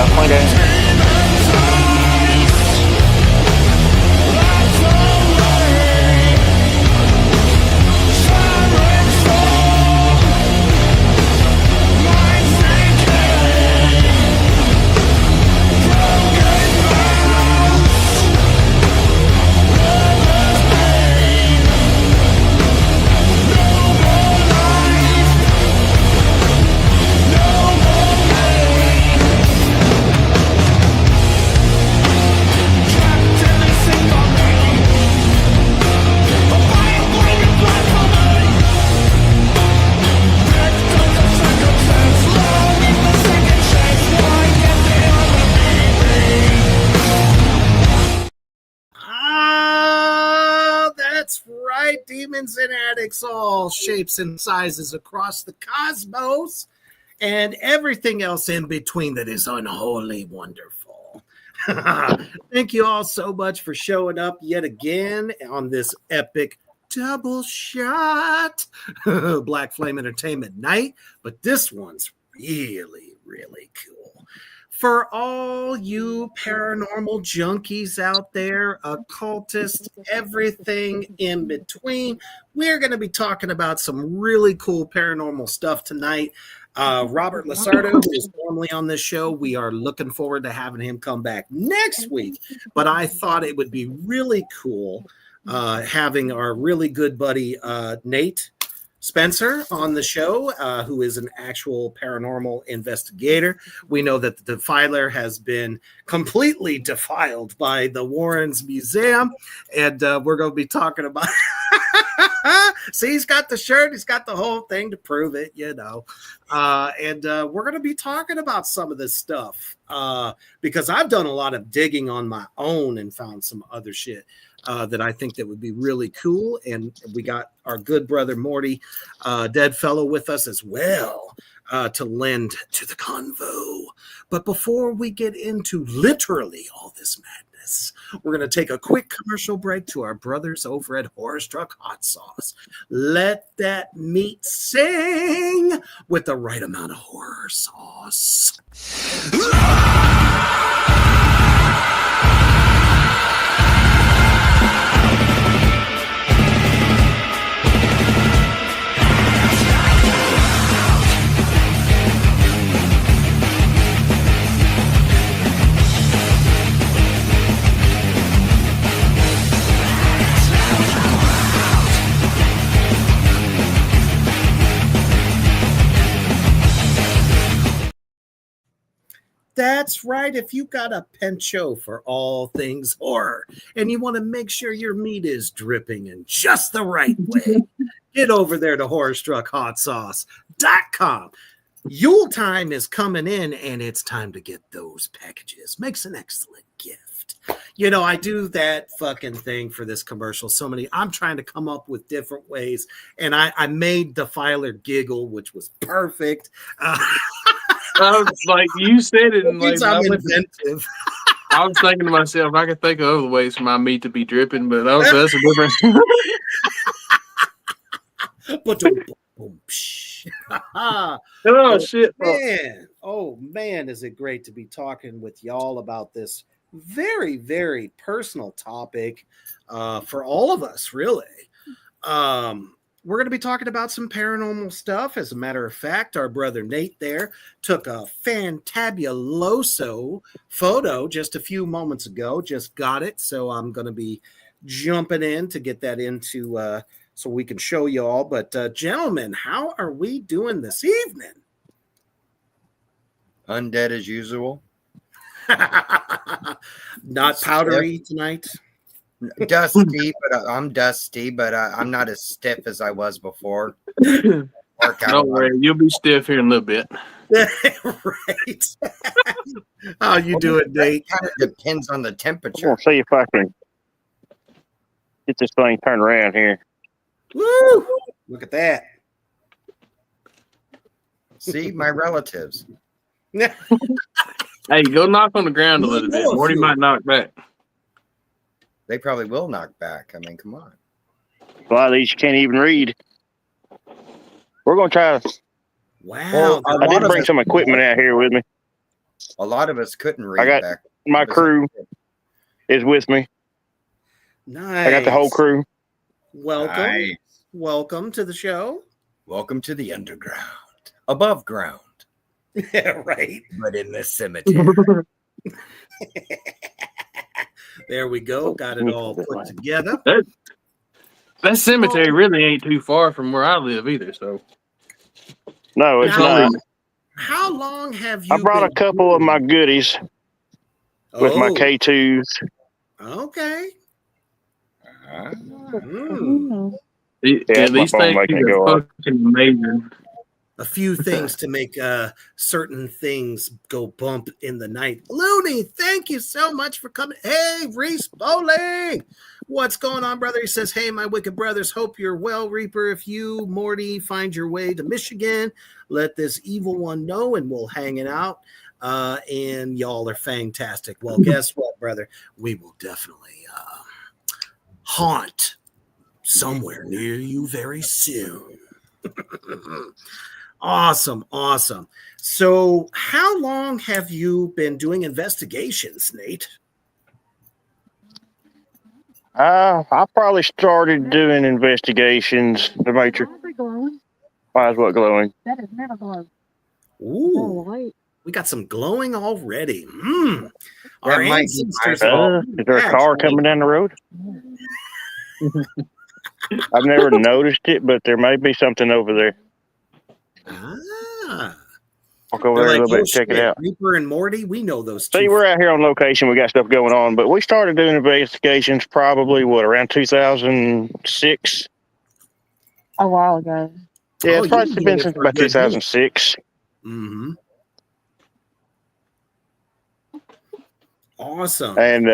Fine guys. Demons and addicts, all shapes and sizes across the cosmos, and everything else in between that is unholy wonderful. Thank you all so much for showing up yet again on this epic double shot Black Flame Entertainment night, but this one's really, really cool. For all you paranormal junkies out there, occultists, everything in between, we're going to be talking about some really cool paranormal stuff tonight. Robert Lasardo, who is normally on this show, we are looking forward to having him come back next week. But I thought it would be really cool having our really good buddy Nate Spencer on the show, who is an actual paranormal investigator. We know that the Defiler has been completely defiled by the Warrens Museum, and we're going to be talking about see, he's got the shirt, he's got the whole thing to prove it, you know. And we're going to be talking about some of this stuff because I've done a lot of digging on my own and found some other shit that I think that would be really cool. And we got our good brother Morty Deadfellow with us as well to lend to the convo. But before we get into literally all this madness, we're going to take a quick commercial break to our brothers over at Horror Struck Hot Sauce. Let that meat sing with the right amount of horror sauce. That's right. If you got a penchant for all things horror and you want to make sure your meat is dripping in just the right way, get over there to horrorstruckhotsauce.com. Yule time is coming in and it's time to get those packages. Makes an excellent gift. You know, I do that fucking thing for this commercial. I'm trying to come up with different ways. And I made Defiler giggle, which was perfect. I was like, you said it, and like, I'm inventive. I was thinking to myself, I could think of other ways for my meat to be dripping, but that's a different. Shit! Man, oh man, is it great to be talking with y'all about this very, very personal topic for all of us, really. We're going to be talking about some paranormal stuff. As a matter of fact, our brother Nate there took a fantabuloso photo just a few moments ago. Just got it. So I'm going to be jumping in to get that into so we can show you all. But gentlemen, how are we doing this evening? Undead as usual. Not powdery tonight. Dusty, but I'm dusty, but I'm not as stiff as I was before. Don't worry, you'll be stiff here in a little bit. Right. How you doing, Nate? It kind of depends on the temperature. We'll see if I can get this thing turned around here. Woo! Look at that. See, my relatives. Hey, go knock on the ground a little bit. Morty might knock back. They probably will knock back. I mean, come on. A lot of these you can't even read. We're going to try. Wow. I did bring some equipment out here with me. A lot of us couldn't read I got back. my crew is with me. Nice. I got the whole crew. Welcome. Nice. Welcome to the show. Welcome to the underground, above ground, Yeah, right. but in the cemetery. There we go. Got it all put together. That cemetery really ain't too far from where I live either. So No, it's Now, not. how long have you I brought a been couple of doing- my goodies with my K2s. Okay. Uh, Mm. Yeah, that's my these phone things making it are go off. fucking amazing. A few things to make certain things go bump in the night. Looney, thank you so much for coming. Hey, Reese Bowling. What's going on, brother? He says, hey, my wicked brothers, hope you're well, Reaper. If you, Morty, find your way to Michigan, let this evil one know and we'll hang it out. And y'all are fantastic. Well, guess what, brother? We will definitely haunt somewhere near you very soon. Awesome. So how long have you been doing investigations, Nate? I probably started doing investigations. The Matrix. Why is what glowing? That is never glowing. Ooh, we got some glowing already. Our That might be my ancestors. fault. Is there a car coming down the road? I've never noticed it, but there may be something over there. Walk over They're there like, a little oh, bit, check it shit, out. Reaper and Morty, we know those two. See, we're out here on location. We got stuff going on, but we started doing investigations probably around 2006. A while ago. Yeah, Oh, it's probably you've been been doing it since for a about good minute. 2006. Mm-hmm. Awesome. And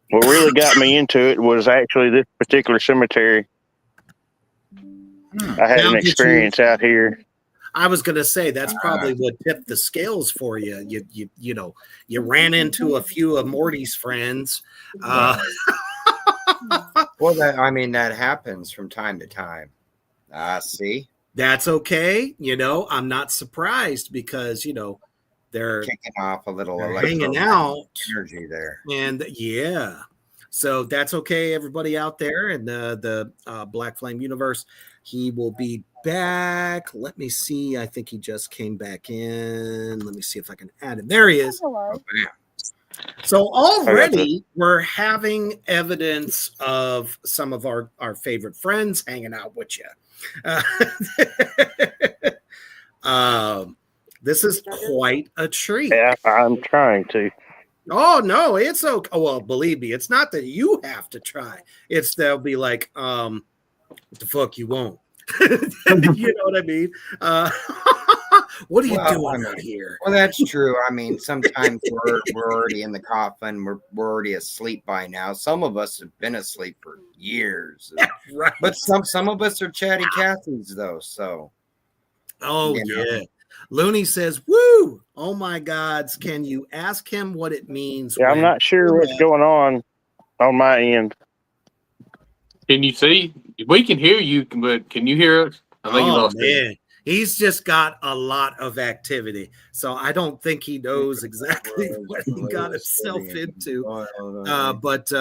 what really got me into it was actually this particular cemetery. I had Now, an did you- experience out here. I was gonna say that's probably what tipped the scales for you. You know, you ran into a few of Morty's friends. Well, that happens from time to time. See, That's okay. You know, I'm not surprised because they're kicking off a little hanging out, energy there. and yeah. So that's okay, everybody out there in the Black Flame universe. He will be back. Let me see. I think he just came back in. Let me see if I can add him. There he is. Hello. So already we're having evidence of some of our favorite friends hanging out with you. This is quite a treat. Yeah, I'm trying to. Oh no, it's okay. Oh, well, believe me, it's not that you have to try. It's they'll be like, what the fuck you won't. You know what I mean? What are you doing out here? Well, that's true. I mean, sometimes we're already in the coffin. We're already asleep by now. Some of us have been asleep for years. Right. But some of us are chatty Cathy's though. So oh yeah. Looney says, woo! Oh my gods, can you ask him what it means? Yeah, I'm not sure what's going on my end. Can you see? We can hear you, but can you hear us? I think you lost it. Man. He's just got a lot of activity. So I don't think he knows exactly what he got himself into. But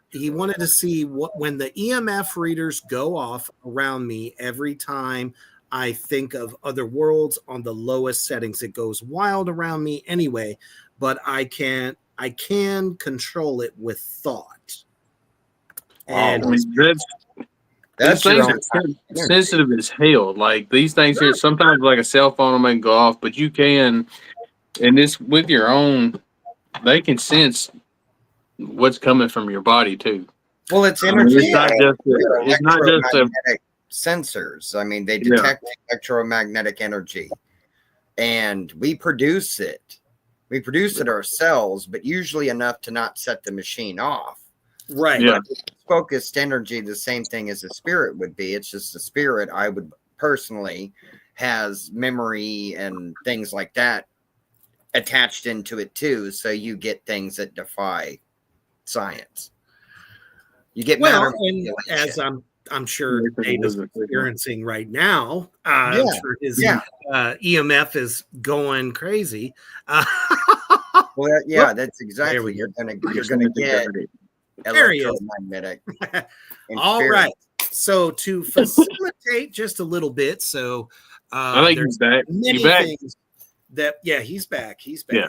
he wanted to see when the EMF readers go off around me every time I think of other worlds on the lowest settings. It goes wild around me anyway, but I can control it with thought. And that's these your things own are sensitive as hell. Like these things here, sometimes like a cell phone will make go off, but you can, and this with your own, they can sense what's coming from your body too. Well, it's energy. It's not just a sensors. I mean, they detect electromagnetic energy, and we produce it. We produce it ourselves, but usually enough to not set the machine off. right. Yeah. Focused energy, the same thing as a spirit would be. It's just a spirit, I would personally, has memory and things like that attached into it too. So you get things that defy science. You get matter and as I'm sure Data's experiencing right now. I'm sure his EMF is going crazy. Well, yeah, Whoop. that's There exactly. we You're gonna get There he is. electromagnetic. All right. So to facilitate just a little bit, so I think there's he's back. many You back? things that he's back. He's Yeah.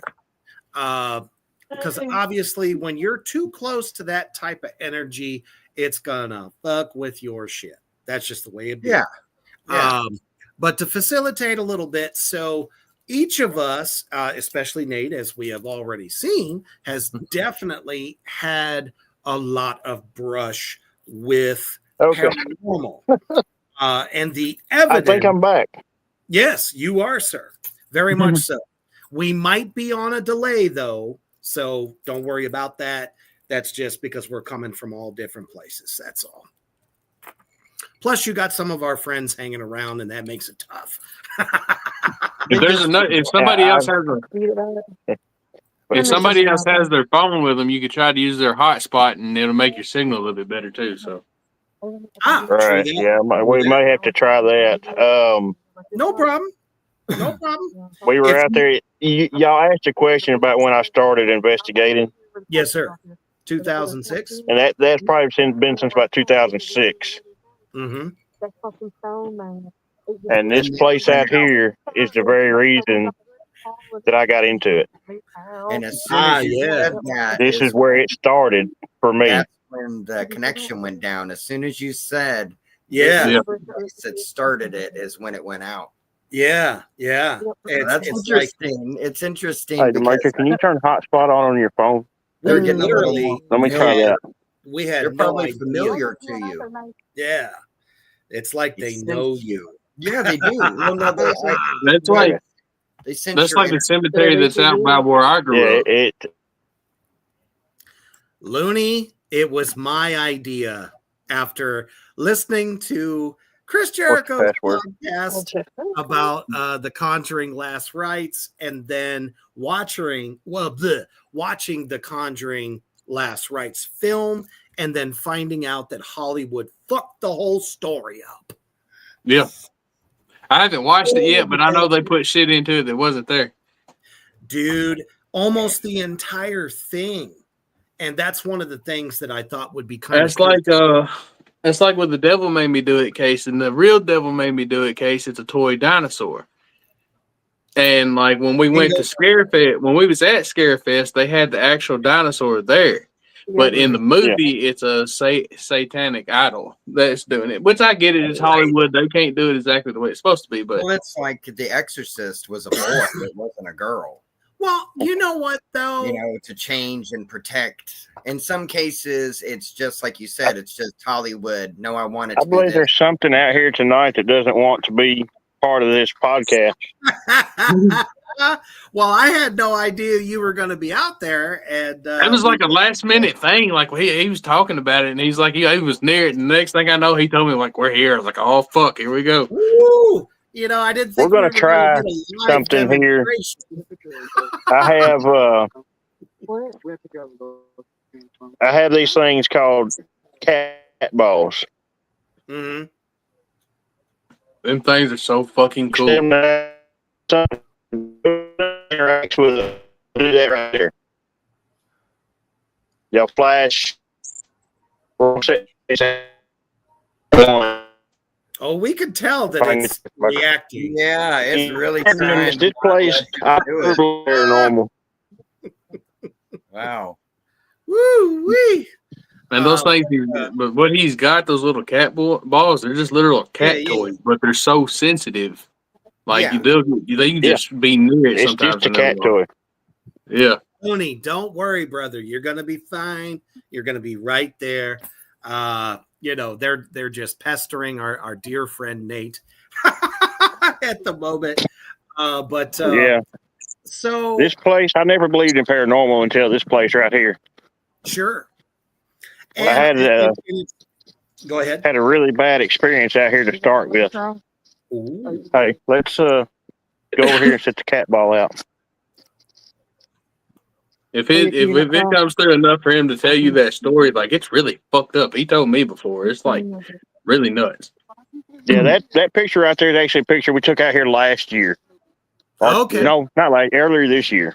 back. Because obviously when you're too close to that type of energy, it's gonna fuck with your shit. That's just the way it be. Yeah. Yeah. But to facilitate a little bit, so each of us, especially Nate, as we have already seen, has definitely had a lot of brush with Okay. paranormal. And the I evidence. think I'm back. Yes, you are, sir. Very much so. We might be on a delay, though, so don't worry about that. That's just because we're coming from all different places. That's all. Plus, you got some of our friends hanging around, and that makes it tough. If somebody else has if somebody else has their phone with them, you could try to use their hotspot, and it'll make your signal a little bit better too. So, Right. true that. Yeah. We may have to try that. No problem. No problem. We were If out there. Y'all asked a question about when I started investigating, Yes, sir. 2006. and that's probably been since about 2006. Mm-hmm. And this place out here is the very reason that I got into it. And as soon as you said that, This is where it started for me. that's when the connection went down. As soon as you said, Yeah. Yeah. the place that started it is when it went out. Yeah. That's It's like interesting. It's interesting. Hey, because Demetri, can you turn hotspot on your phone? they're we getting a little literally more Let me try familiar. that. we had They're no probably idea. familiar to you. Yeah. It's like they sense know you. Yeah, they do. Well, no, that's like they sense that's your like the cemetery that's out by where I grew Yeah, up. it. Looney, it was my idea after listening to Chris Jericho's password? podcast about The Conjuring Last Rites, and then watching The Conjuring Last Rites film, and then finding out that Hollywood fucked the whole story up. Yeah, I haven't watched it yet, but I know they put shit into it that wasn't there. Dude, almost the entire thing. And that's one of the things that I thought would be kind That's of cool. like with the Devil Made Me Do It case, and the real Devil Made Me Do It case. It's a toy dinosaur. And like when we went to Scarefest, when we was at Scarefest, they had the actual dinosaur there. But in the movie, it's a satanic idol that's doing it. Which I get it. It's Hollywood. They can't do it exactly the way it's supposed to be. But Well, it's like The Exorcist was a boy. It wasn't a girl. Well, you know what, though? You know, to change and protect. In some cases, it's just like you said. It's just Hollywood. No, I want it I to be believe this. there's something out here tonight that doesn't want to be part of this podcast. Well, I had no idea you were going to be out there, and it was like a last minute thing. Like he was talking about it, and he's like, he was near it. And the next thing I know, he told me like, we're here. I was like, oh fuck, here we go. Woo! You know, I didn't think We're gonna we were try gonna get a live something here. demonstration. I have these things called cat balls. Mm-hmm. Them things are so fucking cool. Interacts with it. Do that right there. Y'all flash. Oh, we could tell that it's reacting. Yeah, it's really trying. This place, I paranormal. Wow. Woo wee! And those things, but what he's got, those little cat balls, they're just literal cat toys, but they're so sensitive. Like they can just be near it It's sometimes. just a cat toy. Yeah. Tony, don't worry, brother. You're gonna be fine. You're gonna be right there. You know, they're just pestering our dear friend Nate at the moment. But so this place, I never believed in paranormal until this place right here. Sure. I had go ahead. Had a really bad experience out here to start with. Ooh. Hey, let's go over here and set the cat ball out. If it comes through enough for him to tell you that story, like it's really fucked up. He told me before. It's like really nuts. Yeah, that picture right there is actually a picture we took out here last year. Okay. No, not like earlier this year.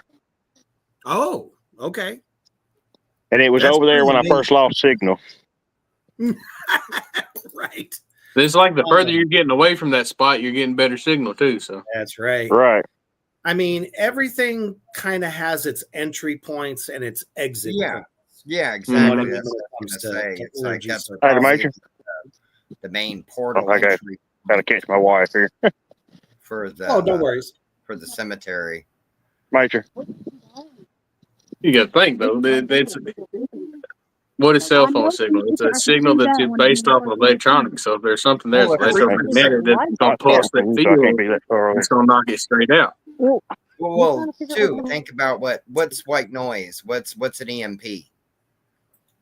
Oh, okay. And it was That's over there when I pretty first lost signal. right. It's like the further you're getting away from that spot, you're getting better signal too. So That's right. Right. I mean, everything kind of has its entry points and its exit Yeah. points. Yeah, You know what I exactly. mean That's when what it I comes was to gonna say. It's like energy that's circuits. Hey, probably Demetri. the main Oh, portal okay. entry Gotta catch my wife here. for the Oh, no worries. for the cemetery. Major. you got to think though, it's what is cell phone signal? It's a signal that's based off of electronics. So if there's something there Well, that's it's electromagnetic that's going to pulse that So I can't field, be that far away. it's going to knock it straight out. well, too. Think about what's white noise. What's an EMP?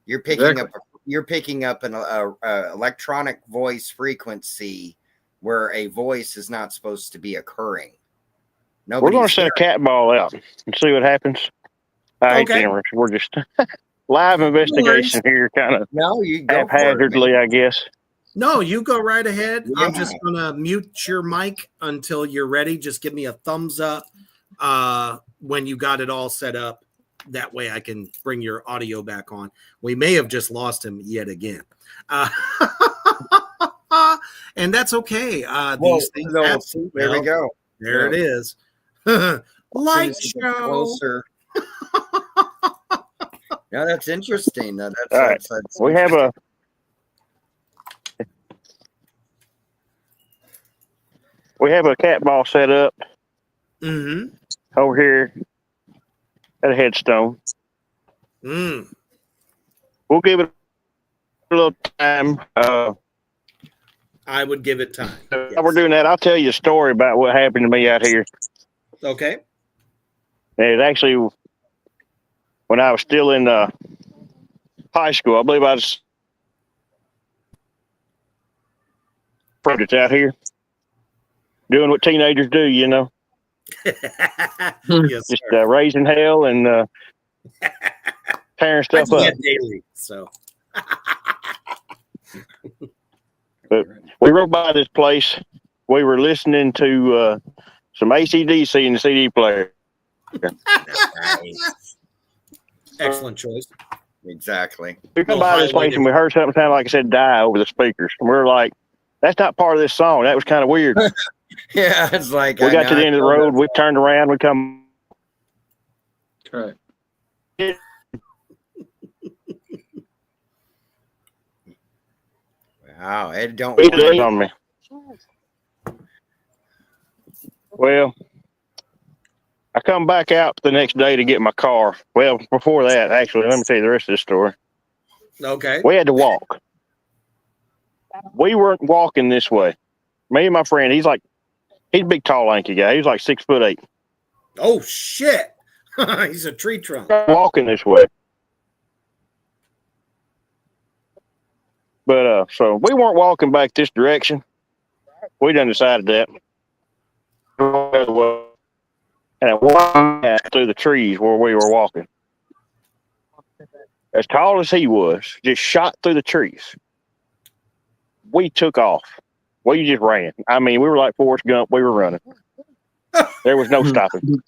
You're picking up an electronic voice frequency where a voice is not supposed to be occurring. We're going to Nobody's send a cat ball out and see what happens. I ain't Okay. generous. We're just live investigation here, kind of No, you go for it, haphazardly, man. I guess. No, you go right ahead. I'm Yeah. just gonna mute your mic until you're ready. Just give me a thumbs up when you got it all set up. That way I can bring your audio back on. We may have just lost him yet again. And that's okay. These things happen. there we go. There it is. Light show. Closer. Yeah, that's interesting. That's All right. that's We have a cat ball set up Mm-hmm. over here at a headstone. Mm. We'll give it a little time. I would give it time. While we're doing that, I'll tell you a story about what happened to me out here. Okay. And it actually, when I was still in high school, I believe I was it's out here doing what teenagers do, you know, Yes, just sir. raising hell and tearing I stuff do up. that daily. So But we rode by this place. We were listening to some AC/DC in the CD player. excellent choice. exactly. We come Little by this place highlighted. and we heard something sound like it said "die" over the speakers, and we were like, "That's not part of this song." That was kind of weird. Yeah, it's like We got to the end of the road. We turned around. We come. That's right. Wow, it don't Beat worry. it on me. Well, I come back out the next day to get my car. Well, before that, actually, let me tell you the rest of the story. Okay. We had to walk. We weren't walking this way. Me and my friend, he's a big, tall, lanky guy. He's like 6'8". Oh shit. He's a tree trunk. Walking this way. But so we weren't walking back this direction. We done decided that. And I walked through the trees where we were walking. As tall as he was, just shot through the trees. We took off. We just ran. I mean, we were like Forrest Gump. We were running. There was no stopping.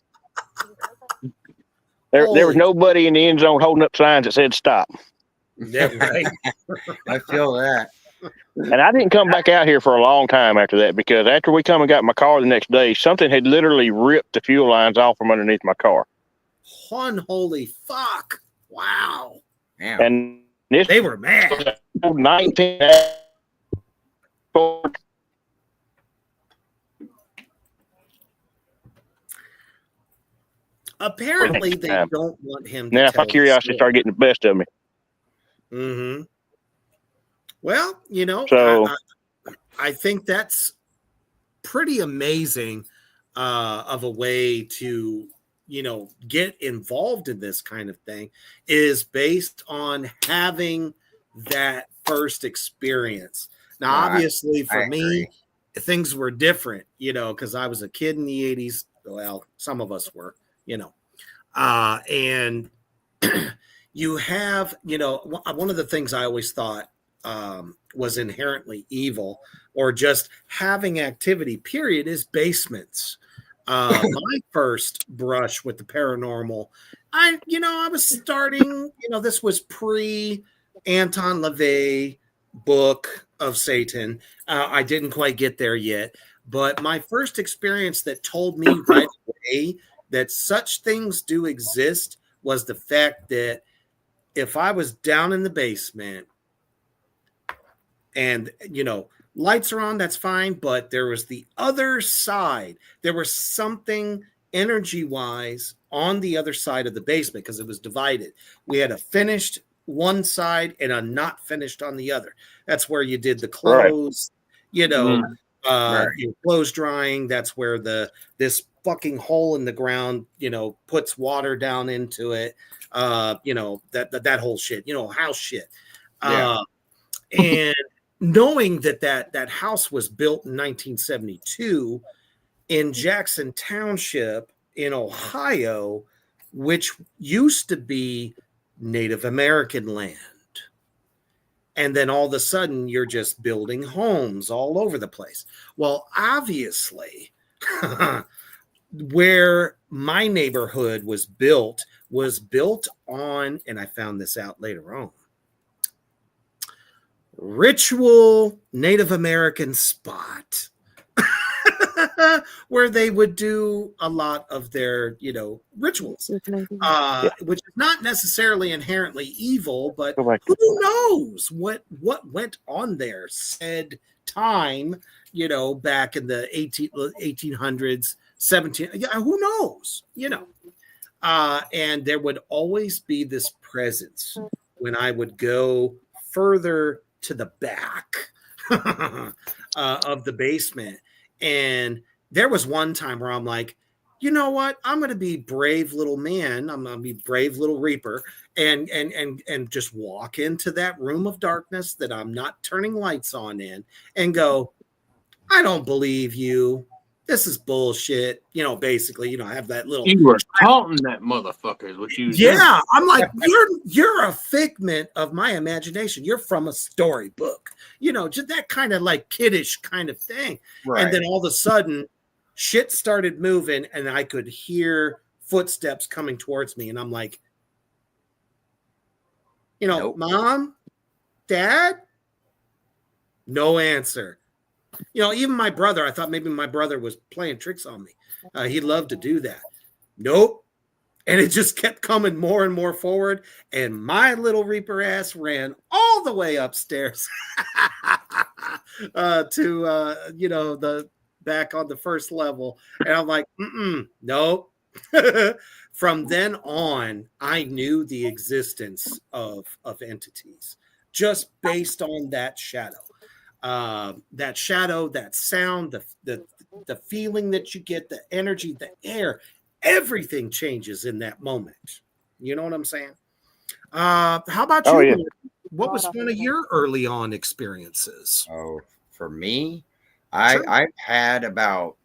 There was nobody in the end zone holding up signs that said stop. Yeah, right. I feel that. And I didn't come back out here for a long time after that, because after we come and got my car the next day, something had literally ripped the fuel lines off from underneath my car. Holy fuck. Wow. Damn. And this They were mad. 19. Apparently they don't want him to Now, tell my curiosity started getting the best of me. Mm-hmm. Well, you know, So I think that's pretty amazing of a way to, you know, get involved in this kind of thing, is based on having that first experience. Now, obviously, for me, things were different, you know, because I was a kid in the 80s. Well, some of us were, you know, and you have, you know, one of the things I always thought was inherently evil, or just having activity, period, is basements. My first brush with the paranormal I was starting, this was pre Anton LaVey book of Satan. I didn't quite get there yet, but my first experience that told me right away that such things do exist was the fact that if I was down in the basement and, lights are on, that's fine, but there was the other side. There was something energy wise on the other side of the basement because it was divided. We had a finished one side and a not finished on the other. That's where you did the clothes, Right. your clothes drying. That's where this fucking hole in the ground, puts water down into it. That whole shit, house shit. Yeah. And knowing that house was built in 1972 in Jackson Township in Ohio, which used to be Native American land. And then all of a sudden, you're just building homes all over the place. Well, obviously, where my neighborhood was built on, and I found this out later on, ritual Native American spot where they would do a lot of their, rituals, which is not necessarily inherently evil, but who knows what went on there said time, back in the 1800s, 17, who knows, and there would always be this presence when I would go further to the back of the basement. And there was one time where I'm like, you know what? I'm going to be brave little man. I'm going to be brave little reaper and just walk into that room of darkness that I'm not turning lights on in and go, I don't believe you. This is bullshit. Basically, I have that little. You were taunting that motherfucker, is what you was doing. Yeah, I'm like, you're a figment of my imagination. You're from a storybook, just that kind of like kiddish kind of thing. Right. And then all of a sudden, shit started moving, and I could hear footsteps coming towards me, and I'm like, Nope. Mom, Dad, no answer. Even my brother, I thought maybe my brother was playing tricks on me. He loved to do that. Nope. And it just kept coming more and more forward. And my little Reaper ass ran all the way upstairs to, the back on the first level. And I'm like, nope. From then on, I knew the existence of entities just based on that shadow. That sound, the feeling that you get, the energy, the air, everything changes in that moment. You know what I'm saying? How about you? Yeah. What was one of your early on experiences? Oh, for me, Sure. I've had about,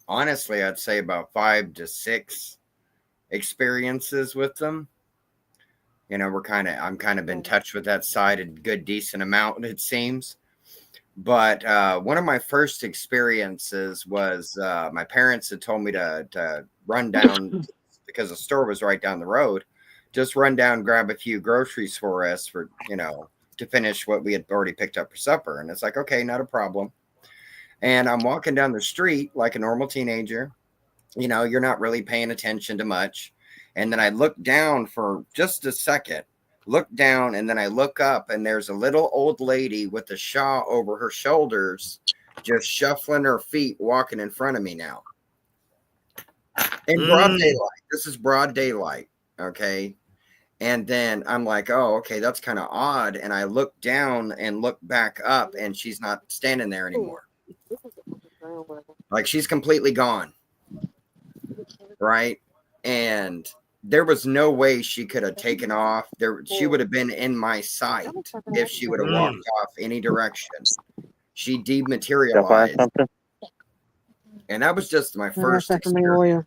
honestly, I'd say about 5 to 6 experiences with them. I'm kind of in touch with that side a good decent amount, it seems. But one of my first experiences was my parents had told me to run down because the store was right down the road. Just run down, grab a few groceries for us for, to finish what we had already picked up for supper. And it's like, okay, not a problem. And I'm walking down the street like a normal teenager. You're not really paying attention to much. And then I look down for just a second, look down, and then I look up, and there's a little old lady with a shawl over her shoulders, just shuffling her feet, walking in front of me now. In broad daylight. This is broad daylight, okay? And then I'm like, oh, okay, that's kind of odd. And I look down and look back up, and she's not standing there anymore. Like, she's completely gone, right? And there was no way she could have taken off. She would have been in my sight if she would have walked off any direction. She dematerialized. And that was just my first experience.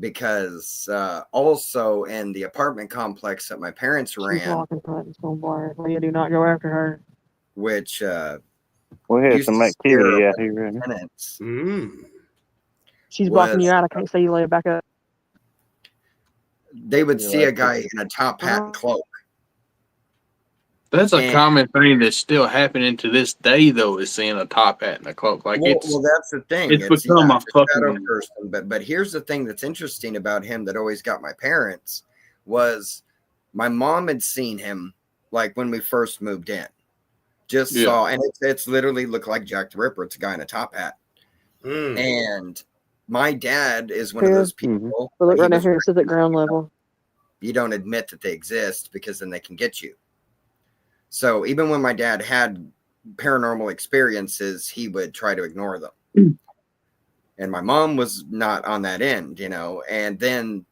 Because also in the apartment complex that my parents ran, you do not go after her. which we had some activity out here. She's blocking you out. I can't see you. Lay it back up. they would You're see a right. guy in a top hat and cloak. That's a And- common thing that's still happening to this day, though, is seeing a top hat and a cloak. Like Well, that's the thing. it's become a a shadow fucking. person. But here's the thing that's interesting about him that always got my parents was my mom had seen him like when we first moved in. Just Yeah. saw, and it's literally looked like Jack the Ripper. It's a guy in a top hat. Mm. And my dad is one of Yeah. those people. But look he right now was here, it says at ground level. you don't admit that they exist because then they can get you. So even when my dad had paranormal experiences, he would try to ignore them. And my mom was not on that end, you know. And then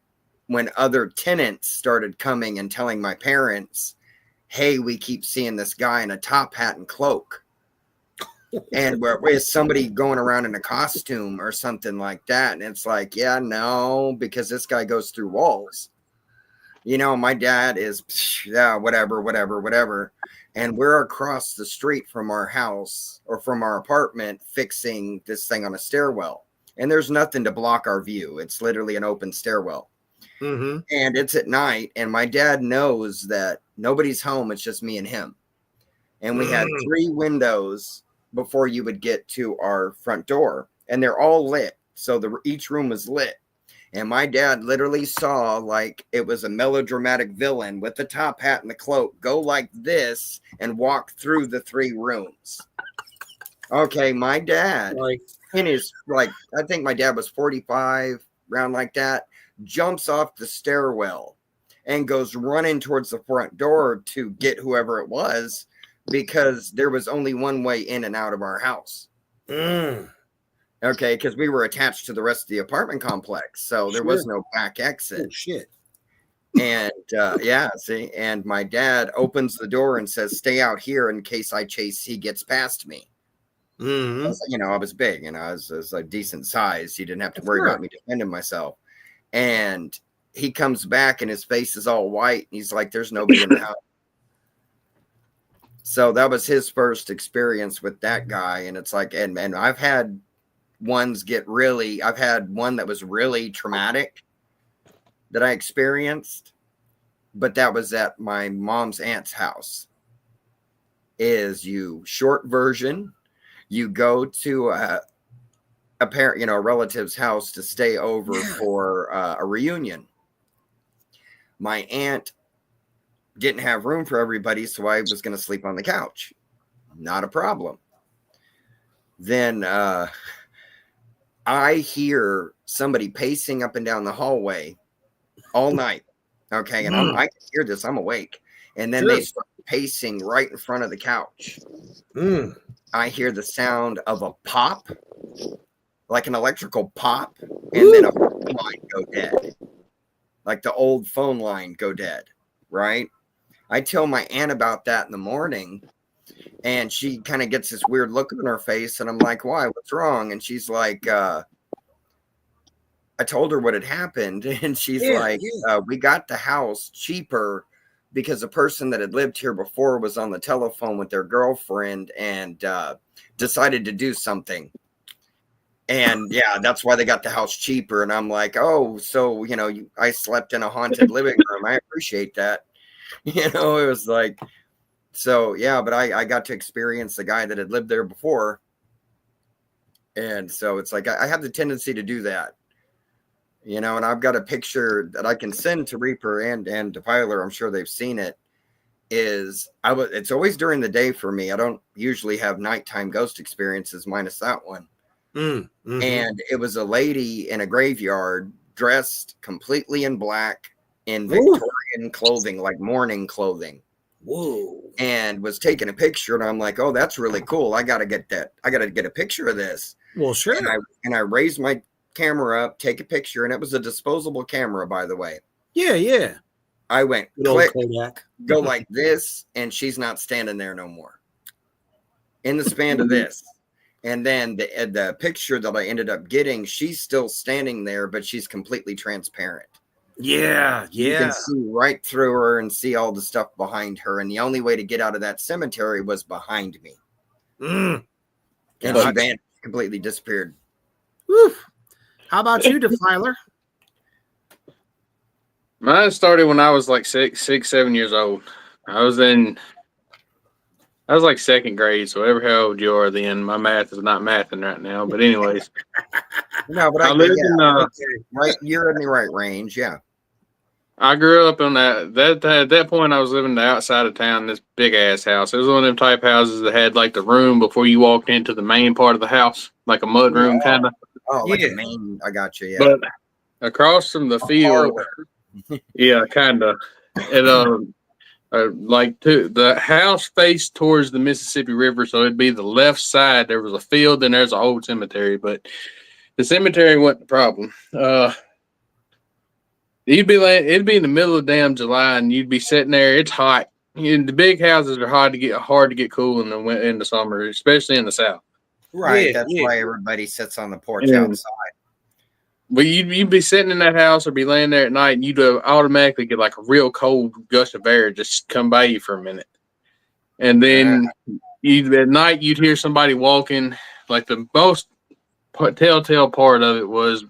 when other tenants started coming and telling my parents, hey, we keep seeing this guy in a top hat and cloak. And where is somebody going around in a costume or something like that? And it's like, yeah, no, because this guy goes through walls. You know, my dad is, yeah, whatever. And we're across the street from our house or from our apartment fixing this thing on a stairwell. And there's nothing to block our view. It's literally an open stairwell. Mm-hmm. And it's at night. And my dad knows that nobody's home. It's just me and him. And we had 3 windows before you would get to our front door. And they're all lit. So each room was lit. And my dad literally saw like it was a melodramatic villain with the top hat and the cloak go like this and walk through the 3 rooms. Okay, my dad, Like, in his, like, I think my dad was 45, around like that, jumps off the stairwell and goes running towards the front door to get whoever it was because there was only one way in and out of our house. Okay, because we were attached to the rest of the apartment complex, so there was no back exit. oh shit. And yeah, see, and my dad opens the door and says, "Stay out here in case he gets past me." Mm-hmm. You know, I was big, and I was a decent size. He didn't have to worry about me defending myself. And he comes back, and his face is all white. And he's like, "There's nobody in the house." So that was his first experience with that guy, and it's like, and I've had I've had one that was really traumatic that I experienced, but that was at my mom's aunt's house. Short version, you go to a parent, a relative's house to stay over for a reunion. My aunt didn't have room for everybody, so I was going to sleep on the couch. Not a problem. Then I hear somebody pacing up and down the hallway all night. Okay. And I can hear this. I'm awake. And then they start pacing right in front of the couch. I hear the sound of a pop, like an electrical pop, and then a phone line go dead. Like the old phone line go dead. Right. I tell my aunt about that in the morning. And she kind of gets this weird look on her face. And I'm like, why? What's wrong? And she's like, I told her what had happened. And she's we got the house cheaper because the person that had lived here before was on the telephone with their girlfriend and decided to do something. And yeah, that's why they got the house cheaper. And I'm like, oh, so, I slept in a haunted living room. I appreciate that. It was like, so, yeah, but I got to experience the guy that had lived there before. And so it's like I have the tendency to do that, and I've got a picture that I can send to Reaper and Defiler. I'm sure they've seen it. It's always during the day for me. I don't usually have nighttime ghost experiences minus that one. Mm-hmm. And it was a lady in a graveyard dressed completely in black in Victorian clothing, like mourning clothing. Whoa. And was taking a picture, and I'm like, oh, that's really cool. I got to get that. I got to get a picture of this. Well, sure. And I raised my camera up, take a picture, and it was a disposable camera, by the way. Yeah. I went, Good old click, Kodak. go like this, and she's not standing there no more. In the span of this. And then the picture that I ended up getting, she's still standing there, but she's completely transparent. Yeah. You can see right through her and see all the stuff behind her. And the only way to get out of that cemetery was behind me. And she vanished, completely disappeared. Woo. How about you, Defiler? Mine started when I was like 7 years old. I was like second grade, so whatever how old you are then, my math is not mathing right now. But anyways, No, but I lived in right. You're in the right range. Yeah. I grew up on that at that point I was living the outside of town in this big ass house. It was one of them type houses that had like the room before you walked into the main part of the house, like a mud room kind of. Oh, like Yeah. a main. I got you. Yeah. But across from the field, yeah, kind of. It like the house faced towards the Mississippi River, so it'd be the left side. There was a field, and there's an old cemetery, but the cemetery wasn't the problem. It'd be in the middle of damn July, and you'd be sitting there. It's hot. The big houses are hard to get cool in the summer, especially in the south. Right. Yeah, That's yeah. why everybody sits on the porch Yeah. outside. But you'd be sitting in that house or be laying there at night, and you'd automatically get like a real cold gust of air just come by you for a minute, and then at night you'd hear somebody walking. Like the most telltale part of it was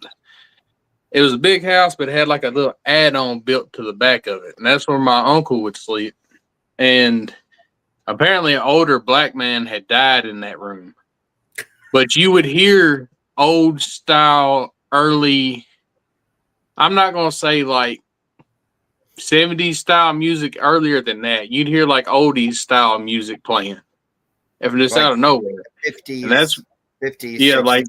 a big house, but it had like a little add-on built to the back of it, and that's where my uncle would sleep. And apparently, an older black man had died in that room, but you would hear old style early, I'm not going to say like 70s style music earlier than that. You'd hear like oldies style music playing. If it's Like out of nowhere. 50s. And that's 50s. yeah, 60s. like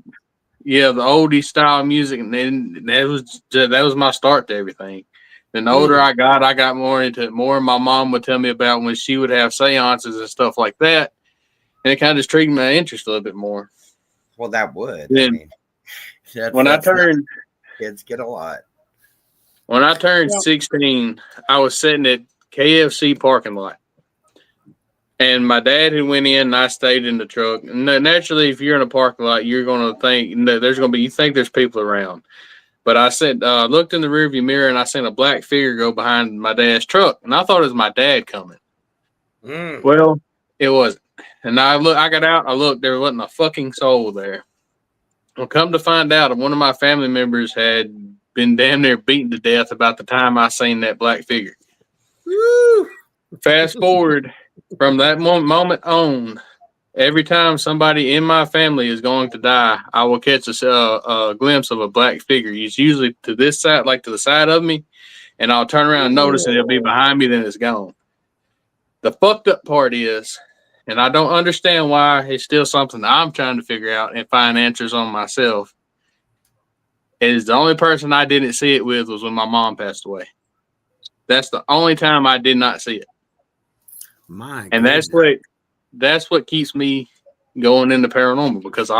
yeah, the oldie style music, and then that was my start to everything. Then the older I got more into it. More my mom would tell me about when she would have seances and stuff like that, and it kind of just triggered my interest a little bit more. Well, that would. Then, I mean, kids get a lot. When I turned 16, I was sitting at KFC parking lot. And my dad had went in and I stayed in the truck. And naturally, if you're in a parking lot, you're going to think you think there's people around. But I said, looked in the rearview mirror and I seen a black figure go behind my dad's truck. And I thought it was my dad coming. Well, it wasn't. And I got out, I looked, there wasn't a fucking soul there. Well, come to find out, one of my family members had been damn near beaten to death about the time I seen that black figure. Woo! Fast forward from that moment on, every time somebody in my family is going to die, I will catch a glimpse of a black figure. It's usually to this side, like to the side of me, and I'll turn around and notice and it'll be behind me, then it's gone. The fucked up part is, and I don't understand why, it's still something I'm trying to figure out and find answers on myself, is the only person I didn't see it with was when my mom passed away. That's the only time I did not see it. And that's what keeps me going into paranormal, because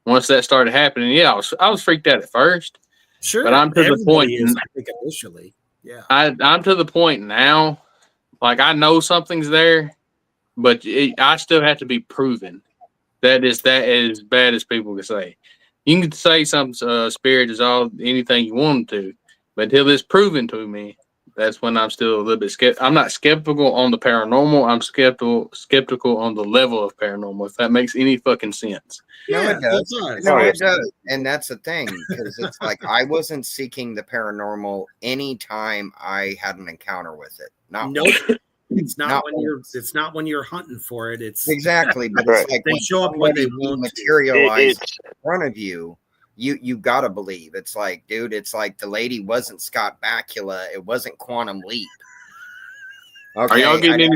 once that started happening, I was freaked out at first. Sure. But I'm to the point I think initially. Yeah. I'm to the point now, like I know something's there, but I still have to be proven. That is as bad as people can say. You can say some spirit is anything you want them to, but until it's proven to me, that's when I'm still a little bit skeptical. I'm not skeptical on the paranormal. I'm skeptical on the level of paranormal, if that makes any fucking sense. No, it does. It No, it does. And that's the thing, because it's like I wasn't seeking the paranormal anytime I had an encounter with it. Nope. It's not when you're hunting for it. It's exactly, but it's like they show up when they want materialize in front of you. You gotta believe. It's like, dude, it's like the lady wasn't Scott Bakula. It wasn't Quantum Leap. Okay, are y'all getting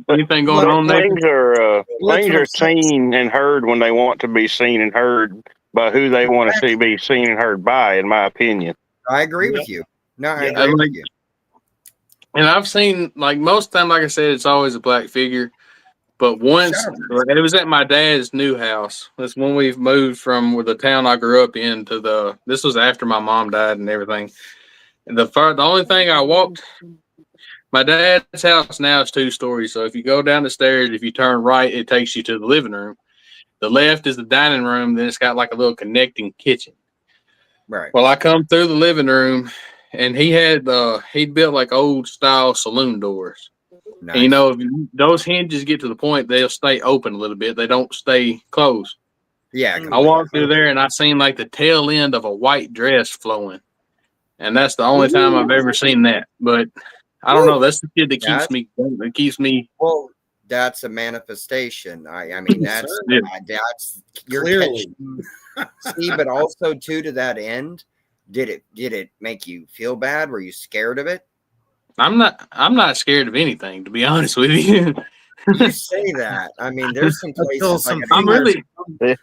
anything going on there? Things are seen and heard when they want to be seen and heard by who they want to be seen and heard by, in my opinion. I agree with you. No, I agree with you. And I've seen, like, most of the time, like I said, it's always a black figure. But once, it was at my dad's new house. That's when we've moved from the town I grew up in to this was after my mom died and everything. And the only thing I walked, my dad's house now is 2 stories. So if you go down the stairs, if you turn right, it takes you to the living room. The left is the dining room. Then it's got like a little connecting kitchen. Right. Well, I come through the living room, and he'd built like old style saloon doors. Nice. And, if those hinges get to the point, they'll stay open a little bit. They don't stay closed. Yeah. I walked through there and I seen like the tail end of a white dress flowing. and that's the only time I've ever seen that. But I don't know. That's the kid that keeps That's- me. That keeps me. Well, that's a manifestation. I mean, that's you're Clearly. See, but also too to that end, did it make you feel bad? Were you scared of it? I'm not scared of anything, to be honest with you. You say that. I mean, there's some places some like I'm really.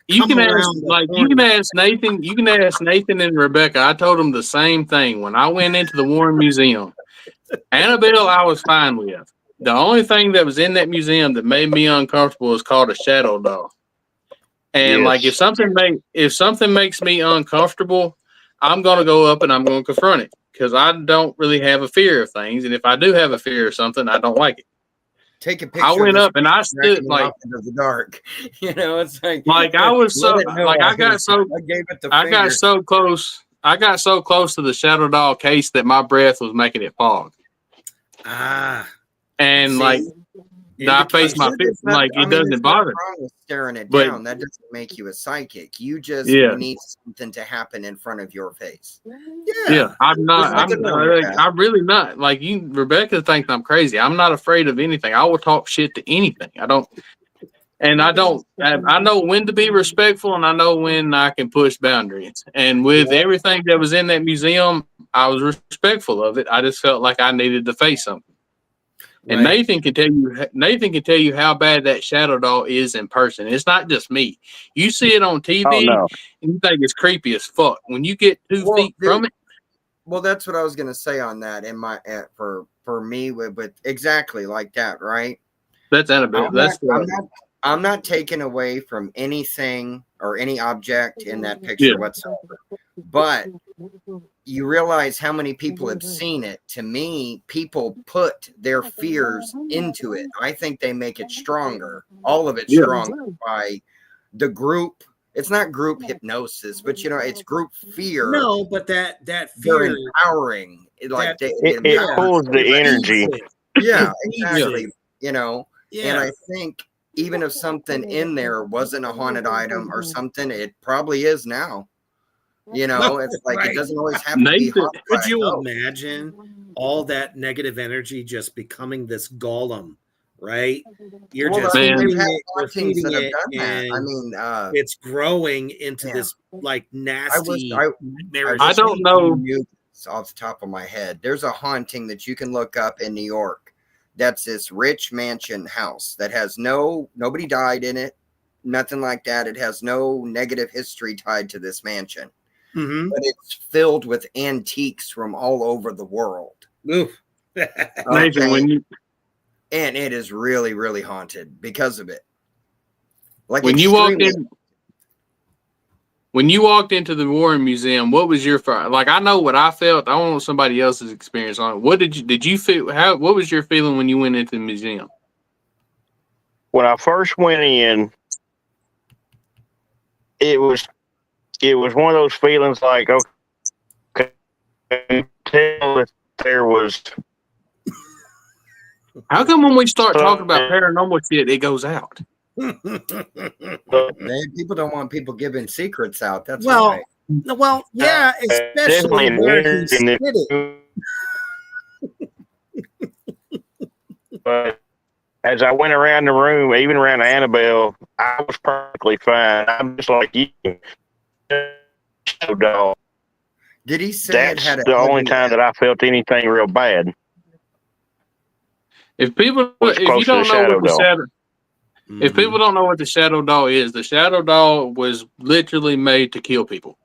You Come can ask around the you can corner. ask Nathan. You can ask Nathan and Rebecca. I told them the same thing when I went into the Warren Museum. Annabelle, I was fine with. The only thing that was in that museum that made me uncomfortable is called a shadow doll. And like if something makes me uncomfortable, I'm gonna go up and I'm gonna confront it because I don't really have a fear of things. And if I do have a fear of something, I don't like it. take a picture. I went of up and I stood like into the dark. You know, it's like I was so let it know like I got so I gave it the I finger. got so close. I got so close to the shadow doll case that my breath was making it fog. And See? like I face my fear, There's not- like I it mean, doesn't there's bother. nothing wrong with staring it But- down. That doesn't make you a psychic. You just Yeah. need something to happen in front of your face. Yeah, I'm not. There's nothing wrong with that. I'm really not. Like you, Rebecca thinks I'm crazy. I'm not afraid of anything. I will talk shit to anything. I don't. I know when to be respectful, and I know when I can push boundaries. And with everything that was in that museum, I was respectful of it. I just felt like I needed to face something. And Right. Nathan can tell you how bad that shadow doll is in person. It's not just me. You see it on TV, Oh no. and you think it's creepy as fuck. When you get 2 Well, feet from it, Well, that's what I was gonna say on that. In my for me with exactly like that, right? that's Annabelle. I'm not taking away from anything or any object in that picture Yeah. whatsoever. But you realize how many people have seen it. To me, people put their fears into it. I think they make it stronger. All of it Yeah. stronger by the group. It's not group hypnosis, but it's group fear. No, but that They're fear, empowering. Like It pulls the energy. yeah, Feeds exactly. it. And Yeah. I think even if something in there wasn't a haunted item or something, it probably is now. It's like Right. it doesn't always have to be Nathan, haunted. Could by you a ghost. imagine all that negative energy just becoming this golem, right? You're Well, just I mean, feeding we've had it, you're hauntings feeding that have it, done that. I and mean, it's growing into Yeah. this like I nasty, I nightmarish. I don't thing. know. off the top of my head. There's a haunting that you can look up in New York. That's this rich mansion house that has nobody died in it, nothing like that. It has no negative history tied to this mansion, Mhm. but it's filled with antiques from all over the world. Oof. Nathan, Okay? when you And it is really, really haunted because of it. Like when you walked extremely- in, when you walked into the Warren Museum, what was your like? I know what I felt. I don't know somebody else's experience on it. What did you feel? What was your feeling when you went into the museum? When I first went in, it was one of those feelings like, okay, tell that there was. How come when we start talking about paranormal shit, it goes out? People don't want people giving secrets out. That's Well, why. well, yeah, especially Definitely where an he said energy it. But as I went around the room, even around Annabelle, I was perfectly fine. I'm just like you. Dog. Did he say That's it had the only time that I felt anything real bad. If you close to don't the know shadow what the doll. shadow, if people don't know what the shadow doll is, the shadow doll was literally made to kill people.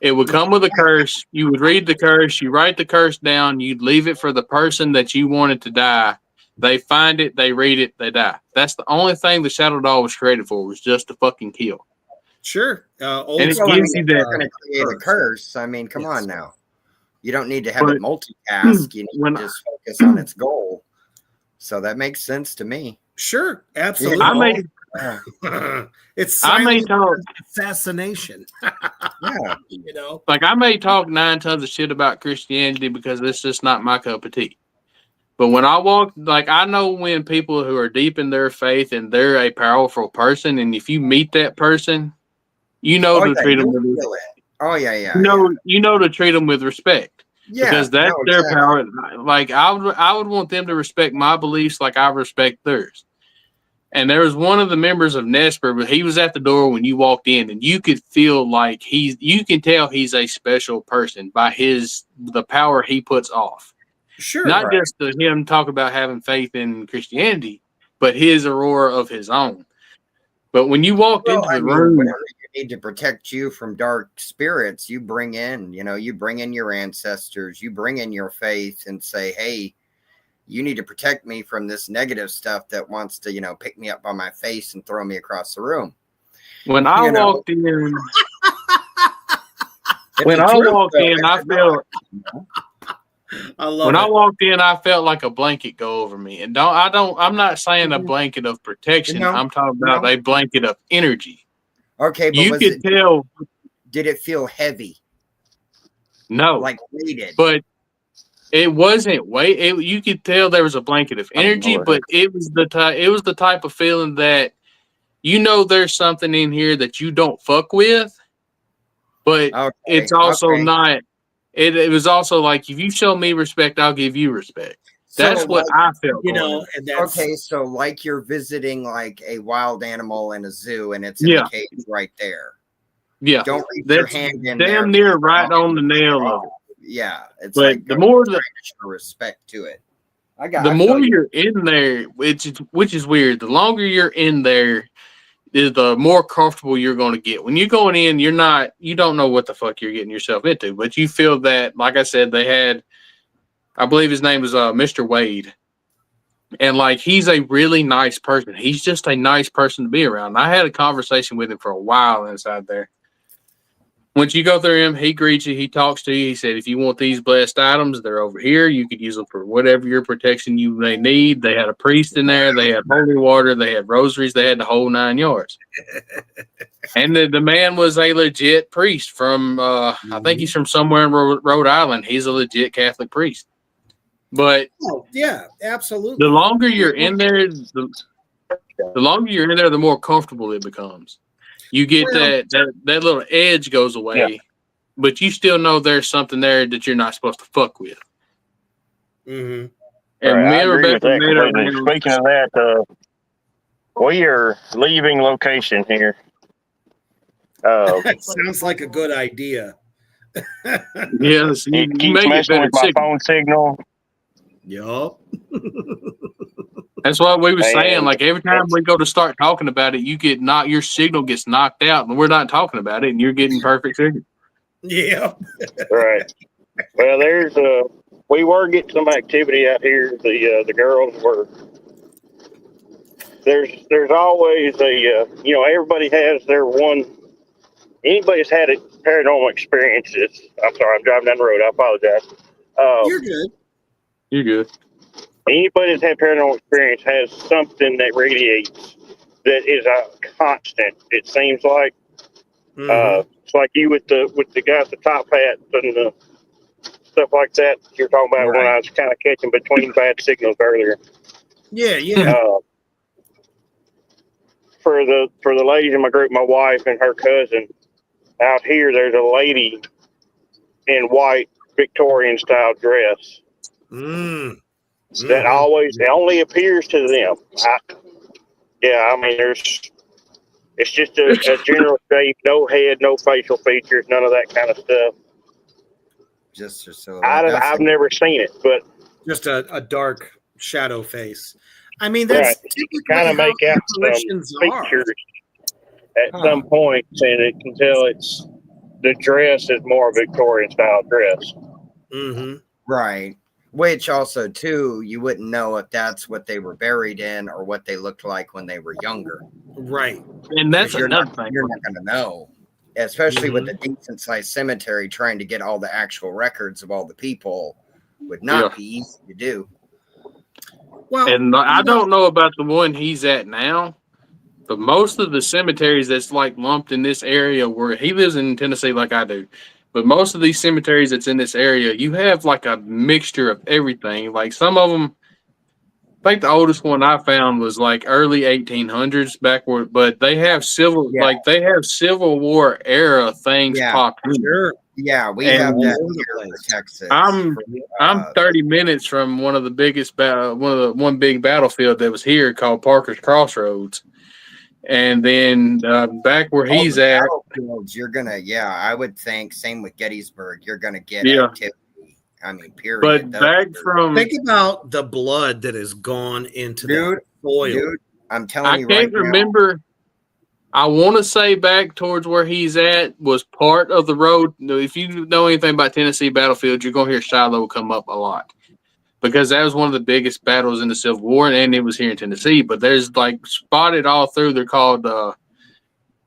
It would come with a curse. You would read the curse. You write the curse down. You'd leave it for the person that you wanted to die. They find it. They read it. They die. That's the only thing the shadow doll was created for, was just to fucking kill. Sure. Old And it school, gives you that- You're going to create a curse. I mean, come on now. You don't need to have it multitask. You need when to just focus on its goal. So that makes sense to me. Sure, absolutely. I may It's I may silent talk assassination. Yeah. like I may talk 9 tons of shit about Christianity because it's just not my cup of tea. But when I walk, like I know when people who are deep in their faith and they're a powerful person, and if you meet that person, you know to treat them with Oh, yeah, yeah. you know to treat them with respect. Yeah, because that's no, their exactly. power. Like I would want them to respect my beliefs like I respect theirs. And there was one of the members of Nesper, but he was at the door when you walked in, and you could feel like you can tell he's a special person by the power he puts off. Sure. Not Right. just him talk about having faith in Christianity, but his aurora of his own. But when you walked Well, into I the mean, room, whatever you need to protect you from dark spirits, you bring in, you bring in your ancestors, you bring in your faith and say, hey, you need to protect me from this negative stuff that wants to, pick me up by my face and throw me across the room. when I You know. walked in, It's when the I truth, walked though, in, is I it not? felt I love when it. I walked in, I felt like a blanket go over me. And I'm not saying a blanket of protection. No, I'm talking about no. a blanket of energy. Okay, but You could tell, did it feel heavy, no, like weighted? but it wasn't weight. You could tell there was a blanket of energy, Lord. but it was the type of feeling that there's something in here that you don't fuck with, but Okay, it's also okay. not. It was also like, if you show me respect, I'll give you respect. That's So, what like, I felt. And that's okay, so like you're visiting like a wild animal in a zoo, and it's in Yeah. the cage right there. Yeah, Don't reach your that's hand in there. damn near right on the nail of it. Yeah, it's But like the more that show respect to it. the I more feel you. you're in there, which is weird. The longer you're in there, is the more comfortable you're going to get. When you're going in, you don't know what the fuck you're getting yourself into, but you feel that, like I said, they had, I believe his name was Mr. Wade, and like, he's a really nice person. He's just a nice person to be around. I had a conversation with him for a while inside there. Once you go through him, he greets you, he talks to you. He said, if you want these blessed items, they're over here. You could use them for whatever your protection you may need. They had a priest in there. They had holy water. They had rosaries. They had the whole 9 yards. And the man was a legit priest from, I think he's from somewhere in Rhode Island. He's a legit Catholic priest. But yeah, the absolutely. longer you're in there, the longer you're in there, the more comfortable it becomes. You get Well- that little edge goes away, but you still know there's something there that you're not supposed to fuck with. Mm-hmm. And Right, me I and agree with Rebecca that made our completely. rounds. Speaking of that, we are leaving location here. That sounds like a good idea. Yes, you It keeps make it messing better with my signal. phone signal. Yup. That's what we were saying. And Like, every time we go to start talking about it, your signal gets knocked out, and we're not talking about it, and you're getting perfect signal. Yeah. right. Well, we were getting some activity out here. The girls were. There's always everybody has their one. Anybody's had paranormal experiences. I'm sorry, I'm driving down the road. I apologize. You're good. You're good. Anybody that's had paranormal experience has something that radiates that is a constant. It seems like it's like you with the guy with the top hat and the stuff like that you're talking about when I was kind of catching between bad signals earlier. Yeah, yeah. For the ladies in my group, my wife and her cousin out here, there's a lady in white Victorian style dress that always only appears to them. I mean, it's just a general shape, no head, no facial features, none of that kind of stuff. Just so I've never seen it, but just a dark shadow face. I mean, that's typically kind of how make out some apparitions are. features at some point, and it can tell the dress is more a Victorian style dress. Mm-hmm. Right. Which also, too, you wouldn't know if that's what they were buried in or what they looked like when they were younger. Right. And that's You're another not thing. going to know, especially with a decent-sized cemetery. Trying to get all the actual records of all the people would not be easy to do. Well, and I don't know about the one he's at now, but most of the cemeteries that's like lumped in this area, where he lives in Tennessee like I do, but most of these cemeteries that's in this area, you have like a mixture of everything. Like, some of them, I think the oldest one I found was like early 1800s backward, but they have Civil War era things popped in. Sure. Yeah, we And have that all over the here in place. Texas. I'm 30 minutes from one of the biggest one big battlefield that was here called Parker's Crossroads, and then back where he's the at, battlefields, you're gonna, I would think same with Gettysburg. You're gonna get yeah. activity. I mean, period. But back from Think about the blood that has gone into Dude, that soil. dude, I'm telling I you right can't remember. I want to say back towards where he's at was part of the road. If you know anything about Tennessee battlefields, you're going to hear Shiloh come up a lot because that was one of the biggest battles in the Civil War, and it was here in Tennessee. But there's like spotted all through. They're called. I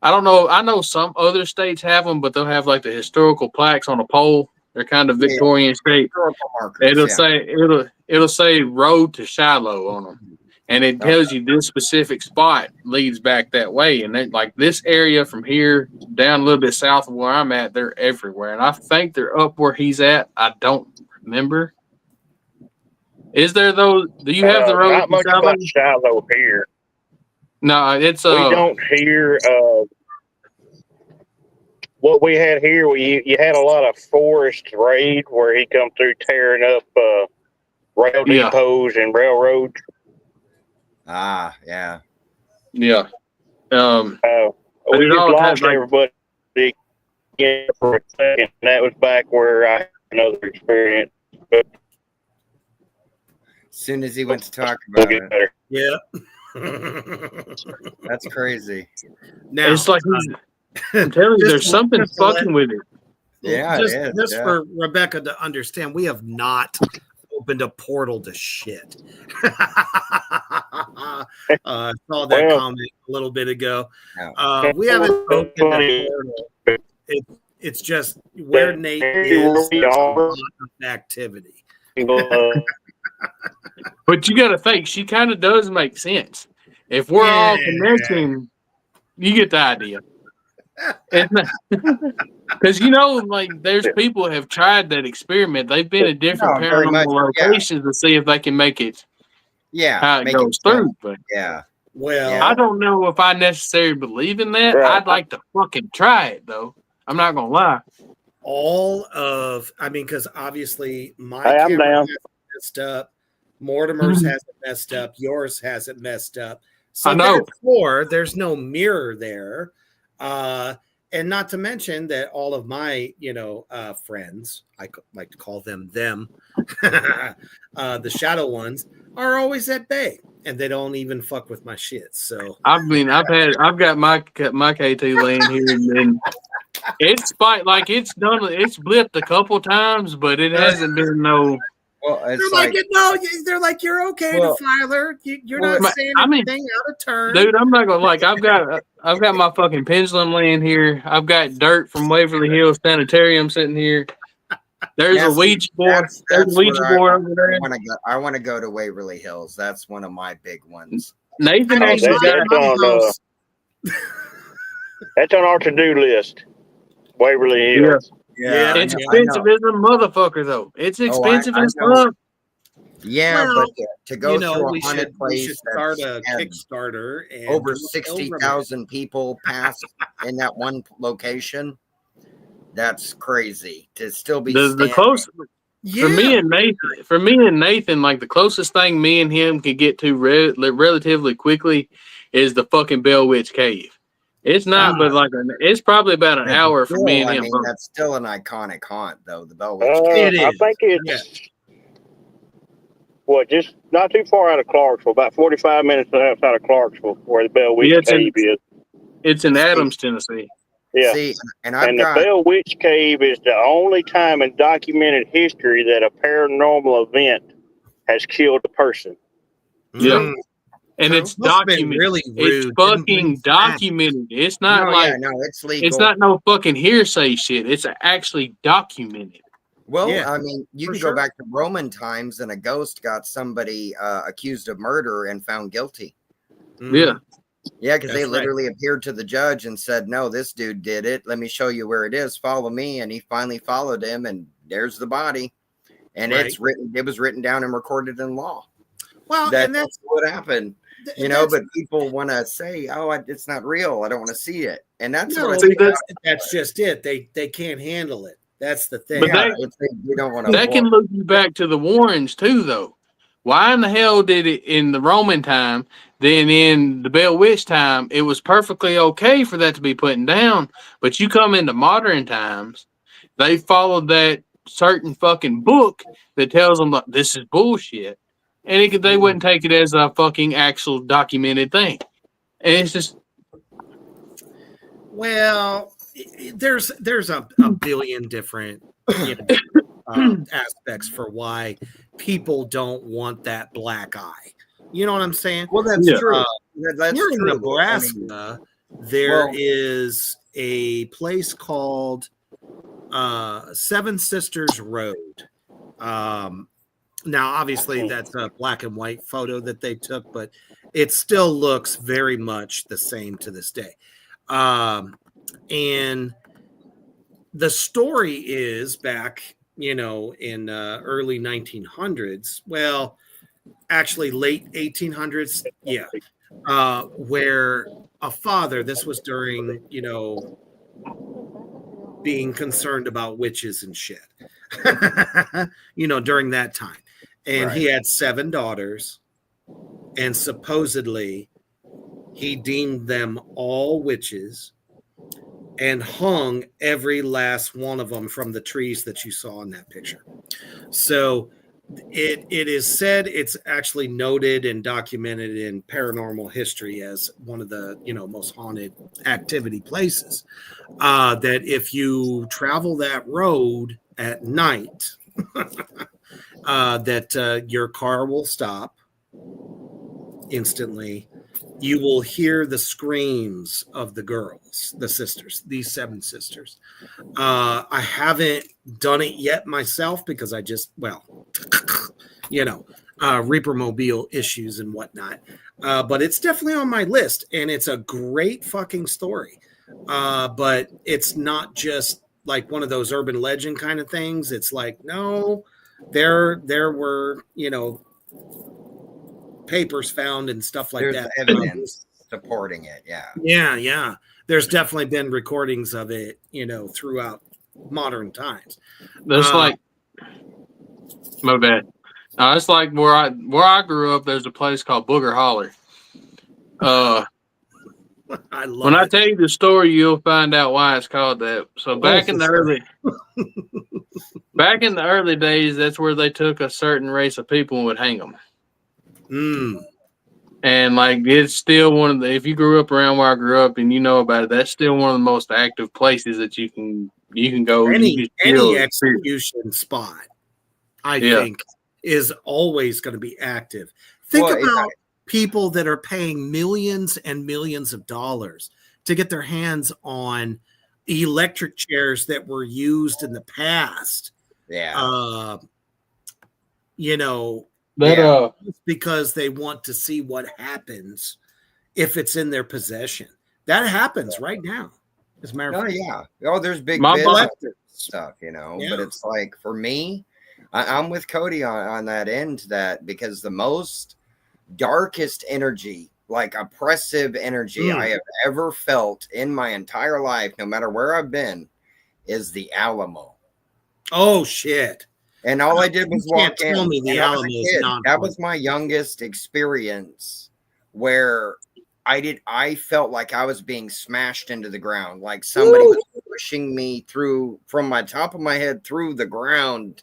don't know. I know some other states have them, but they'll have like the historical plaques on a pole. They're kind of Victorian shape. historical markers. It'll say road to Shiloh on them. And it tells you this specific spot leads back that way. And then, like this area from here down a little bit south of where I'm at, they're everywhere. And I think they're up where he's at. I don't remember. Is there though? Do you have the road? Not much about Shiloh here. No, it's we don't hear what we had here. You had a lot of forest raid where he come through tearing up rail depots and railroads. Ah, yeah. Yeah. We just lost everybody for a second. That was back where I had another experience. But as soon as he went to talk about it. Better. Yeah. That's crazy. Now, it's like I'm telling you, there's something fucking with it. Yeah, just for Rebecca to understand, we have not opened a portal to shit. I saw that comment a little bit ago. We haven't opened a portal. It's just where Nate is, there's a lot of activity. But you got to think, she kind of does make sense. If we're all connecting, you get the idea. Because like there's people have tried that experiment. They've been at different paranormal locations to see if they can make it. Yeah, how it goes through. But well, I don't know if I necessarily believe in that. Right. I'd like to fucking try it though. I'm not gonna lie. Because obviously my camera hasn't messed up. Mortimer's hasn't messed up. Yours hasn't messed up. So I know. Therefore, there's no mirror there. And not to mention that all of my, friends, I like to call them, the shadow ones, are always at bay, and they don't even fuck with my shit. So I've got my KT laying here, and it's it's blipped a couple times, but it hasn't been no. Well, they're like, you're okay, Defiler. You're not saying anything out of turn, dude. I'm not gonna I've got my fucking pendulum laying here. I've got dirt from Waverly Hills Sanitarium sitting here. There's a Ouija board. There's a Ouija board over there. I want to go to Waverly Hills. That's one of my big ones. Nathan actually that's on our to-do list. Waverly Hills. Yeah, it's expensive as a motherfucker, though. It's expensive as fuck. Yeah, but to go through a haunted place, we should start a Kickstarter. And over 60,000 people pass in that one location. That's crazy to still be the close. For me and Nathan, like the closest thing me and him could get to relatively quickly is the fucking Bell Witch Cave. It's not, but it's probably about an hour for me and him. That's still an iconic haunt, though. The Bell Witch Cave. I think it's just not too far out of Clarksville, about 45 minutes outside of Clarksville, where the Bell Witch Cave is. It's in Adams, Tennessee. Yeah, and the Bell Witch Cave is the only time in documented history that a paranormal event has killed a person. Yeah. And it's documented. Really rude. It's fucking documented. It's not it's legal. It's not no fucking hearsay shit. It's actually documented. Well, I mean, you can go back to Roman times, and a ghost got somebody accused of murder and found guilty. Yeah. Yeah, because they literally appeared to the judge and said, "No, this dude did it. Let me show you where it is. Follow me." And he finally followed him, and there's the body. And it's written. It was written down and recorded in law. Well, that's what happened. But people want to say, "Oh, it's not real. I don't want to see it." And that's that's just it. They can't handle it. That's the thing. But Yeah, you don't want to. that can look you back to the Warrens too, though. Why in the hell did it in the Roman time, then in the Bell Witch time, it was perfectly okay for that to be put down, but you come into modern times, they followed that certain fucking book that tells them like this is bullshit, and they wouldn't take it as a fucking actual documented thing, and it's just Well, there's a billion different aspects for why people don't want that black eye. You know what I'm saying? Well, that's Yeah. true. That's Here in true. Nebraska, there is a place called Seven Sisters Road. Now, obviously, that's a black and white photo that they took, but it still looks very much the same to this day. And the story is back, in early 1900s. Well, actually, late 1800s. Yeah. Where a father, this was during, being concerned about witches and shit, during that time. And he had 7 daughters, and supposedly he deemed them all witches and hung every last one of them from the trees that you saw in that picture. So it is said, it's actually noted and documented in paranormal history as one of the most haunted activity places, that if you travel that road at night, that your car will stop instantly. You will hear the screams of the girls, the sisters, these 7 sisters. I haven't done it yet myself because I just, Reaper-mobile issues and whatnot. But it's definitely on my list, and it's a great fucking story. But it's not just like one of those urban legend kind of things. It's like, no, there were, papers found and stuff like There's that. evidence supporting it. Yeah. There's definitely been recordings of it, throughout modern times. that's like my bad. It's like where I grew up. There's a place called Booger Holler. I love When I it. tell you the story, you'll find out why it's called that. So back in the early days, that's where they took a certain race of people and would hang them. And like it's still one of the, if you grew up around where I grew up and you know about it, that's still one of the most active places that you can go. Any execution spot, I think, is always going to be active. Think about people that are paying millions and millions of dollars to get their hands on electric chairs that were used in the past. Because they want to see what happens if it's in their possession. That happens right now. As a matter of fact. There's big stuff, but it's like, for me, I'm with Cody on that end, that because the most darkest energy, like oppressive energy I have ever felt in my entire life, no matter where I've been, is the Alamo. Oh shit. And all I did was walk in. Tell me the Alamo is not. That was my youngest experience, where I felt like I was being smashed into the ground, like somebody was pushing me through from my top of my head through the ground.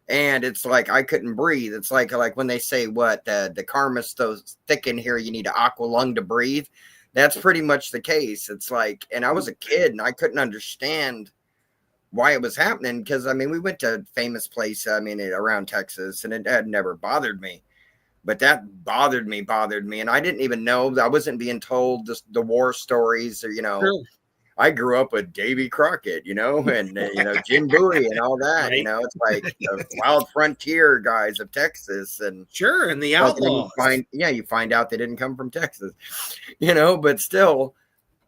And it's like I couldn't breathe. It's like when they say the karma's so thick in here, you need an aqua lung to breathe. That's pretty much the case. It's like, and I was a kid and I couldn't understand why it was happening, because we went to a famous place around Texas, and it had never bothered me, but that bothered me, and I didn't even know. I wasn't being told the war stories, or I grew up with Davy Crockett, and Jim Bowie and all that. Right. It's like the wild frontier guys of Texas, and and the outlaws. You find out they didn't come from Texas, but still,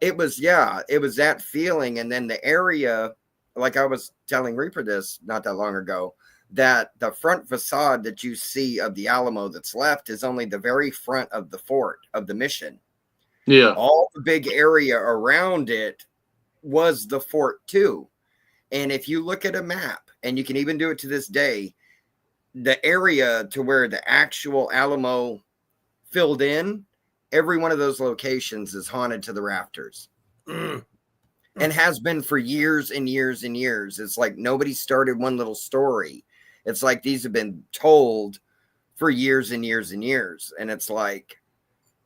it was that feeling. And then the area, like I was telling Reaper this not that long ago, that the front facade that you see of the Alamo that's left is only the very front of the fort of the mission. Yeah. All the big area around it was the fort too. And if you look at a map, and you can even do it to this day, the area to where the actual Alamo filled in, every one of those locations is haunted to the rafters. And has been for years and years and years. It's like nobody started one little story. It's like these have been told for years and years and years. And it's like,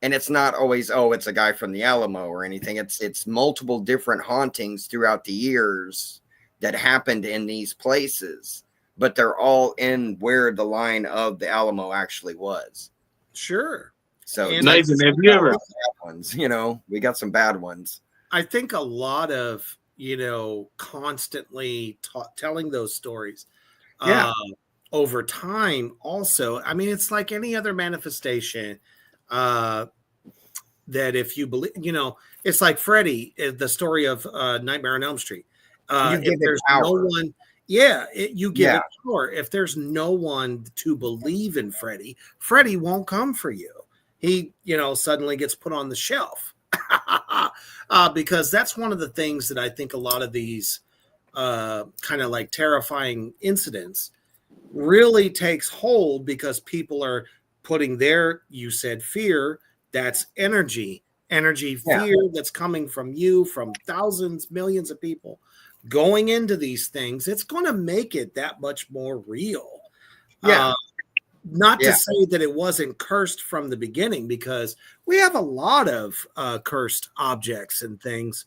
and it's not always, oh, it's a guy from the Alamo or anything. It's multiple different hauntings throughout the years that happened in these places, but they're all in where the line of the Alamo actually was. Sure. So And Nathan, have you ever? ones, you know, we got some bad ones. I think a lot of, you know, constantly telling those stories Yeah. over time also, I mean, it's like any other manifestation that if you believe, you know, it's like Freddy, the story of Nightmare on Elm Street. If there's no one, you give it power. If there's no one to believe in Freddy, Freddy won't come for you. He, you know, suddenly gets put on the shelf. Because that's one of the things that I think a lot of these kind of like terrifying incidents really takes hold, because people are putting their, you said fear, that's energy, fear that's coming from you, from thousands, millions of people going into these things. It's going to make it that much more real. Not to say that it wasn't cursed from the beginning, because we have a lot of cursed objects and things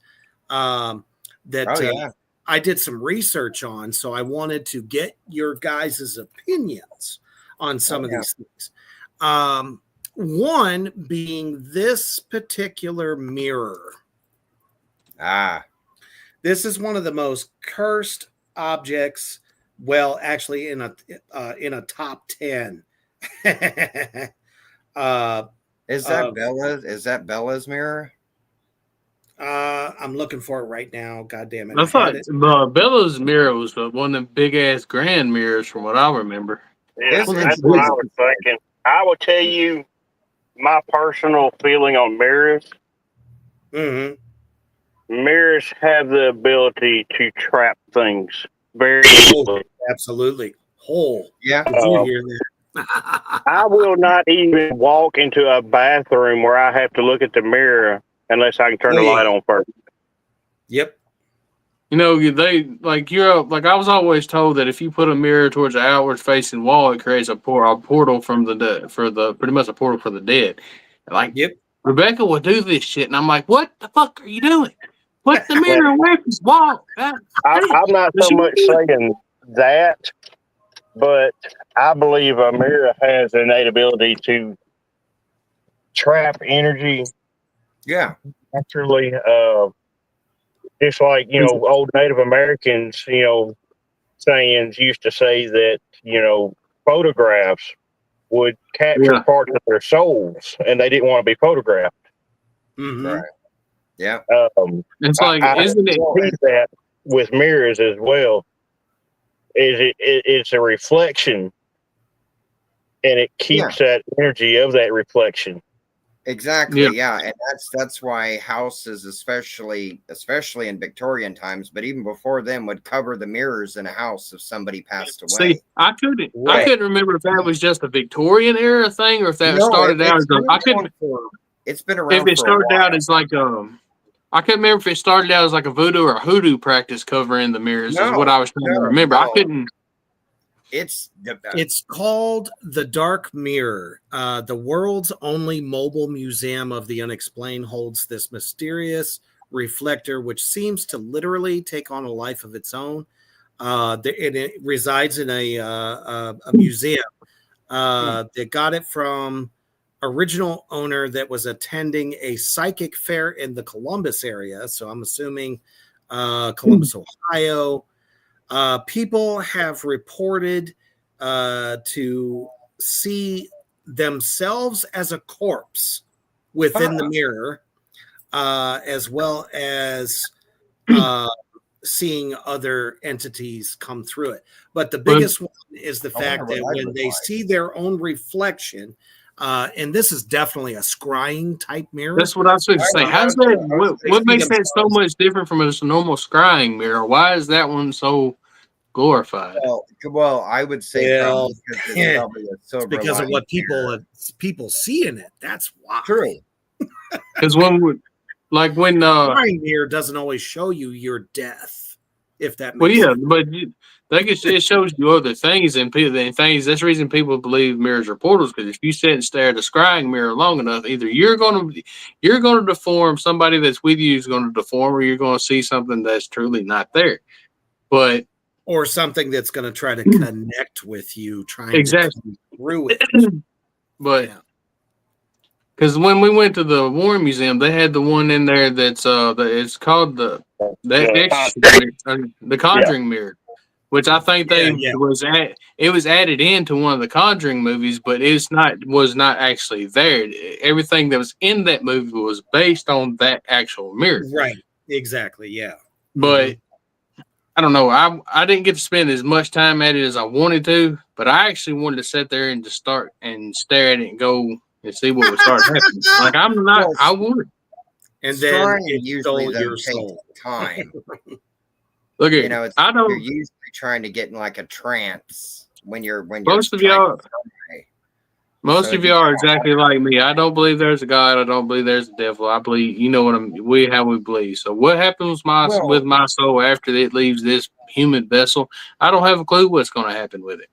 that I did some research on. So I wanted to get your guys' opinions on some of these things. One being this particular mirror. This is one of the most cursed objects. Well, actually, in a top 10. Is that Bella? Is that Bella's mirror? I'm looking for it right now. God damn it! I thought Bella's mirror was one of them big ass grand mirrors, from what I remember. Yeah, that's what I was thinking. I will tell you my personal feeling on mirrors. Mm-hmm. Mirrors have the ability to trap things very easily. Absolutely. Whole. Yeah. Did you hear that? I will not even walk into a bathroom where I have to look at the mirror unless I can turn the light on first. Yep. You know, I was always told that if you put a mirror towards the outward facing wall, it creates a portal from pretty much a portal for the dead. Like, Rebecca will do this shit, and I'm like, what the fuck are you doing? Put the mirror away from the wall. I'm not so much saying that, but I believe a mirror has an innate ability to trap energy. Yeah. Naturally. Just like, you know, old Native Americans, you know, sayings used to say that, you know, photographs would capture parts of their souls, and they didn't want to be photographed. Mm-hmm. Right. Yeah. It's like, isn't it that with mirrors as well? It's a reflection, and it keeps that energy of that reflection. Exactly. Yeah. And that's why houses, especially in Victorian times, but even before them, would cover the mirrors in a house if somebody passed away. See, I couldn't remember if that was just a Victorian era thing, or if that started out as it's been around. If it started out as like I couldn't remember if it started out as like a voodoo or a hoodoo practice covering the mirrors. Is what I was trying to remember. I couldn't. It's called the Dark Mirror. The world's only mobile museum of the unexplained holds this mysterious reflector, which seems to literally take on a life of its own. It resides in a museum. They got it from original owner that was attending a psychic fair in the Columbus area. So I'm assuming Columbus, Ohio. People have reported to see themselves as a corpse within the mirror, as well as seeing other entities come through it. But the biggest one is the fact that when they see their own reflection, And this is definitely a scrying type mirror. That's what I was going to say. How's that? What makes that so much different from a normal scrying mirror? Why is that one so glorified? Well, I would say probably because it's probably a silver because of what mirror. people see in it. That's why. True. Because when scrying mirror doesn't always show you your death. If that makes sense. But it shows you other things and things. That's the reason people believe mirrors are portals. Because if you sit and stare at a scrying mirror long enough, either you're going to deform, somebody that's with you is going to deform, or you're going to see something that's truly not there. But or something that's going to try to connect with you, trying exactly to come through it. But because when we went to the Warren Museum, they had the one in there that's it's called the Conjuring mirror, which I think it was added into one of the Conjuring movies, but was not actually there. Everything that was in that movie was based on that actual mirror. Right. Exactly. Yeah. But I don't know. I didn't get to spend as much time at it as I wanted to, but I actually wanted to sit there and just start and stare at it and go and see what would start happening. Like I would. And then usually takes time. Look at you're usually trying to get in like a trance when you're most of y'all are exactly like me. I don't believe there's a God. I don't believe there's a devil. I believe how we believe. So what happens with my soul after it leaves this human vessel? I don't have a clue what's going to happen with it.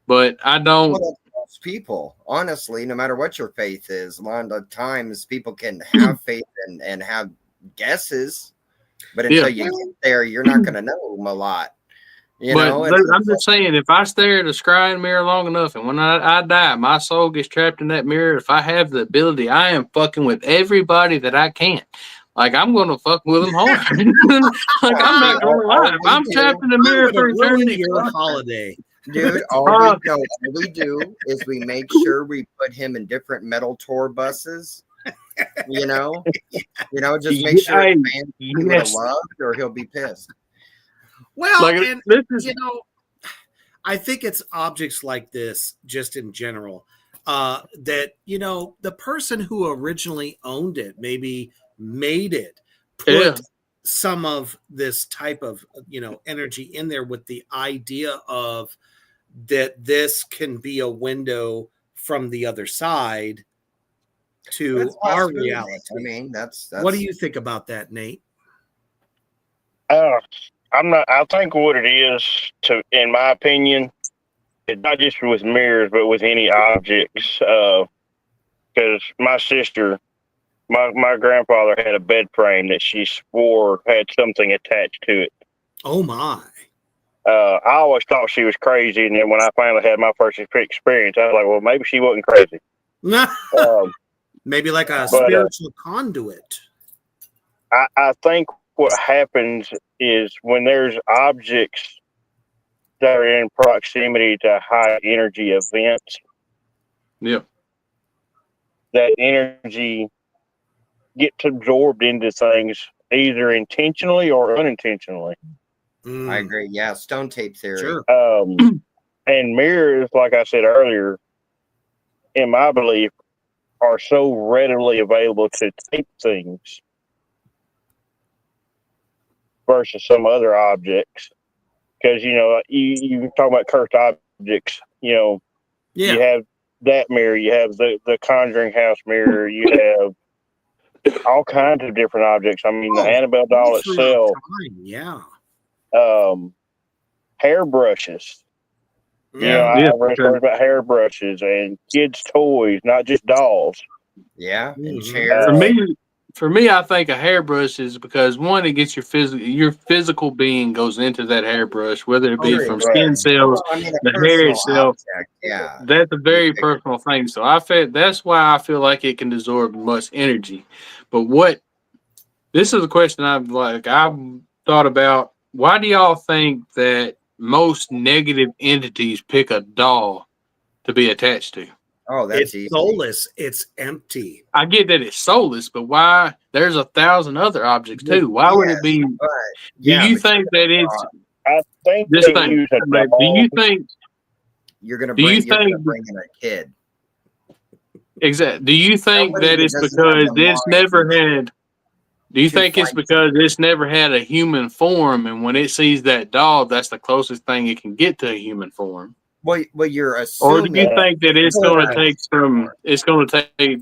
But I don't. Well, most people, honestly, no matter what your faith is, a lot of times people can have faith and have guesses, but until you get there, you're not going to know them a lot. I'm just saying, if I stare at a scrying mirror long enough, and when I die, my soul gets trapped in that mirror. If I have the ability, I am fucking with everybody that I can. Like, I'm going to fuck with them hard. Like, I'm not going to lie. If I'm trapped in the mirror for eternity, your holiday. Dude, all we do is we make sure we put him in different metal tour buses. Just make sure he would have loved, or he'll be pissed. Well, I think it's objects like this, just in general, that the person who originally owned it maybe made it, put some of this type of energy in there with the idea of that this can be a window from the other side to our reality. I mean, that's what do you think about that, Nate? I think what it is, in my opinion, it's not just with mirrors, but with any objects. Because my sister, my grandfather had a bed frame that she swore had something attached to it. Oh my! I always thought she was crazy, and then when I finally had my first experience, I was like, well, maybe she wasn't crazy. Maybe like a spiritual conduit. I think what happens is when there's objects that are in proximity to high energy events, that energy gets absorbed into things either intentionally or unintentionally. I agree. Yeah, stone tape theory. Sure. And mirrors, like I said earlier, in my belief, are so readily available to tape things versus some other objects. Because, you talk about cursed objects, you have that mirror, you have the Conjuring House mirror, you have all kinds of different objects. I mean, the Annabelle doll itself. Hairbrushes. I read stories about hairbrushes and kids' toys, not just dolls. Yeah, and chairs. For me, I think a hairbrush is because one, it gets your physical being goes into that hairbrush, whether it be from skin cells, the hair itself. Object, that's a very personal thing. So that's why I feel like it can absorb much energy. But this is a question I've thought about. Why do y'all think that most negative entities pick a doll to be attached to? Oh, that's it's easy. Soulless. It's empty. I get that it's soulless, but why? There's 1,000 other objects too. Why would it be? Do you think that it's? I think this thing. Do you think you're going to bring in a kid? Exactly. Do you think Somebody that that it's doesn't have because the it's mind never had? Do you to think it's fight because it's never had a human form, and when it sees that dog, that's the closest thing it can get to a human form? well, you're Or do you assuming think that it's going to form. take some? It's going to take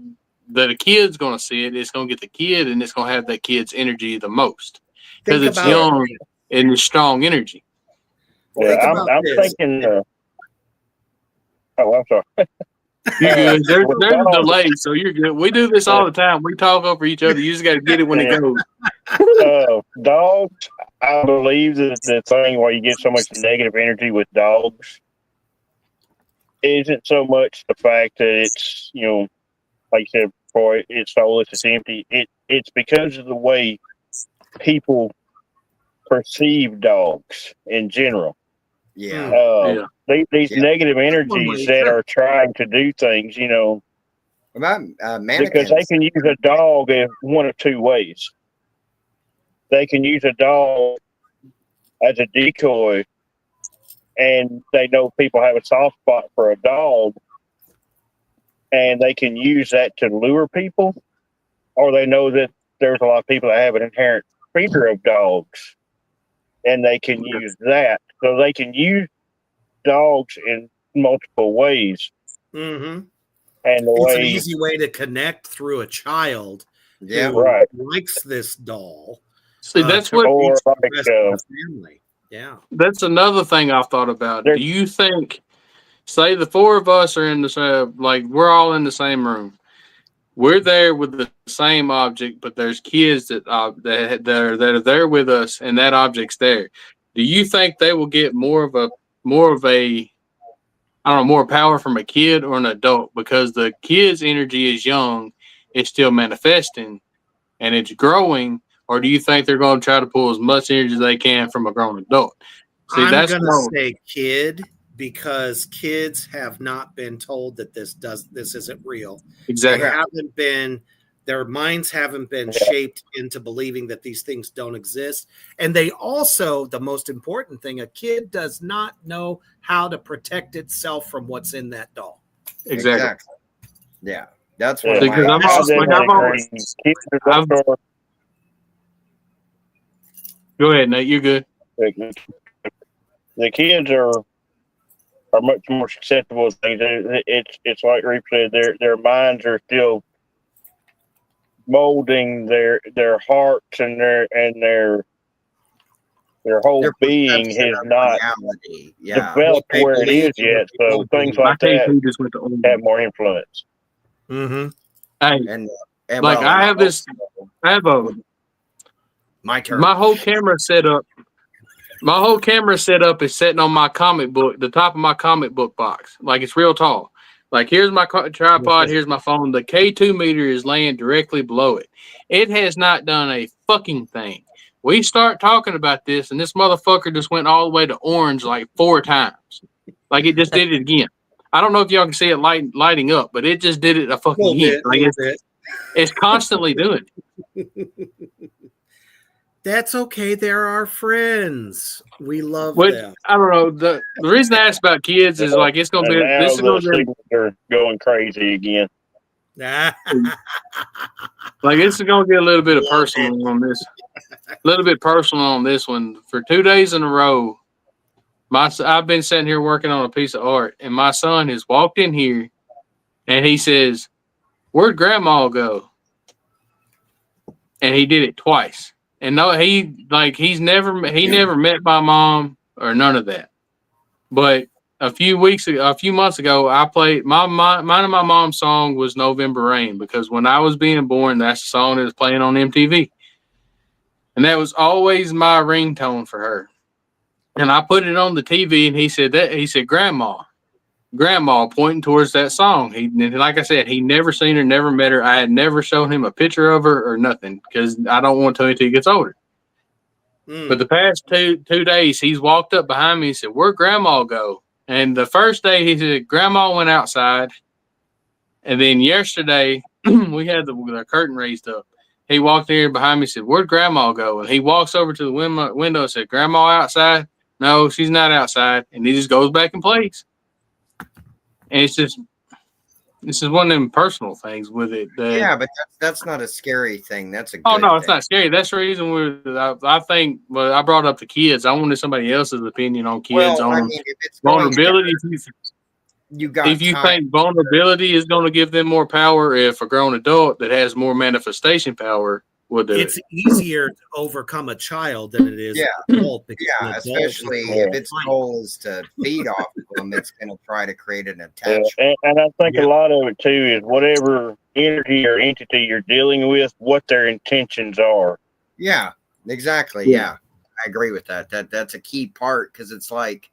that a kid's going to see it. It's going to get the kid, and it's going to have that kid's energy the most because Think it's about young and it's strong energy. Yeah, think about I'm this. thinking. Oh, I'm sorry. You're good. With There's a dogs, delay, so you're good. We do this all the time. We talk over each other. You just got to get it when it yeah, goes. dogs. I believe that the thing why you get so much negative energy with dogs isn't so much the fact that it's like you said before, it's soulless, it's empty. It's because of the way people perceive dogs in general. Yeah. Yeah. These Yeah. negative One energies way, that sure. are trying to do things, About because mannequins. they can use a dog in one of two ways. They can use a dog as a decoy, and they know people have a soft spot for a dog, and they can use that to lure people, or they know that there's a lot of people that have an inherent fear of dogs, and they can use that. So they can use dogs in multiple ways. Mm-hmm. And the It's an way, easy way to connect through a child Yeah. who right. likes this doll. See, that's To what. Or reach the like, rest of the family. Yeah. That's another thing I've thought about. there, Do you think, say, the four of us are in the same, like we're all in the same room. We're there with the same object, but there's kids that are there with us, and that object's there. Do you think they will get more of a I don't know, more power from a kid or an adult because the kid's energy is young, it's still manifesting, and it's growing? Or do you think they're going to try to pull as much energy as they can from a grown adult? See, I'm that's gonna more say kid because kids have not been told that this isn't real. They exactly. Yeah. haven't been their minds haven't been yeah, shaped into believing that these things don't exist. And they also, the most important thing, a kid does not know how to protect itself from what's in that doll. Exactly. Yeah. That's one yeah. of my. Because I'm That's I just like my definitely I've always agree. Kids I've are, go ahead, Nate. You're good. the kids are much more susceptible to things. It's like Reap said, their minds are still molding their hearts and their whole Their being perception has of not reality. Yeah. what developed they where it believe is and what yet. they So don't things believe. My like that KP just went to have Oregon. more influence. Mm-hmm. Hey, And like well, I and have this. I have a my turn. my whole camera set up. My whole camera setup is sitting on my comic book, the top of my comic book box. Like it's real tall. Like here's my tripod, here's my phone. The K2 meter is laying directly below it. It has not done a fucking thing. We start talking about this, and this motherfucker just went all the way to orange like 4 times. Like it just did it again. I don't know if y'all can see it lighting up, but it just did it a fucking again. Like it's constantly doing it. That's okay. They're our friends. We love Which them. I don't know. The reason I asked about kids is like it's gonna And be now this is the gonna be signals are going crazy again. like this is gonna get a little bit of Love personal on this. A little bit personal on this one. For 2 days in a row, I've been sitting here working on a piece of art, and my son has walked in here, and he says, "Where'd Grandma go?" And he did it twice. And no, he's never met my mom or none of that. But a few months ago, I played mine and my mom's song was November Rain because when I was being born, that's the song that was playing on MTV. And that was always my ringtone for her. And I put it on the TV and he said, Grandma pointing towards that song. And like I said, he never seen her, never met her. I had never shown him a picture of her or nothing because I don't want to until he gets older. But the past two days, he's walked up behind me and said, "Where'd Grandma go?" And the first day he said, "Grandma went outside." And then yesterday, we had the curtain raised up. He walked in here behind me and said, "Where'd Grandma go?" And he walks over to the window and said, "Grandma outside?" "No, she's not outside." And he just goes back and plays. And it's just, This is one of them personal things with it. Yeah, but that's not a scary thing. That's a good Oh no, it's thing. not scary. That's the reason I think. Well, I brought up the kids. I wanted somebody else's opinion on kids Well, I on mean, if it's going down, vulnerability. you got If you time. think vulnerability is going to give them more power, if a grown adult that has more manifestation power will do It's it. easier to overcome a child than it is Yeah. an adult because Yeah, an adult especially will if its fight. goal is to feed off of them, it's going to try to create an Yeah, attachment. and I think Yeah. a lot of it too is whatever energy or entity you're dealing with, what their intentions are. Yeah, exactly. Yeah. Yeah, I agree with that. That's a key part because it's like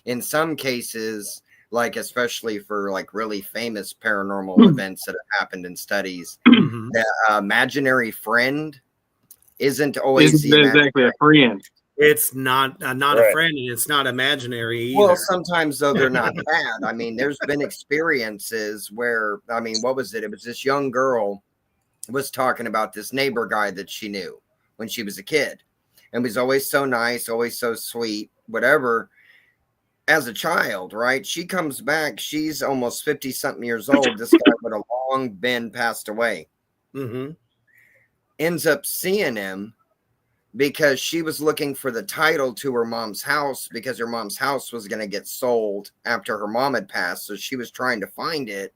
in some cases, like especially for like really famous paranormal events that have happened in studies, Mhm. the imaginary friend isn't always Isn't the exactly a friend. It's not a Right. friend, and it's not imaginary either. Well, sometimes though they're not bad. I mean, there's been experiences where I mean, what was it? It was this young girl was talking about this neighbor guy that she knew when she was a kid, and was always so nice, always so sweet, whatever. As a child, right? She comes back. She's almost 50 something years old. This guy would have long been passed away. Mm-hmm. Ends up seeing him because she was looking for the title to her mom's house because her mom's house was going to get sold after her mom had passed. So she was trying to find it.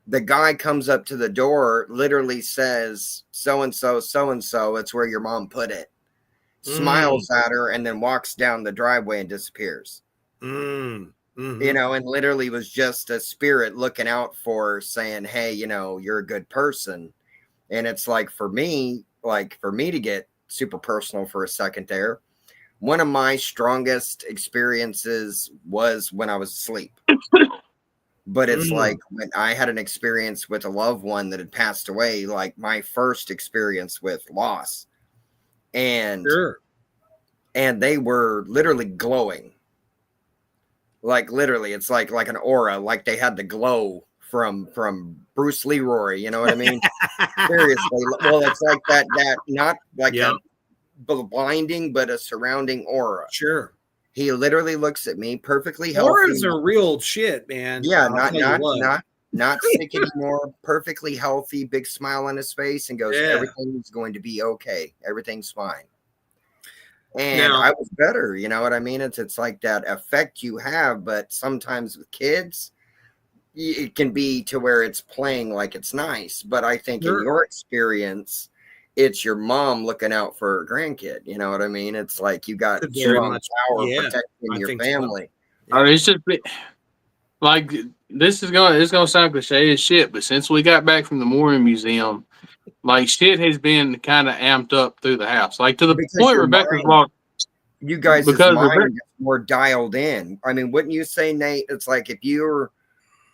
The guy comes up to the door, literally says, so and so, it's where your mom put it. Smiles at her and then walks down the driveway and disappears. Mm-hmm. You know, and literally was just a spirit looking out for her, saying, hey, you know, you're a good person. And it's like for me to get super personal for a second there, one of my strongest experiences was when I was asleep. But it's like when I had an experience with a loved one that had passed away, like my first experience with loss. And Sure. and they were literally glowing. Like literally, it's like an aura, like they had the glow from Bruce Leroy, you know what I mean? Seriously. Well, it's like that not like a blinding, but a surrounding aura. Sure. He literally looks at me perfectly healthy. Auras are real shit, man. Yeah, I'll not sick anymore, perfectly healthy, big smile on his face, and goes, everything's going to be okay. Everything's fine. And Now- I was better, you know what I mean? It's like that effect you have, but sometimes with kids, it can be to where it's playing like it's nice. But I think in your experience, it's your mom looking out for her grandkid. You know what I mean? It's like you got strong power protecting your family. It's just like it's gonna sound cliche as shit, but since we got back from the Mooring Museum, like shit has been kind of amped up through the house, like to the point Rebecca's walked. You guys' mind is more dialed in. I mean, wouldn't you say, Nate? It's like if you're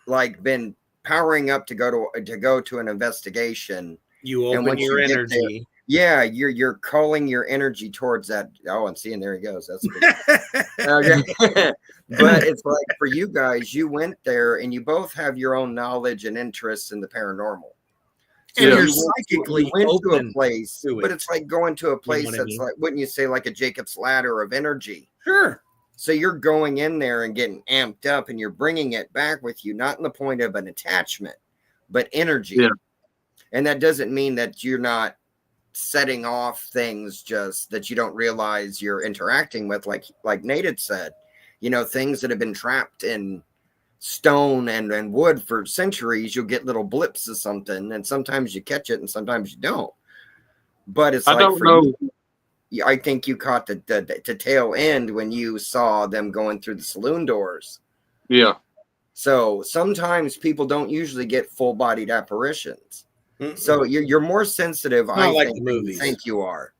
like been powering up to go to an investigation, you open your energy. Yeah, you're calling your energy towards that. Oh, I'm seeing there he goes. That's okay. But it's like for you guys, you went there and you both have your own knowledge and interests in the paranormal. So and you're psychically open to a place, but it's like going to a place that's like, wouldn't you say, like a Jacob's ladder of energy? Sure. So you're going in there and getting amped up, and you're bringing it back with you, not in the point of an attachment, but energy. Yeah. And that doesn't mean that you're not setting off things just that you don't realize you're interacting with, like Nate had said, you know, things that have been trapped in stone and wood for centuries. You'll get little blips of something, and sometimes you catch it and sometimes you don't. But it's you, I think you caught the tail end when you saw them going through the saloon doors. Yeah. So sometimes people don't usually get full-bodied apparitions. So you're more sensitive, I think, than you think you are.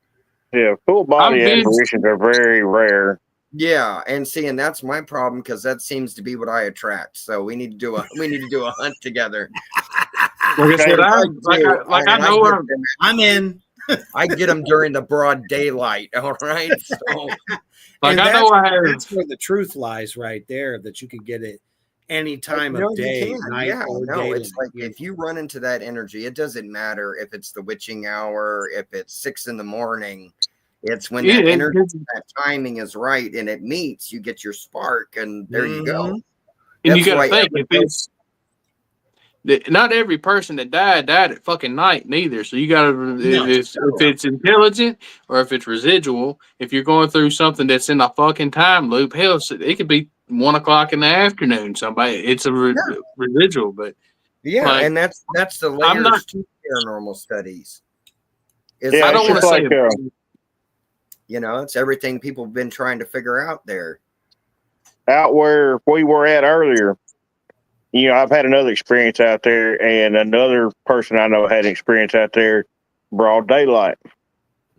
Yeah, full body apparitions are very rare. Yeah, and that's my problem, because that seems to be what I attract. So we need to do a hunt together. Like I said, I know I'm in. I get them during the broad daylight. All right, so like I know I have. That's where the truth lies, right there. That you can get it any time of day, night or day. It's like if you run into that energy, it doesn't matter if it's the witching hour, if it's 6 a.m. It's when that energy, that timing is right, and it meets. You get your spark, and there you go. And you got to think Not every person that died at fucking night neither. So you gotta if it's intelligent or if it's residual. If you're going through something that's in a fucking time loop, hell, it could be 1 o'clock in the afternoon. Somebody, it's a residual, but Yeah, like, and that's the I'm not. layers to paranormal studies. Yeah, I don't want to say. It's everything people have been trying to figure out there. Out where we were at earlier, I've had another experience out there, and another person I know had an experience out there, broad daylight.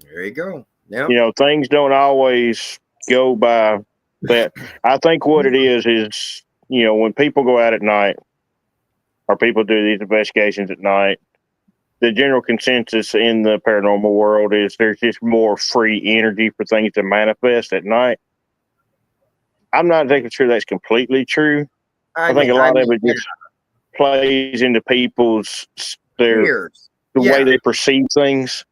There you go. Yeah. Things don't always go by that. I think what it is, when people go out at night or people do these investigations at night, the general consensus in the paranormal world is there's just more free energy for things to manifest at night. I'm not exactly sure that's completely true. I think a lot of it just plays into people's the way they perceive things.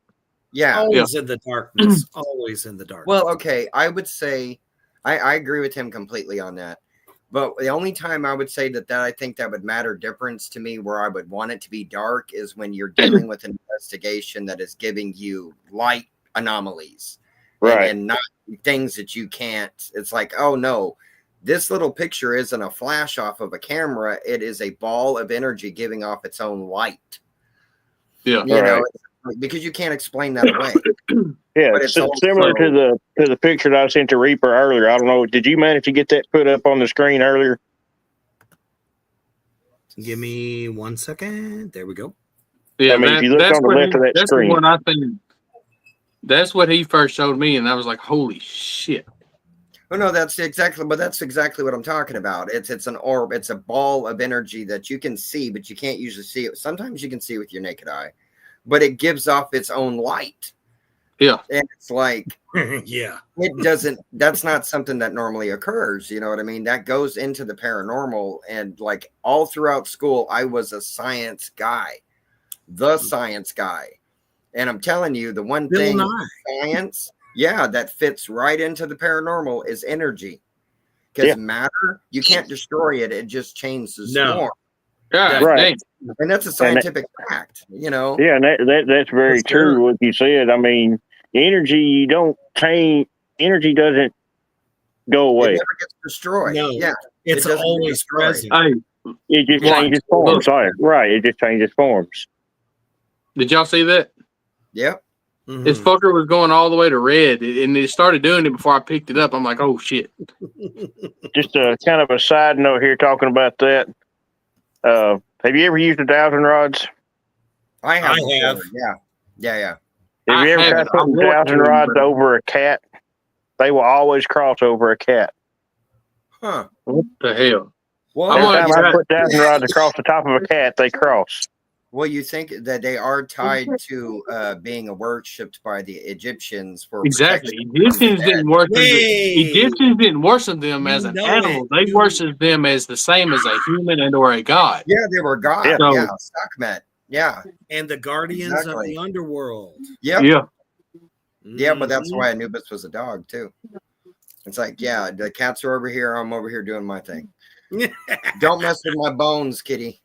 Yeah. Always in the darkness. Always in the darkness. Well, okay. I would say I agree with him completely on that. But the only time I would say that I think that would matter difference to me where I would want it to be dark is when you're dealing with an investigation that is giving you light anomalies. Right. And not things that you can't. It's like, oh no, this little picture isn't a flash off of a camera. It is a ball of energy giving off its own light. Yeah. Because you can't explain that away. Yeah, but it's similar to the picture that I sent to Reaper earlier. I don't know. Did you manage to get that put up on the screen earlier? Give me 1 second. There we go. Yeah, if you look on the left of that that's screen, the one I think. That's what he first showed me, and I was like, "Holy shit!" Oh no, that's exactly what I'm talking about. It's an orb. It's a ball of energy that you can see, but you can't usually see it. Sometimes you can see it with your naked eye, but it gives off its own light. Yeah. And it's like, it doesn't, that's not something that normally occurs. You know what I mean? That goes into the paranormal. And like all throughout school, I was a science guy, And I'm telling you, the one thing science, that fits right into the paranormal is energy. Because matter, you can't destroy it. It just changes form. Yeah, right. And that's a scientific fact, Yeah, and that's very true what you said. I mean, energy, you don't change. Energy doesn't go away. It never gets destroyed. No, it's it always present. It just changes forms. Right, it just changes forms. Did y'all see that? Yep. Mm-hmm. This fucker was going all the way to red, and it started doing it before I picked it up. I'm like, oh shit. Just a kind of a side note here, talking about that. Have you ever used the dowsing rods? I have. Yeah. Have you ever tried putting dowsing rods over a cat? They will always cross over a cat. Huh. What the hell? Well, every time I put dowsing rods across the top of a cat, they cross. Well, you think that they are tied to being worshipped by the Egyptians for exactly. Egyptians didn't worship them as an animal. They worshipped them as the same as a human and or a god. Yeah, they were gods. Yeah, Sekhmet. Yeah, and the guardians of the underworld. Yep. Yeah. Yeah, but that's why Anubis was a dog too. It's like, the cats are over here. I'm over here doing my thing. Don't mess with my bones, kitty.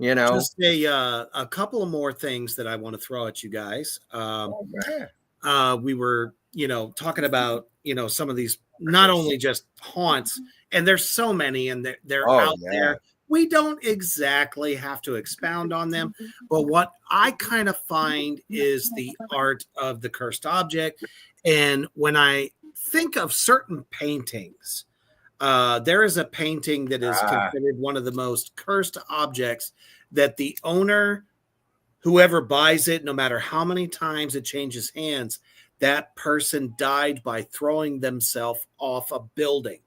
Just a couple of more things that I want to throw at you guys. We were, talking about, some of these, not only just haunts, and there's so many, and they're out there. We don't exactly have to expound on them, but what I kind of find is the art of the cursed object. And when I think of certain paintings, there is a painting that is considered one of the most cursed objects that the owner, whoever buys it, no matter how many times it changes hands, that person died by throwing themselves off a building.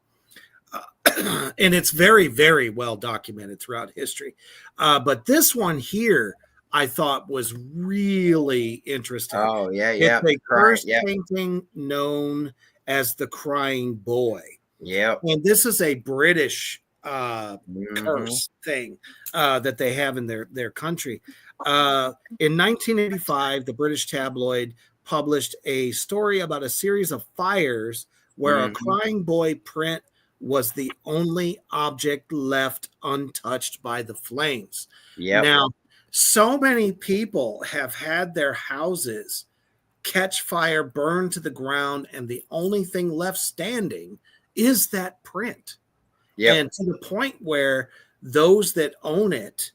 And it's very, very well documented throughout history. But this one here, I thought was really interesting. Oh, yeah. It's a cursed painting known as the Crying Boy. Yeah. And this is a British curse thing that they have in their country. In 1985, the British tabloid published a story about a series of fires where a crying boy print was the only object left untouched by the flames. Yep. Now, so many people have had their houses catch fire, burn to the ground, and the only thing left standing is that print. Yep. And to the point where those that own it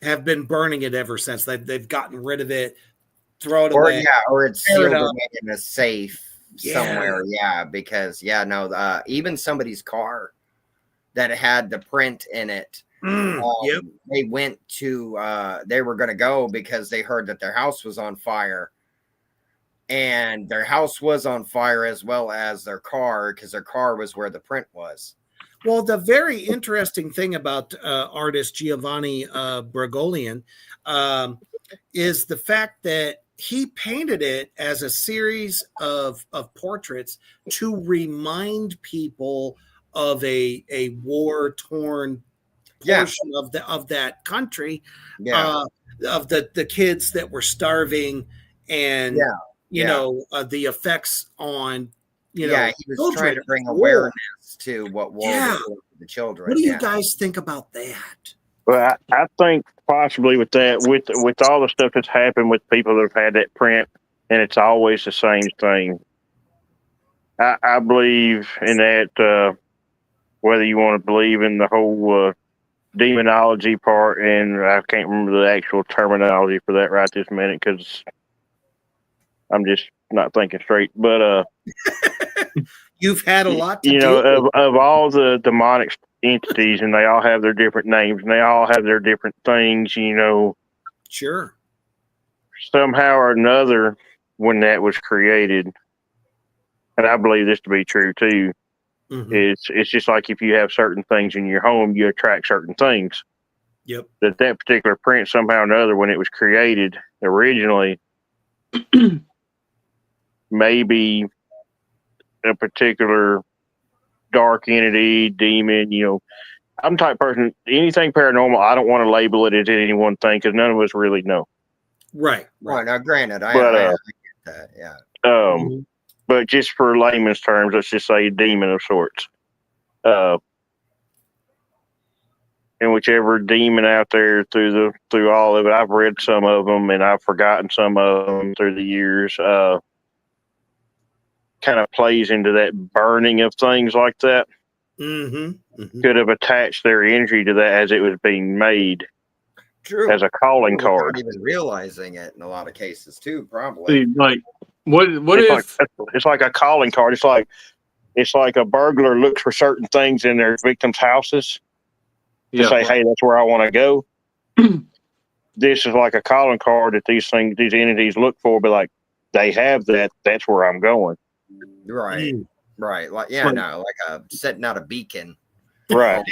have been burning it ever since. They've gotten rid of it, throw it away. Or it's tear it sealed up. away in a safe somewhere. Yeah, because even somebody's car that had the print in it. Yep. They went to they were going to go because they heard that their house was on fire, and their house was on fire as well as their car, because their car was where the print was. Well, the very interesting thing about artist Giovanni Bergoglian is the fact that he painted it as a series of portraits to remind people of a war-torn portion of that country, of the kids that were starving, and the effects on he was children. Trying to bring awareness to what war was doing to the children. What do you guys think about that? Well, I think possibly with that, with all the stuff that's happened with people that have had that print, and it's always the same thing. I believe in that, whether you want to believe in the whole demonology part, and I can't remember the actual terminology for that right this minute because I'm just not thinking straight. But you've had a lot to of all the demonic entities, and they all have their different names, and they all have their different things, Sure. Somehow or another, when that was created, and I believe this to be true too, it's just like if you have certain things in your home, you attract certain things. Yep. That particular print, somehow or another, when it was created originally, maybe a particular dark entity, demon, I'm the type of person, anything paranormal, I don't want to label it as any one thing because none of us really know. Right. Well, now, granted, I get that, yeah. But just for layman's terms, let's just say a demon of sorts. And whichever demon out there through all of it, I've read some of them and I've forgotten some of them through the years. Kind of plays into that burning of things like that. Could have attached their energy to that as it was being made. True. As a calling card. Not even realizing it in a lot of cases too, probably. Like what if it's like a calling card? It's like a burglar looks for certain things in their victims' houses to say, hey, that's where I want to go. This is like a calling card that these entities look for, but like they have that, that's where I'm going. Right. Right. Like setting out a beacon. Right.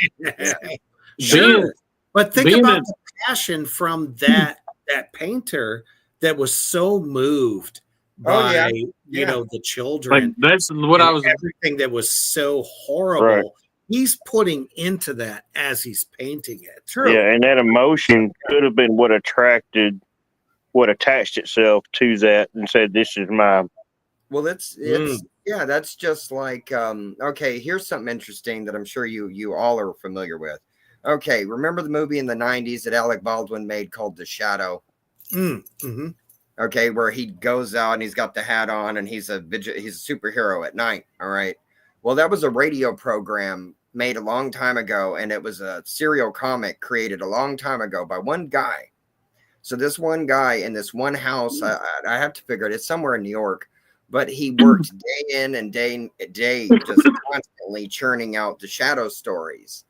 Sure. But think about the passion from that painter that was so moved by the children. Like, that's what I was everything that was so horrible. Right. He's putting into that as he's painting it. True. Yeah, and that emotion could have been what attached itself to that and said, "This is my." Well, that's just like okay. Here's something interesting that I'm sure you all are familiar with. Okay, remember the movie in the 90s that Alec Baldwin made called The Shadow? Okay, where he goes out and he's got the hat on and he's a superhero at night. All right. Well, that was a radio program made a long time ago, and it was a serial comic created a long time ago by one guy. So this one guy in this one house, I have to figure it's somewhere in New York, but he worked day in and day just constantly churning out the shadow stories.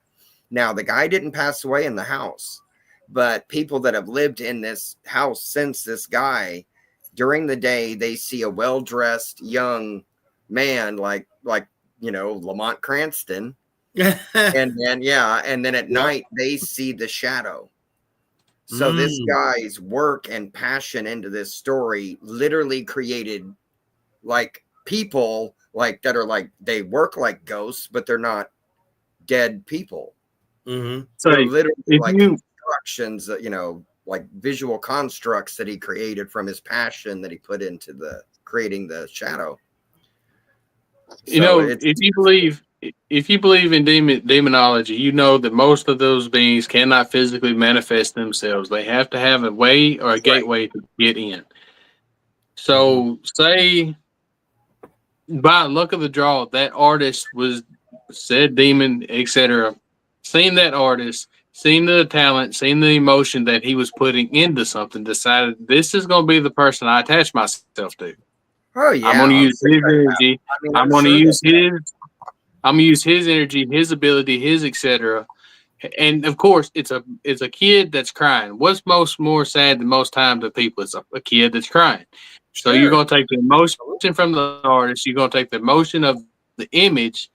Now, the guy didn't pass away in the house, but people that have lived in this house since this guy, during the day, they see a well-dressed young man like Lamont Cranston. and then at night, they see the shadow. So this guy's work and passion into this story literally created like people like that are like, they work like ghosts, but they're not dead people. So literally constructions, like visual constructs that he created from his passion that he put into creating the shadow. If you believe if you believe in demonology, you know that most of those beings cannot physically manifest themselves. They have to have a way or a gateway to get in. So, say by luck of the draw, that artist was said demon, etc. Seen that artist, seen the talent, seen the emotion that he was putting into something, decided this is going to be the person I attach myself to. Oh yeah, I'm going to use his sure energy. I mean, I'm going to sure use his. I'm gonna use his energy, his ability, his etc. And of course, it's a kid that's crying. What's more sad than most times to people? It's a kid that's crying. So you're gonna take the emotion from the artist. You're gonna take the emotion of the image.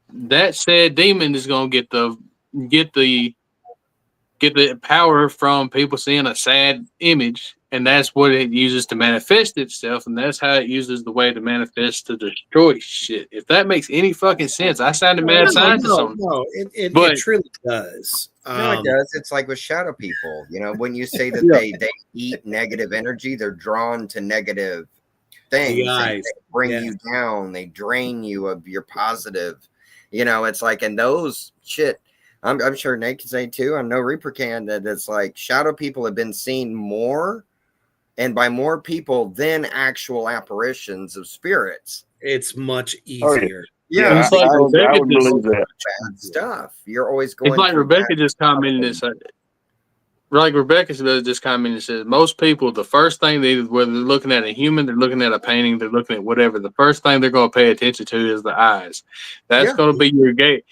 That said demon is gonna get the power from people seeing a sad image, and that's what it uses to manifest itself, and that's how it uses the way to manifest to destroy shit. If that makes any fucking sense, I sounded mad scientist on it. No, But it truly does. No, it does. It's like with shadow people. You know, when you say that they eat negative energy, they're drawn to negative things. And they bring you down. They drain you of your positive. You know, it's like, and those shit. I'm sure Nate can say too. I know Reaper can, that it's like shadow people have been seen more, and by more people than actual apparitions of spirits. It's much easier. Yeah, it's like I Rebecca would believe that. bad stuff. You're always going. It's like Rebecca just commented this. Like Rebecca just commented and says, most people, the first thing whether they're looking at a human, they're looking at a painting, they're looking at whatever, the first thing they're going to pay attention to is the eyes. That's going to be your gate.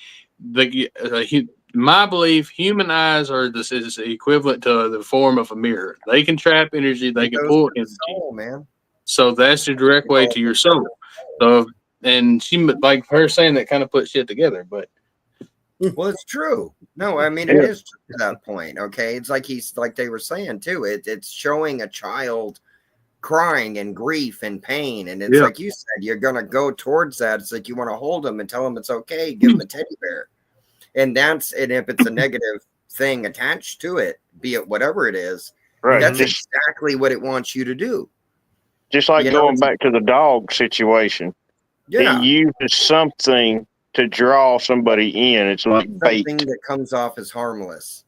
My belief, human eyes is equivalent to the form of a mirror. They can trap energy, they can pull energy. Soul, man. So that's the direct way to your soul. So, and she, like her saying that, kind of put shit together, but. Well, it's true. No, I mean, it is true to that point. Okay. It's like like they were saying too. It's showing a child crying and grief and pain. And it's like you said, you're going to go towards that. It's like you want to hold them and tell them it's okay. Give them a teddy bear. And if it's a negative thing attached to it, be it whatever it is, that's exactly what it wants you to do. Just like going back to the dog situation. Yeah. He uses something to draw somebody in. It's like bait. Something that comes off as harmless.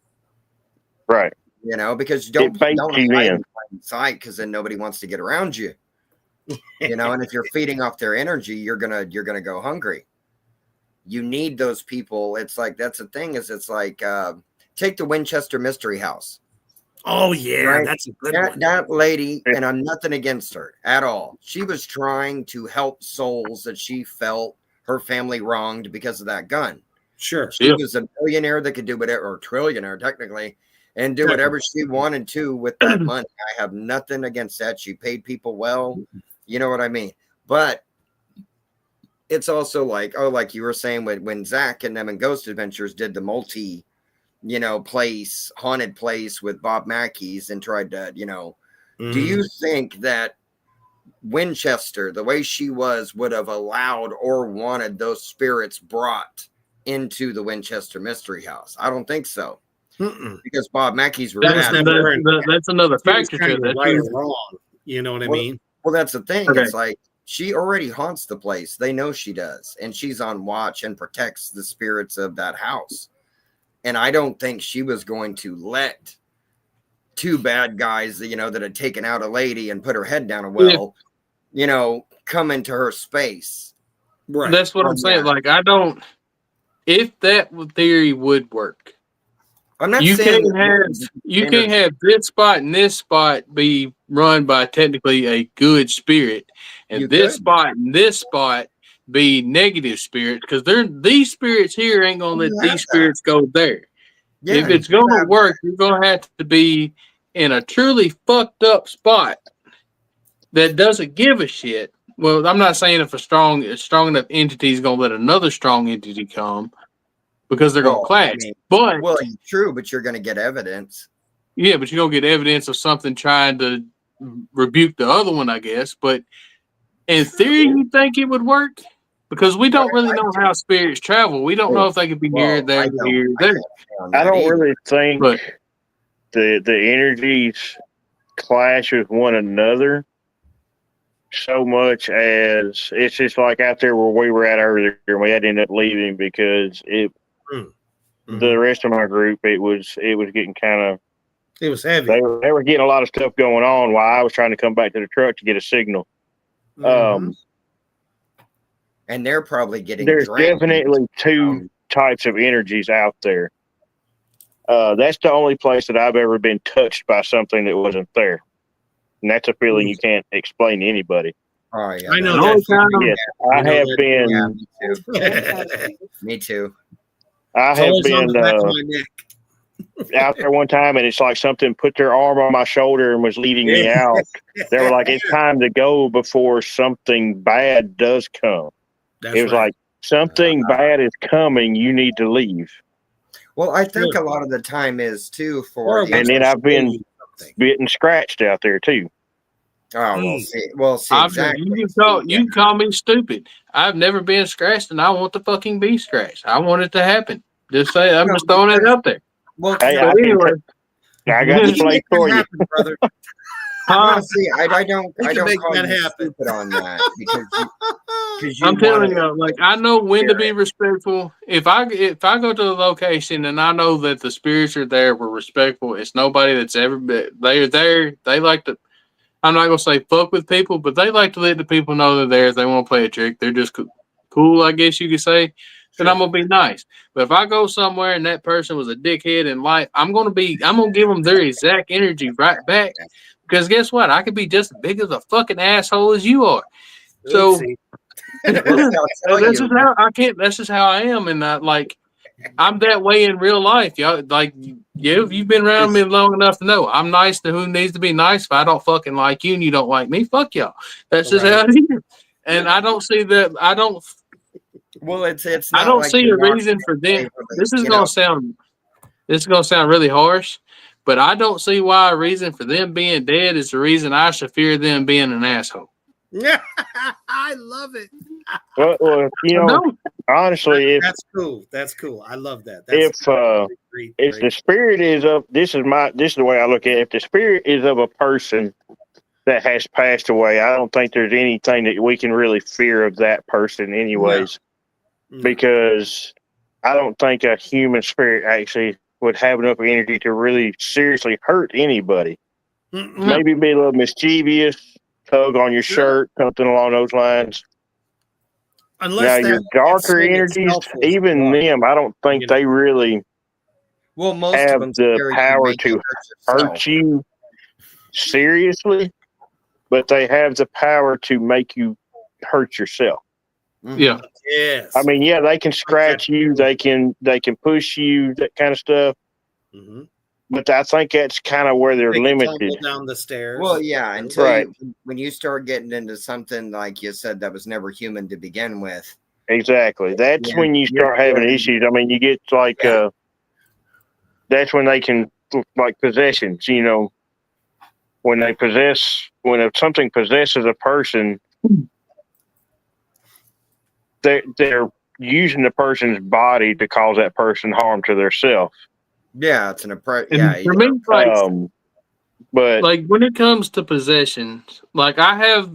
Right. You know, because you don't hide in plain sight, because then nobody wants to get around you. You know, and if you're feeding off their energy, you're gonna go hungry. You need those people. It's like, that's the thing, is it's like take the Winchester Mystery House. Oh yeah, right? That's a good one. That lady, and I'm nothing against her at all. She was trying to help souls that she felt her family wronged because of that gun. Sure. She was a millionaire that could do whatever, or trillionaire technically, and do whatever she wanted to with that money. I have nothing against that. She paid people well. You know what I mean? But it's also like, like you were saying, when Zach and them and Ghost Adventures did the multi, haunted place with Bob Mackey's and tried to, do you think that Winchester, the way she would have allowed or wanted those spirits brought into the Winchester Mystery House? I don't think so. Because Bob Mackey's that's another factor to that. Right or wrong. You know what I mean? Well, that's the thing. Okay. It's like, she already haunts the place. They know she does. And she's on watch and protects the spirits of that house. And I don't think she was going to let two bad guys, that had taken out a lady and put her head down a well, come into her space. Right. That's what I'm saying. Like, if that theory would work, I'm not saying you can't have this spot and this spot be run by technically a good spirit, and this spot and this spot be negative spirits, because these spirits here ain't gonna let these spirits go there. Yeah, if it's gonna work, you're gonna have to be in a truly fucked up spot that doesn't give a shit. Well, I'm not saying if a strong enough entity is gonna let another strong entity come, because they're gonna clash. True, but you're gonna get evidence. Yeah, but you're gonna get evidence of something trying to rebuke the other one, I guess. But in theory, you think it would work? Because we don't really know how spirits travel. We don't know if they could be here, there, here, there. I don't really think the energies clash with one another. so much as it's just like out there where we were at earlier, and we had to end up leaving because the rest of my group it was getting kind of. It was heavy. They were getting a lot of stuff going on while I was trying to come back to the truck to get a signal. Mhm. And they're probably getting There's drained. definitely two types of energies out there. That's the only place that I've ever been touched by something that wasn't there. And that's a feeling you can't explain to anybody. Oh, yeah. I know The only time, Yes, I I know have that. been. Yeah, me too. It's Me too. I have always on been the back of my neck. out there one time, and it's like something put their arm on my shoulder and was leading me out. They were like, "It's time to go before something bad does come." That's It was right. like something bad is coming. You need to leave. Well, I think Sure. a lot of the time is too Or for the And then I've been bitten, scratched out there too. oh well, see I've, exactly. you can call me stupid. I've never been scratched, and I want to fucking be scratched. I want it to happen. Just say I'm just throwing it up there. Well, Hey, But anyway, I got We the can place make for that you. happen, brother. well, see, I don't We can make call that you happen. stupid on that because you I'm telling wanna- you, like I know when to be respectful. If I go to a location and I know that the spirits are there, we're respectful. It's nobody that's ever been. They're there. They like to. I'm not gonna say fuck with people, but they like to let the people know they're there. If they want to play a trick, they're just cool, I guess you could say. Then I'm gonna be nice. But if I go somewhere and that person was a dickhead in life, I'm gonna give them their exact energy right back. Because guess what? I could be just as big as a fucking asshole as you are. So Oopsie. Well, see, I'll tell this you. is how I can't. This is how I am, and I'm that way in real life. Y'all, like you've been around me long enough to know I'm nice to who needs to be nice. If I don't fucking like you and you don't like me, fuck y'all. That's just how it is. And I don't see that. Well, it's I not don't like see you're a not reason for them. really, This is you gonna know. sound. This is gonna sound really harsh, but I don't see why a reason for them being dead is the reason I should fear them being an asshole. Yeah, I love it. Well, you know, No. honestly, if That's cool. That's cool. I love that. That's great. if the spirit is of this is the way I look at it. If the spirit is of a person that has passed away, I don't think there's anything that we can really fear of that person, anyways, No. because I don't think a human spirit actually would have enough energy to really seriously hurt anybody. Maybe be a little mischievous, tug on your shirt, something along those lines. Unless Now, your darker energies, even them, I don't think they really Well, most have of them the power to hurt you seriously, but they have the power to make you hurt yourself. Yeah. Yes. I mean, yeah, they can scratch you, they can push you, that kind of stuff. But I think that's kind of where they're limited. Down the stairs. Well, yeah, until Right. when you start getting into something like you said that was never human to begin with. Exactly. That's Yeah, when you start having issues. I mean, you get like that's when they can like possessions. You know, when something possesses a person, they're using the person's body to cause that person harm to themselves. Yeah, it's an approach. And Yeah, for me, but like when it comes to possessions, like I've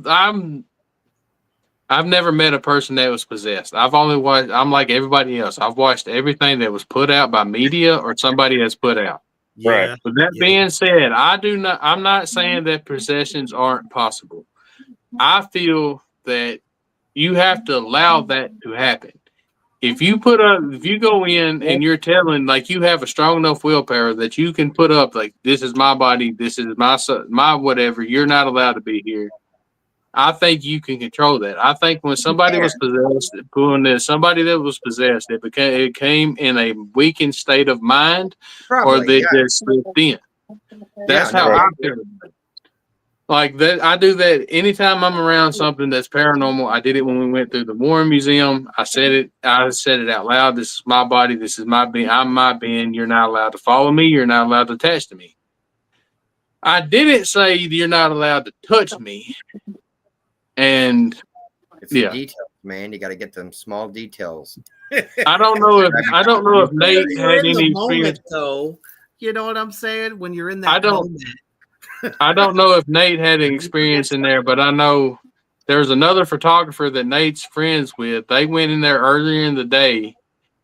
never met a person that was possessed. I've only watched. I'm like everybody else. I've watched everything that was put out by media or somebody has put out. Right. With that being said, I'm not saying that possessions aren't possible. I feel that you have to allow that to happen. If you go in and you're telling like you have a strong enough willpower that you can put up like this is my body, this is my whatever. You're not allowed to be here. I think you can control that. I think when somebody was possessed, it came in a weakened state of mind, or they just slipped in. That's how I feel. Like that, I do that anytime I'm around something that's paranormal. I did it when we went through the Warren Museum. I said it out loud. This is my body. This is my being. I'm my being. You're not allowed to follow me. You're not allowed to attach to me. I didn't say you're not allowed to touch me. And it's the details, man. You got to get them small details. I don't know if Nate had any moment, though. You know what I'm saying? When you're in that moment. I don't know if Nate had an experience in there, but I know There's another photographer that Nate's friends with. They went in there earlier in the day.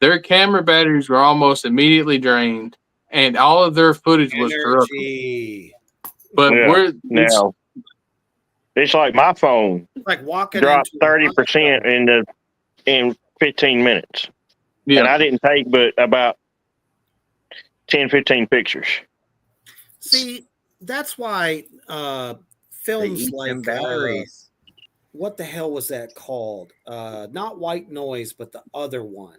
Their camera batteries were almost immediately drained, and all of their footage was corrupted. Energy. But Yeah. Now it's like my phone Like walking dropped into a 30% in 15 minutes, and yeah, I didn't take but about 10, 15 pictures. See, that's why They films eat them like batteries. what the hell was that called? Not White Noise, but the other one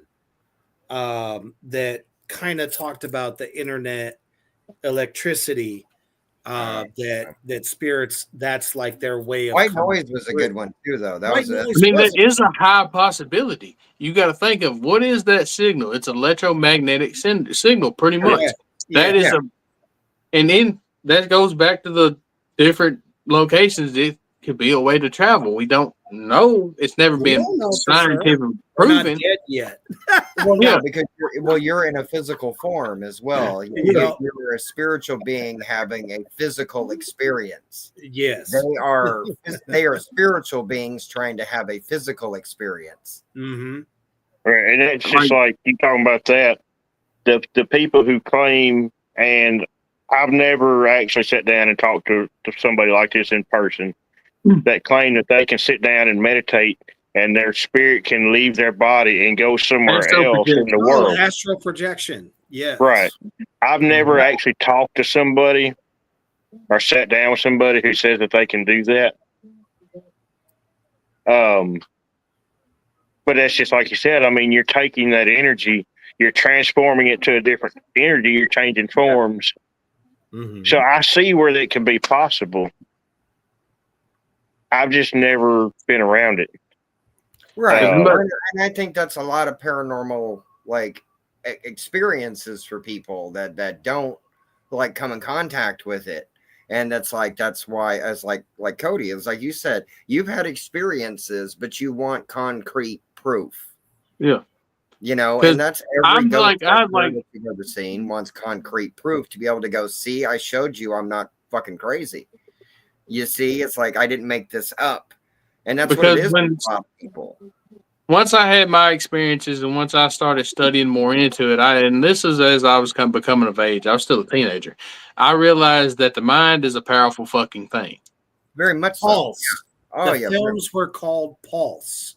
that kind of talked about the internet, electricity. That spirits, that's like their way of White coming Noise was a through. good one too, though. That White was a Noise I mean that was is a high possibility. You got to think of what is that signal? It's electromagnetic signal, pretty much. correct. That is and then that goes back to the different locations. It could be a way to travel. We don't know. It's never We been don't know for sure. scientifically We're not proven. dead yet. well, Yeah. no, because you're in a physical form as well. You're a spiritual being having a physical experience. Yes. They are spiritual beings trying to have a physical experience. Mm-hmm. Right, and it's just like you talking about that. The people who claim, and I've never actually sat down and talked to somebody like this in person, that claim that they can sit down and meditate and their spirit can leave their body and go somewhere else in the world. Astral projection. Yes. Right. I've never actually talked to somebody or sat down with somebody who says that they can do that. But that's just like you said. I mean, you're taking that energy, you're transforming it to a different energy, you're changing forms. Mm-hmm. So I see where that could be possible. I've just never been around it. Right. And I think that's a lot of paranormal experiences for people that don't come in contact with it. And that's why, as like Cody, it was like you said, you've had experiences, but you want concrete proof. Yeah. And that's every ghost that you've ever seen wants concrete proof to be able to go, see, I showed you I'm not fucking crazy. You see, it's like I didn't make this up. And that's what it is with a lot of people. Once I had my experiences and once I started studying more into it, and this is as I was becoming of age, I was still a teenager, I realized that the mind is a powerful fucking thing. Very much Pulse. So. Oh, the films were called Pulse.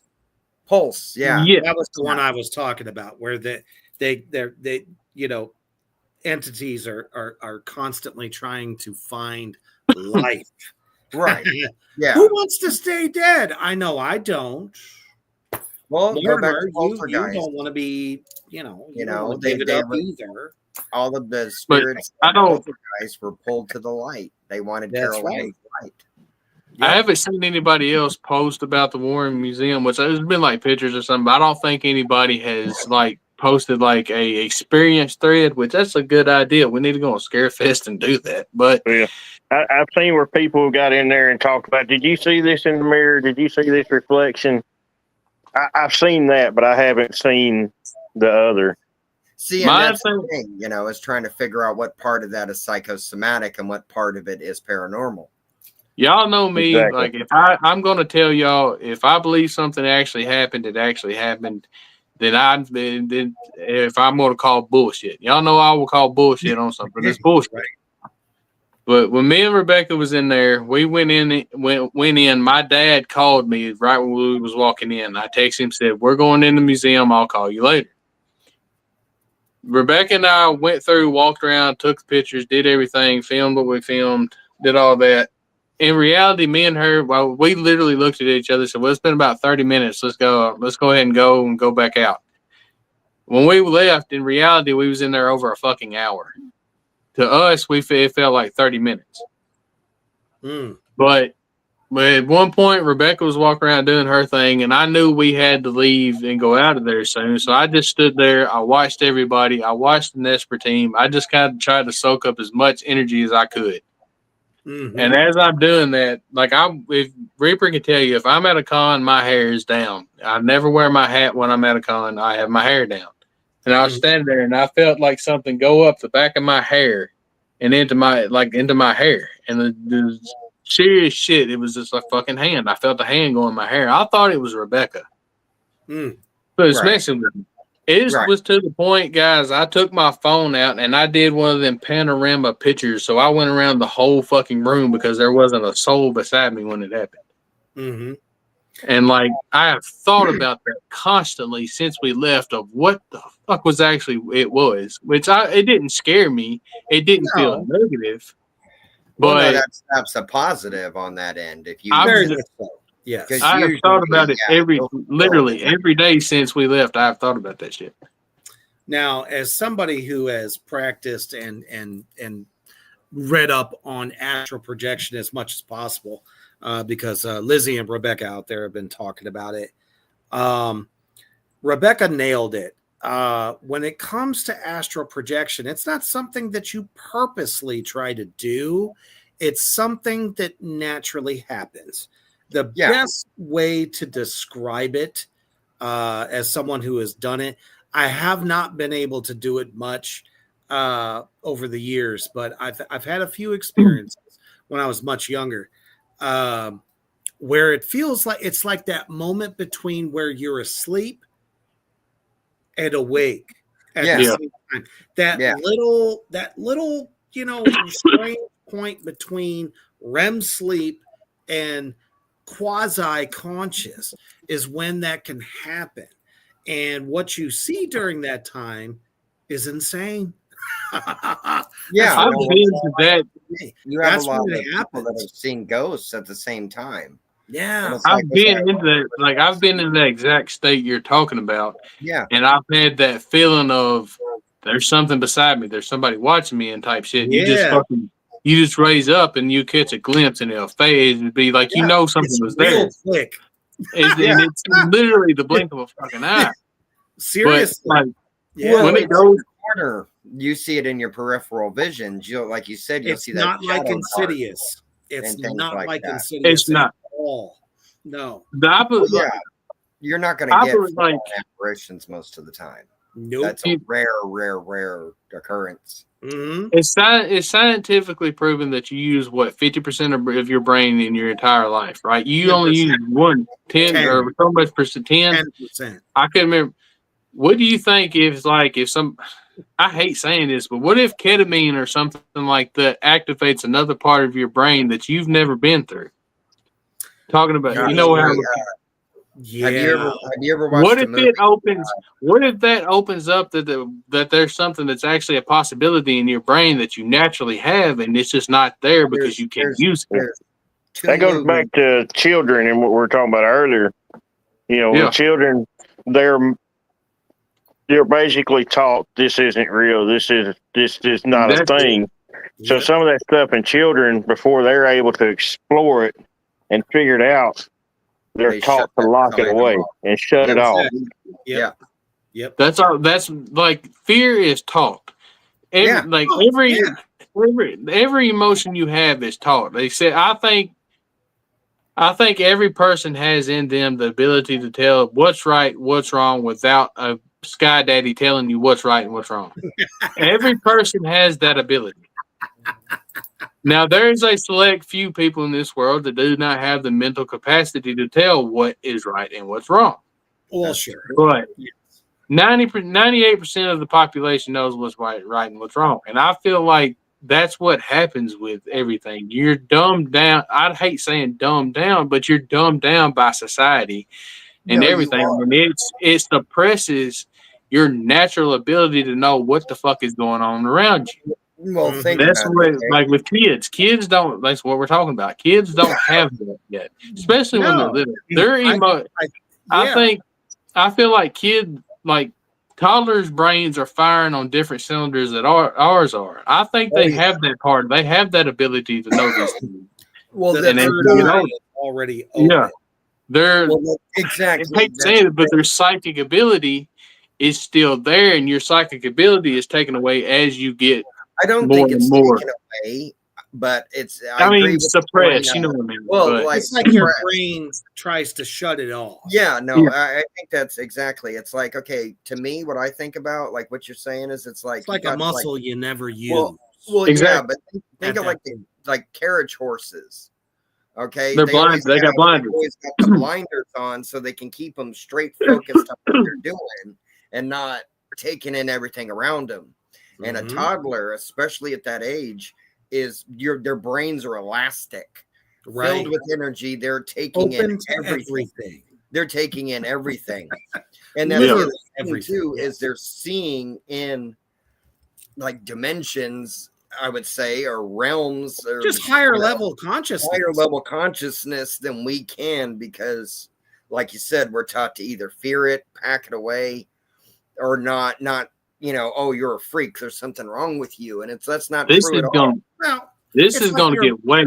Pulse, yeah. That was the one I was talking about, where they entities are constantly trying to find life. Right. Yeah. Who wants to stay dead? I know I don't. Well, you don't want to be, you don't give it up either. All of the spirits guys were pulled to the light. They wanted Carolina's light. Yep. I haven't seen anybody else post about the Warren Museum, which there's been like pictures or something, but I don't think anybody has posted like a experience thread, which that's a good idea. We need to go on Scarefest and do that. But yeah, I've seen where people got in there and talked about, did you see this in the mirror? Did you see this reflection? I've seen that, but I haven't seen the other. See, and that's the thing, is trying to figure out what part of that is psychosomatic and what part of it is paranormal. Y'all know me. Exactly. Like if I'm going to tell y'all, if I believe something actually happened, it actually happened. Then if I'm going to call bullshit, y'all know I will call bullshit on something. It's bullshit. Right. But when me and Rebecca was in there, we went in. My dad called me right when we was walking in. I texted him, said, "We're going in the museum. I'll call you later." Rebecca and I went through, walked around, took pictures, did everything, filmed what we filmed, did all that. In reality, me and her, we literally looked at each other and said, well, it's been about 30 minutes. Let's go ahead and go back out. When we left, in reality, we was in there over a fucking hour. To us, it felt like 30 minutes. But at one point, Rebecca was walking around doing her thing, and I knew we had to leave and go out of there soon. So I just stood there. I watched everybody. I watched the Nesper team. I just kind of tried to soak up as much energy as I could. Mm-hmm. And as I'm doing that, if Reaper can tell you, if I'm at a con, my hair is down. I never wear my hat when I'm at a con. I have my hair down. And I was standing there, and I felt like something go up the back of my hair and into my hair. And the Serious shit. It was just a fucking hand. I felt the hand go in my hair. I thought it was Rebecca. Mm. But it's Right. messing with me. It Right. was to the point, guys, I took my phone out and I did one of them panorama pictures. So I went around the whole fucking room because there wasn't a soul beside me when it happened. Mm-hmm. And like I have thought about that constantly since we left of what the fuck was actually it was. Which it didn't scare me. It didn't feel No. negative. Well, no, But that's a positive on that end. If you I've Very just- much so. Yes. 'Cause I have thought about it usually, literally every day since we left. I have thought about that shit. Now, as somebody who has practiced and read up on astral projection as much as possible, because Lizzie and Rebecca out there have been talking about it. Rebecca nailed it. When it comes to astral projection, it's not something that you purposely try to do. It's something that naturally happens. The best way to describe it, as someone who has done it, I have not been able to do it much over the years, but I've had a few experiences when I was much younger, where it feels like it's like that moment between where you're asleep and awake at the same time. That little, strange point between REM sleep and quasi-conscious is when that can happen. And what you see during that time is insane. Yeah, I've been to that. You have That's a lot of when it people that happens. have seen ghosts at the same time. Yeah. It's like- I've been into that. Like I've been in that exact state you're talking about. Yeah. And I've had that feeling of there's something beside me. There's somebody watching me and type shit. Yeah. You just raise up and you catch a glimpse and it'll fade and be like, something It's was real there. quick. And it's literally the blink of a fucking eye. Seriously. But like, Yeah. when it it's goes, corner, you see it in your peripheral vision. Like you said, you'll It's see that. not like shadow Insidious. and It's things not like like that. Insidious It's not. at all. No. Yeah, you're not going to get like apparitions most of the time. Nope. That's a rare occurrence. Mm-hmm. It's scientifically proven that you use 50% of your brain in your entire life, right? You only 10%. use 10 or so much percent, 10. 10%. I couldn't remember. What do you think if some? I hate saying this, but what if ketamine or something like that activates another part of your brain that you've never been through? Talking about, Yeah. you know how. Yeah. Have you ever watched What a if movie? it opens? What if that opens up that there's something that's actually a possibility in your brain that you naturally have, and it's just not there because you can't use it. That goes back to children and what we were talking about earlier. With children, they're basically taught this isn't real. This is not a thing. So some of that stuff in children, before they're able to explore it and figure it out, they're taught to lock it away and shut it off. Yep. That's all. That's like fear is taught. Every emotion you have is taught. They said, I think every person has in them the ability to tell what's right, what's wrong, without a sky daddy telling you what's right and what's wrong. Every person has that ability. Now, there's a select few people in this world that do not have the mental capacity to tell what is right and what's wrong. Well, sure. But 98% of the population knows what's right and what's wrong. And I feel like that's what happens with everything. You're dumbed down. I hate saying dumbed down, but you're dumbed down by society and everything. And it suppresses your natural ability to know what the fuck is going on around you. Well, that's what, like with kids. Kids don't. That's what we're talking about. Kids don't have that yet, especially when they're little. They're I feel like toddlers' brains are firing on different cylinders that ours are. I think they have that part. They have that ability to know these things. Well, and already open. Yeah, they're exactly. I hate to say it, but their psychic ability is still there, and your psychic ability is taken away as you get. I don't think it's taken away, but it's. I mean, suppressed. You know what I mean? Well, it's like your brain tries to shut it off. Yeah, no, I think that's exactly. It's like, okay, to me, what I think about, like what you're saying is, it's like a muscle you never use. Well, exactly. Yeah, but think of like carriage horses. Okay, They're blind. They got blinders. always got the blinders on so they can keep them straight focused on what they're doing and not taking in everything around them. And a toddler, especially at that age, their brains are elastic, filled with energy. They're taking in everything. They're taking in everything. And that's the other thing too, is they're seeing in like dimensions, I would say, or realms, or just higher level consciousness than we can, because like you said, we're taught to either fear it, pack it away, or not, oh, you're a freak, there's something wrong with you. And that's not true at all. Well, this is going to get way.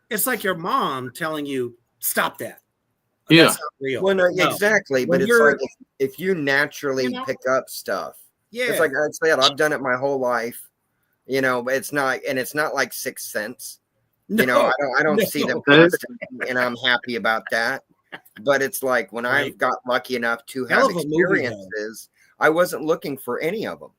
It's like your mom telling you, stop that. Yeah. That's not real. Well, no, exactly. But it's like if you naturally pick up stuff. Yeah. It's like I said, I've done it my whole life. But it's not like Sixth Sense. I don't see them constantly, and I'm happy about that. But it's like when I've got lucky enough to have experiences, I wasn't looking for any of them.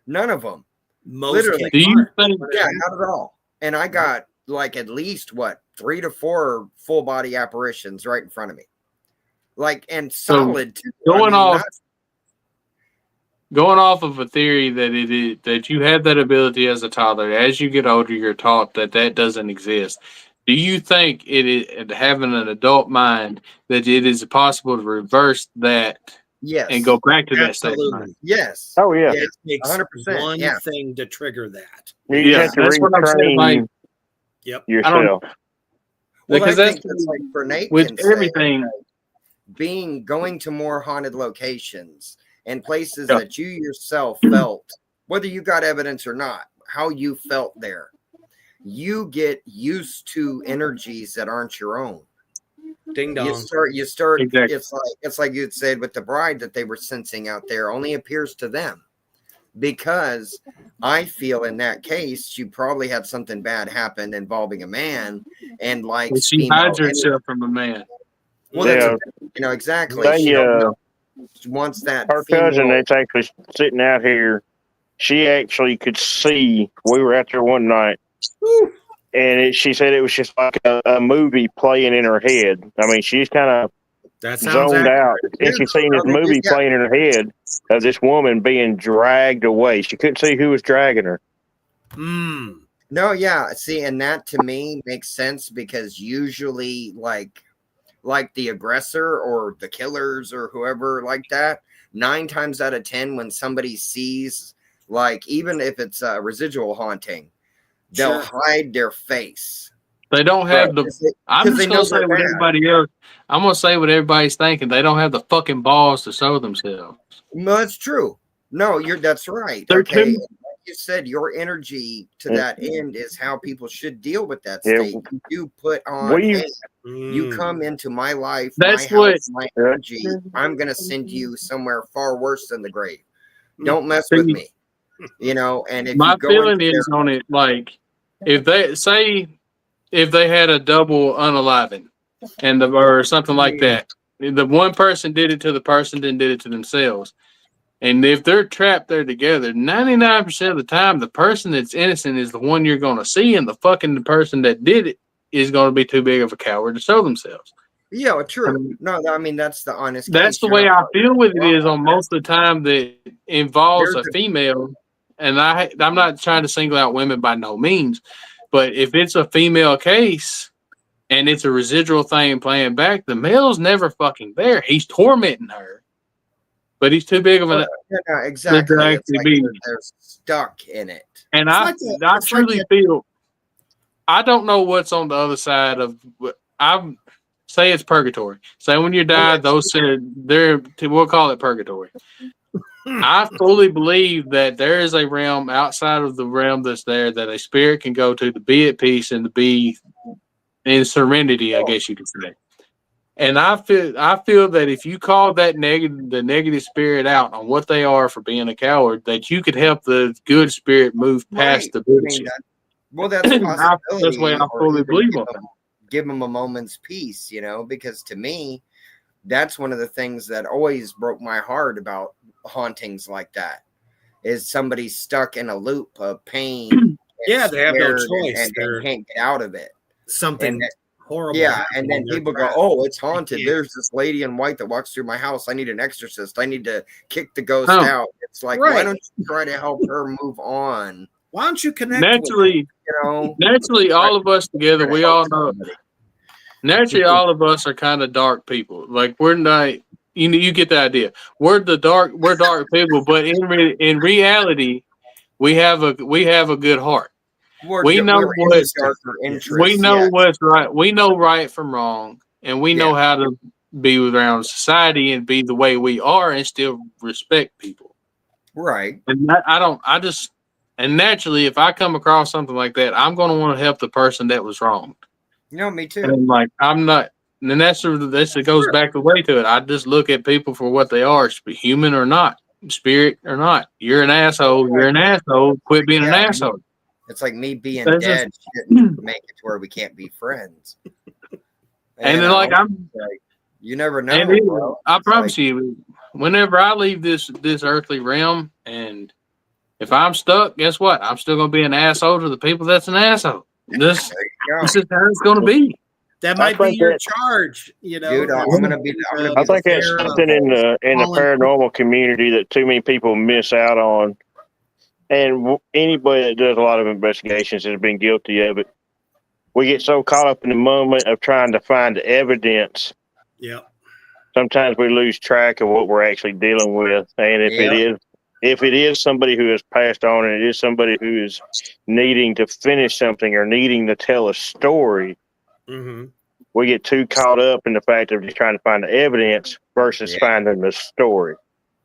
None of them. Literally. Do you think? Yeah, not at all. And I got like at least 3 to 4 full body apparitions right in front of me. Like, and solid too. Going off of a theory that you have that ability as a toddler, as you get older, you're taught that doesn't exist. Do you think having an adult mind, that it is possible to reverse that? Yes. And go back to that state of mind? Yes. Oh yeah. It takes 100%. One thing to trigger that. You have to retrain yourself. Because that's like for Nate with everything. Going to more haunted locations and places that you yourself felt, whether you got evidence or not, how you felt there, you get used to energies that aren't your own. Ding dong. You start. Exactly. It's like you'd said with the bride that they were sensing out there only appears to them, because I feel in that case she probably had something bad happen involving a man, and like she hides herself from a man. Well, exactly. Wants that. Her cousin that's actually sitting out here, she actually could see. We were out there one night, and she said it was just like a movie playing in her head. I mean, she's kind of zoned out, and she's seeing this movie playing in her head of this woman being dragged away. She couldn't see who was dragging her. No, yeah. See, and that to me makes sense, because usually like the aggressor or the killers or whoever like that, 9 times out of 10, when somebody sees, like, even if it's a residual haunting, they'll hide their face. They don't have I'm just going to say what everybody else. I'm going to say what everybody's thinking. They don't have the fucking balls to show themselves. No, that's true. No, that's right. Okay. Like you said, your energy to that end is how people should deal with that state. You put on, you come into my life, that's my energy. I'm going to send you somewhere far worse than the grave. Don't mess with me. And if my you go feeling is on it, like, if they had a double unaliving or something like that, the one person did it to the person, then did it to themselves. And if they're trapped there together, 99% of the time, the person that's innocent is the one you're going to see, and the person that did it is going to be too big of a coward to show themselves. Yeah, true. No, I mean, that's the honest. That's the way I feel with it is on most of the time that involves a female. And I'm not trying to single out women by no means, but if it's a female case and it's a residual thing playing back, the male's never fucking there. He's tormenting her, but he's too big of an exactly. They're stuck in it. And I truly feel. I don't know what's on the other side of. I say it's purgatory. Say when you die, we'll call it purgatory. I fully believe that there is a realm outside of the realm that's there that a spirit can go to be at peace and to be in serenity, I guess you could say. And I feel that if you call the negative spirit out on what they are for being a coward, that you could help the good spirit move past the bullshit. That's a possibility. That's the way I fully believe on it. Give them a moment's peace, because to me, that's one of the things that always broke my heart about hauntings like that, is somebody stuck in a loop of pain. They have no choice. And they can't get out of it. Something horrible. Yeah, and then happening, they're people go, trapped. "Oh, it's haunted. Yeah. There's this lady in white that walks through my house. I need an exorcist. I need to kick the ghost Oh. out." It's like, Right. why don't you try to help her move on? Why don't you connect Naturally, You know, naturally, all of us together, Try to we help all know. somebody. Naturally, all of us are kind of dark people. Like we're not. You get the idea. We're dark people, but in reality, we have a good heart. We know We're in the what's darker we interests. know Yes, what's right. We know right from wrong, and we know Yeah. how to be around society and be the way we are, and still respect people. right. And and naturally, if I come across something like that, I'm going to want to help the person that was wrong. You know, me too. And like I'm not, and that's it goes back the way to it. I just look at people for what they are, human or not, spirit or not. You're an asshole. You're an asshole. Quit being an Yeah. asshole. It's like me being That's dead shouldn't make it to where we can't be friends. And You then, like, know? I'm, Like, you never know, and bro. I It's promise like, you, whenever I leave this earthly realm, and if I'm stuck, guess what? I'm still gonna be an asshole to the people that's an asshole. This there you go. this is how it's gonna be. That I might be think your that- charge, you know. Dude, I'm that's gonna be I the think that's care of something in the fallen- paranormal community that too many people miss out on, and anybody that does a lot of investigations has been guilty of it. We get so caught up in the moment of trying to find evidence. Yeah. Sometimes we lose track of what we're actually dealing with, and if it is somebody who has passed on, and it is somebody who is needing to finish something or needing to tell a story, Mm-hmm. we get too caught up in the fact of just trying to find the evidence versus finding the story.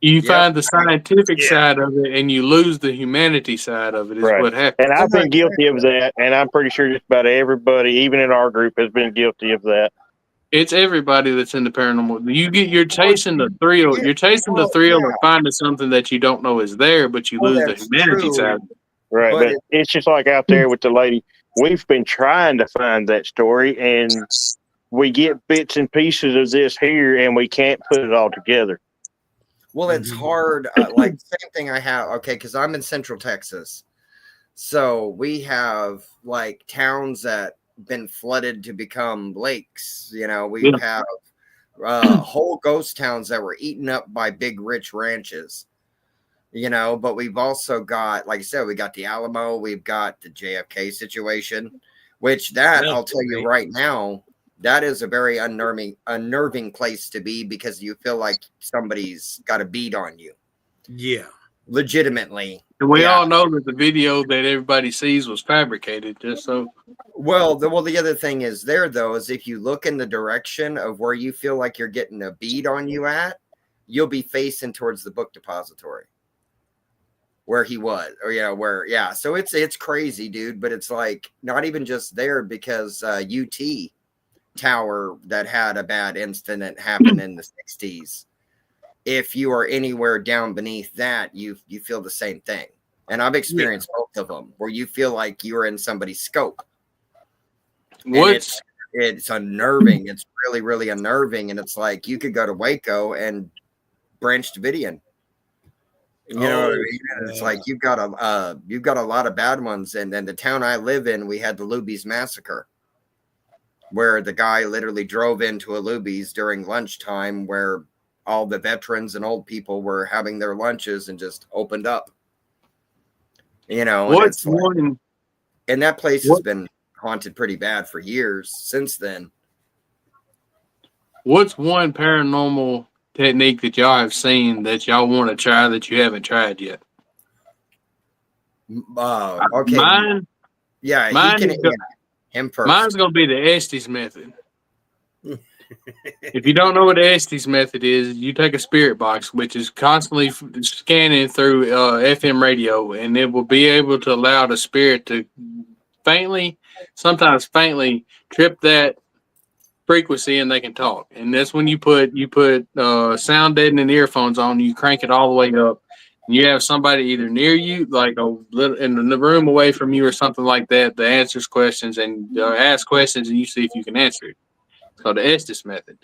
You Yep. find the scientific Yeah. side of it, and you lose the humanity side of it. Is Right. what happens. And I've been guilty of that, and I'm pretty sure just about everybody, even in our group, has been guilty of that. It's everybody that's in the paranormal. You're chasing the thrill. You're chasing the Well, thrill yeah. of finding something that you don't know is there, but you Well, lose the that's humanity true. side. Right. But But it's just like out there with the lady. We've been trying to find that story, and we get bits and pieces of this here, and we can't put it all together. Well, it's hard. Like same thing I have. Okay, because I'm in Central Texas, so we have like towns that been flooded to become lakes. You know, we have whole ghost towns that were eaten up by big rich ranches. You know, but we've also got, like I said, we got the Alamo, we've got the JFK situation, which I'll tell you right now, that is a very unnerving place to be because you feel like somebody's got a beat on you. Yeah. Legitimately. And we all know that the video that everybody sees was fabricated, just so. Well, the other thing is if you look in the direction of where you feel like you're getting a beat on you at, you'll be facing towards the book depository where he was, or so it's crazy, dude. But it's like not even just there, because UT Tower that had a bad incident happen in the 60s. If you are anywhere down beneath that, you feel the same thing. And I've experienced both of them, where you feel like you're in somebody's scope. It's unnerving. It's really, really unnerving. And it's like you could go to Waco and Branch Davidian. You know what I mean? And it's like you've got a lot of bad ones. And then the town I live in, we had the Luby's massacre, where the guy literally drove into a Luby's during lunchtime, where all the veterans and old people were having their lunches and just opened up. You know, and that place has been haunted pretty bad for years since then. What's one paranormal technique that y'all have seen that y'all want to try that you haven't tried yet? Okay. Mine. Yeah, mine he can. Him first. Mine's gonna be the Estes method. If you don't know what the Estes method is, you take a spirit box, which is constantly scanning through FM radio, and it will be able to allow the spirit to sometimes faintly, trip that frequency, and they can talk. And that's when you put sound deadening earphones on, you crank it all the way up, and you have somebody either near you, like a little in the room away from you or something like that, that answers questions and ask questions, and you see if you can answer it. It's called the Estes method.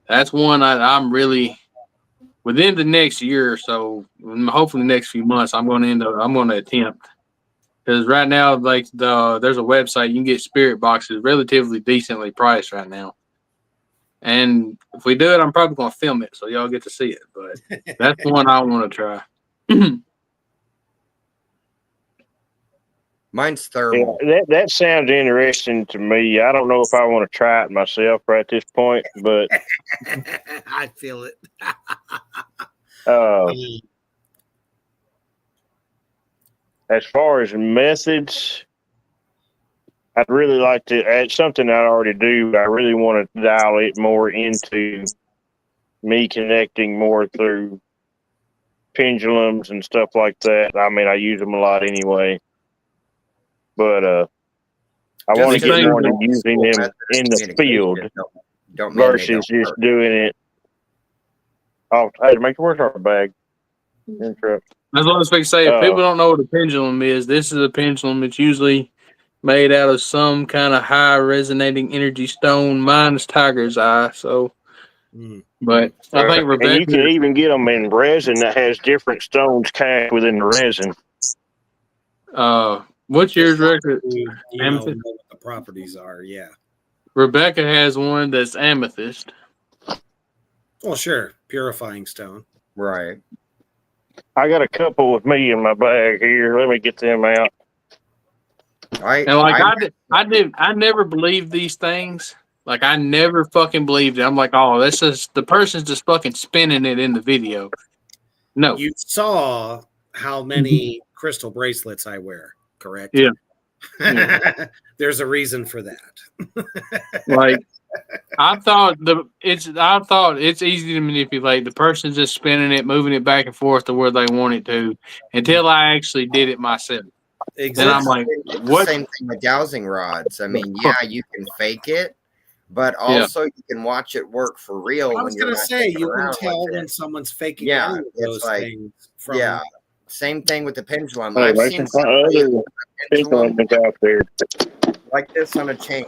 That's one I'm really, within the next year or so, hopefully the next few months, I'm going to attempt. Because right now, like there's a website you can get spirit boxes relatively decently priced right now. And if we do it, I'm probably gonna film it so y'all get to see it. But that's one I want to try. Mine's Yeah, thermal. that sounds interesting to me. I don't know if I want to try it myself right at this point, but I feel it. uh, as far as methods, I'd really like to add something I already do. But I really want to dial it more into me connecting more through pendulums and stuff like that. I mean, I use them a lot anyway, but I want to Just get saying more into that- using them in the field Don't mean they versus don't just work. doing it. Oh, hey, make it work our bag. Interrupt. That's what I was going to say. If people don't know what a pendulum is, this is a pendulum. It's usually made out of some kind of high resonating energy stone. Mine is tiger's eye. So, but I think And you Rebecca. can even get them in resin that has different stones cast within the resin. What's yours, Rebecca? You know Amethyst? what the properties are. Yeah. Rebecca has one that's amethyst. Well, sure. Purifying stone. Right. I got a couple with me in my bag here. Let me get them out. And like I never believed these things. Like I never fucking believed it. I'm like, oh, this is the person's just fucking spinning it in the video. No, You saw how many crystal bracelets I wear, correct? Yeah. There's a reason for that. like I thought it's easy to manipulate. The person's just spinning it, moving it back and forth to where they want it to, until I actually did it myself. Exactly. And I'm like, It's what? the same thing with dowsing rods. I mean, yeah, you can fake it, but also you can watch it work for real. I was going to say, you can tell with when it. some's faking Yeah, any of it's those like, things. From, yeah, same thing with the pendulum. Oh, I've there's seen some somebody other with a pendulum pendulums out there. like this on a chain,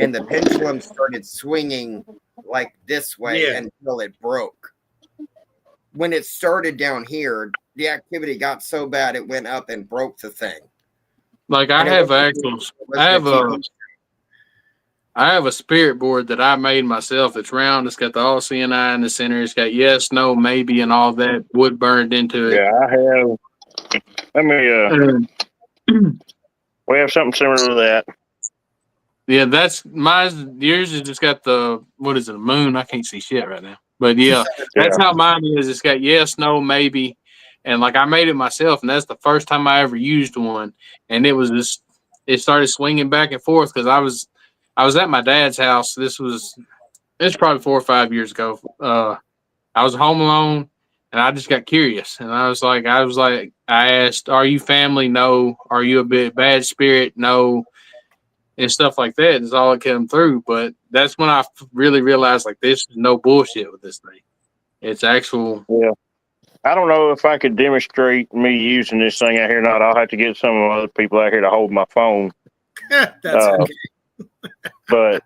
and the pendulum started swinging like this way until it broke. When it started down here, the activity got so bad it went up and broke the thing. Like I have a spirit board that I made myself. It's round. It's got the all seeing eye in the center. It's got yes, no, maybe, and all that wood burned into it. Yeah, I have. Let me. We have something similar to that. Yeah, that's mine. Yours has just got the what is it? A moon? I can't see shit right now. But yeah, that's how mine is. It's got yes, no, maybe, and like I made it myself, and that's the first time I ever used one, and it was just it started swinging back and forth because I was at my dad's house. It's probably 4 or 5 years ago. I was home alone, and I just got curious, and I asked, "Are you family? No. Are you a bit bad spirit? No." And stuff like that is all it came through. But that's when I really realized like this is no bullshit with this thing. It's actual. Yeah. I don't know if I could demonstrate me using this thing out here or not. I'll have to get some of the other people out here to hold my phone. That's okay. But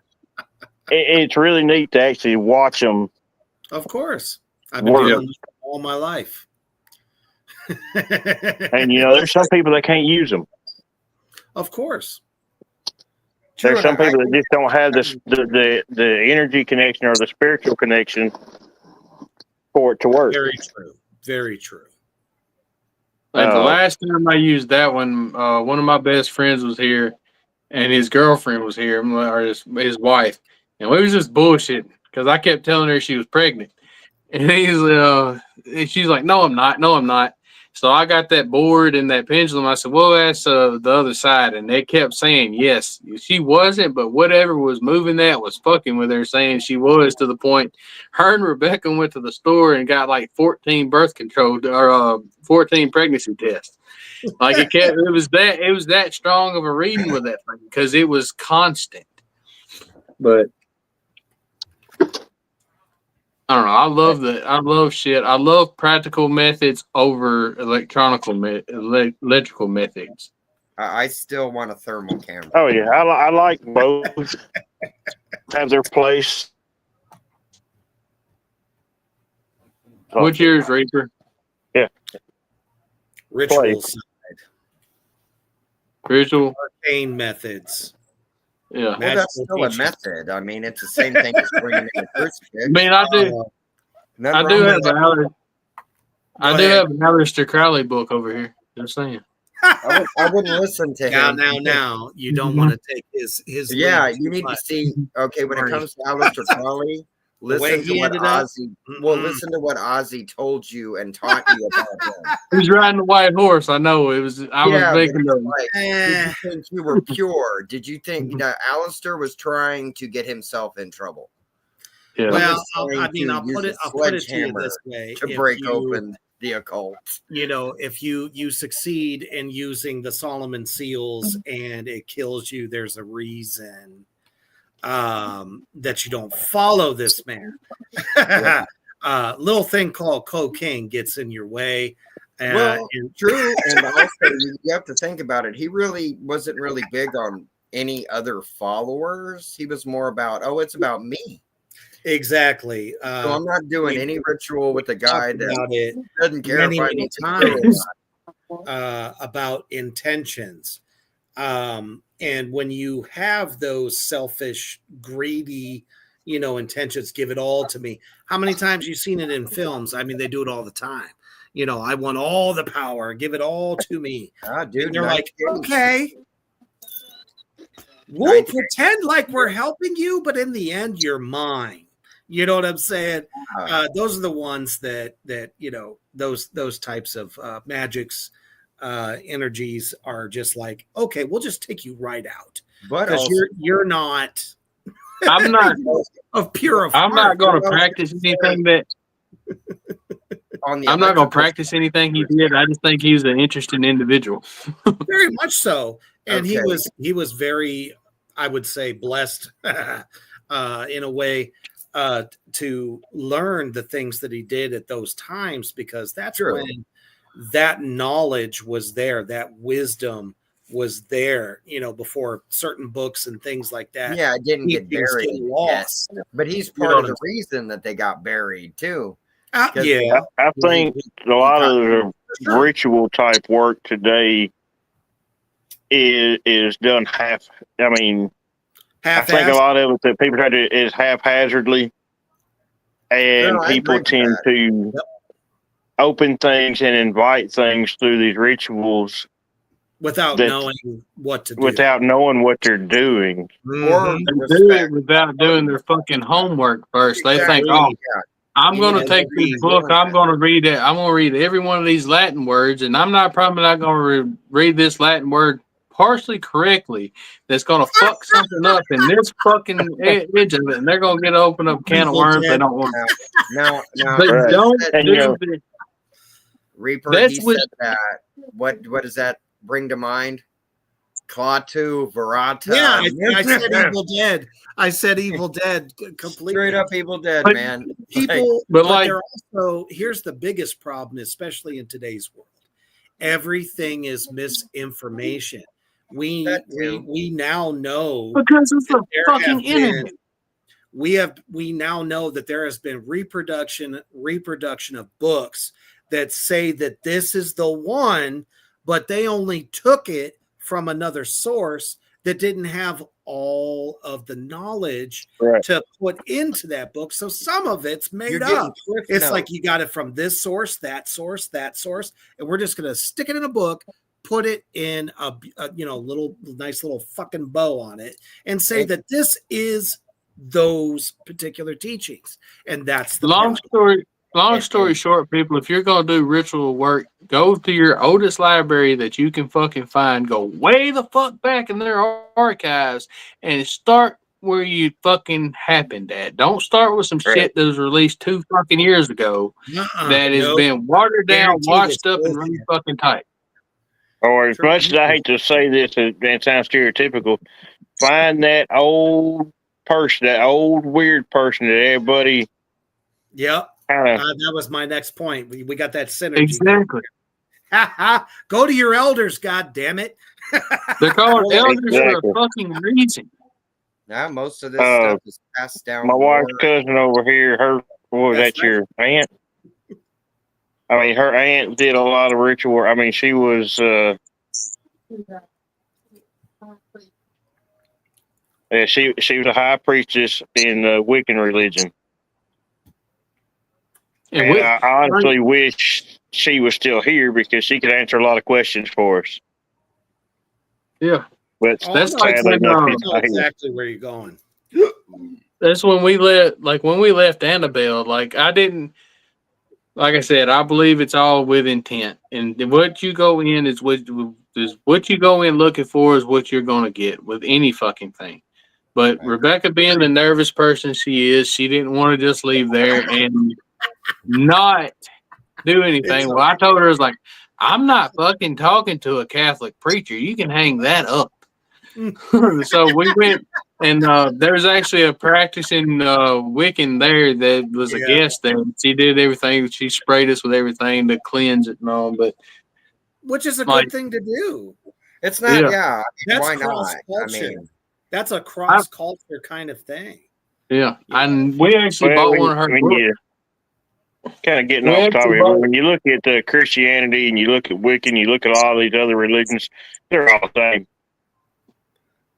it's really neat to actually watch them. Of course. I've been doing this all my life. And, there's some people that can't use them. Of course. There's some people that just don't have the energy connection or the spiritual connection for it to work. Very true. Very true. Like the last time I used that one of my best friends was here, and his girlfriend was here, or his wife, and we was just bullshitting because I kept telling her she was pregnant, and she's like, "No, I'm not. No, I'm not." So I got that board and that pendulum. I said, well, that's the other side. And they kept saying, yes, she wasn't, but whatever was moving that was fucking with her, saying she was, to the point her and Rebecca went to the store and got like 14 birth control or 14 pregnancy tests. Like it was that strong of a reading with that thing because it was constant. But I don't know. I love shit. I love practical methods over electrical methods. I still want a thermal camera. Oh yeah, I like both. Have their place. What's yours, Reaper? Yeah. Ritual side. Ritual. arcane methods. Yeah. Well, that's Magical still a teachings. method. I mean, it's the same thing as bringing in a I crucifix. mean, I do Nothing have wrong with an that. I do have an Aleister Crowley book over here. Just saying. I wouldn't listen to him. Now, you don't want to take his Yeah, lead you too need to much. see. Okay, when it Sorry. comes to Aleister Crowley, The way listen to he what ended up? Ozzy. Well, listen to what Ozzy told you and taught you about him. He was riding the white horse. I know it was. I was Yeah, making but the. like, did you think you were pure? Did you think that Aleister was trying to get himself in trouble? Yeah. Well, He was trying I'll to put use it. a I'll put it to you sledgehammer this way: to if break you, open the occult. if you succeed in using the Solomon seals and it kills you, there's a reason that you don't follow this man. Little thing called cocaine gets in your way. Well, true, and also you have to think about it. He really wasn't really big on any other followers. He was more about, oh, it's about me. Exactly. So I'm not doing any ritual with a guy that doesn't care if I many need to times about intentions. And when you have those selfish, greedy, intentions, give it all to me. How many times you've seen it in films? I mean, they do it all the time. I want all the power, give it all to me. Dude, and they're like, okay, we'll pretend like we're helping you, but in the end, you're mine. You know what I'm saying? Those are the ones that those types of magics, energies are just like, okay, we'll just take you right out, because you're not. I'm not of pure of I'm heart. not going to practice anything that. I'm not going to practice anything he did. I just think he's an interesting individual. Very much so, and he was very, I would say, blessed in a way to learn the things that he did at those times, because that's when that knowledge was there, that wisdom was there, before certain books and things like that. Yeah, it didn't get buried lost. But he's part of the reason that they got buried too. Yeah, I think a lot of the ritual type work today is done half. I mean, I think a lot of it that people try to do is haphazardly, and people tend to open things and invite things through these rituals without knowing what to do, without knowing what they're doing, or they do it without doing their fucking homework first. They think, oh, I'm going to take this book. I'm going to read it. I'm going to read every one of these Latin words, and I'm probably not going to read this Latin word partially correctly. That's going to fuck something up in this fucking edge of it, and they're going to open up a can of worms they don't want. No, but don't do this. Reaper, he said that. What does that bring to mind? Klaatu, Verata. Yeah, I said Evil Dead. I said Evil Dead completely. Straight up Evil Dead, man. People, but they're also, here's the biggest problem, especially in today's world. Everything is misinformation. We now know, because it's the fucking internet. We now know that there has been reproduction of books that say that this is the one, but they only took it from another source that didn't have all of the knowledge to put into that book. So some of it's made up. It's like you got it from this source, that source, and we're just going to stick it in a book, put it in a little nice little fucking bow on it, and say that this is those particular teachings. And that's the Long story short, people, if you're going to do ritual work, go to your oldest library that you can fucking find. Go way the fuck back in their archives and start where you fucking happened at. Don't start with some shit that was released 2 fucking years ago that has been watered down, washed up, and really fucking tight. Or as much as I hate to say this, it sounds stereotypical, find that old person, that old weird person that everybody... Yep. That was my next point. We got that synergy. Exactly. Go to your elders, God damn it. They're called elders for a fucking reason. Now most of this stuff is passed down. My wife's cousin over here, your aunt? I mean, her aunt did a lot of ritual. I mean, she was Yeah, she was a high priestess in the Wiccan religion, and I honestly wish she was still here because she could answer a lot of questions for us. Yeah, But that's like sadly when, enough, I she's know not here. exactly where you're going. that's when we left Annabelle. Like I didn't, like I said, I believe it's all with intent, and what you go in is what you go in looking for is what you're going to get with any fucking thing. But Right. Rebecca, being the nervous person she is, she didn't want to just leave there and not do anything. Well, I told her, I was like, I'm not fucking talking to a Catholic preacher. You can hang that up. So we went, and there's actually a practicing Wiccan there that was a Yeah. guest there. She did everything. She sprayed us with everything to cleanse it and all. But Which is a like, good thing to do. It's not, Yeah. yeah. I mean, That's why not? cross I culture. mean, That's a cross culture kind of thing. yeah, Yeah. and we actually Well, bought one of her when books. you kind of getting We off actually topic, bought- when you look at Christianity and you look at Wiccan, you look at all these other religions, they're all the same.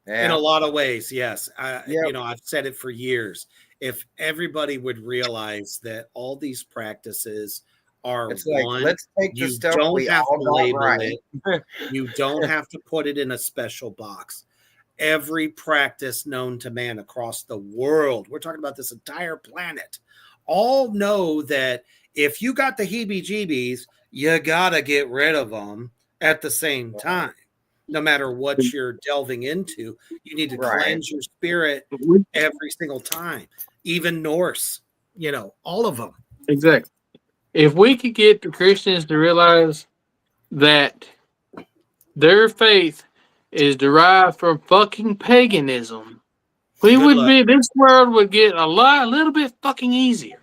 In yeah. a lot of ways, yes. Yep. You know, I've said it for years. If everybody would realize that all these practices are It's like, one, let's take the you stuff don't we have all to got label right. it. You don't have to put it in a special box. Every practice known to man across the world, we're talking about this entire planet, all know that if you got the heebie-jeebies, you got to get rid of them at the same time. No matter what you're delving into, you need to Right. cleanse your spirit every single time. Even Norse, you know, all of them. Exactly. If we could get the Christians to realize that their faith is derived from fucking paganism, we Good would luck. be, this world would get a little bit fucking easier.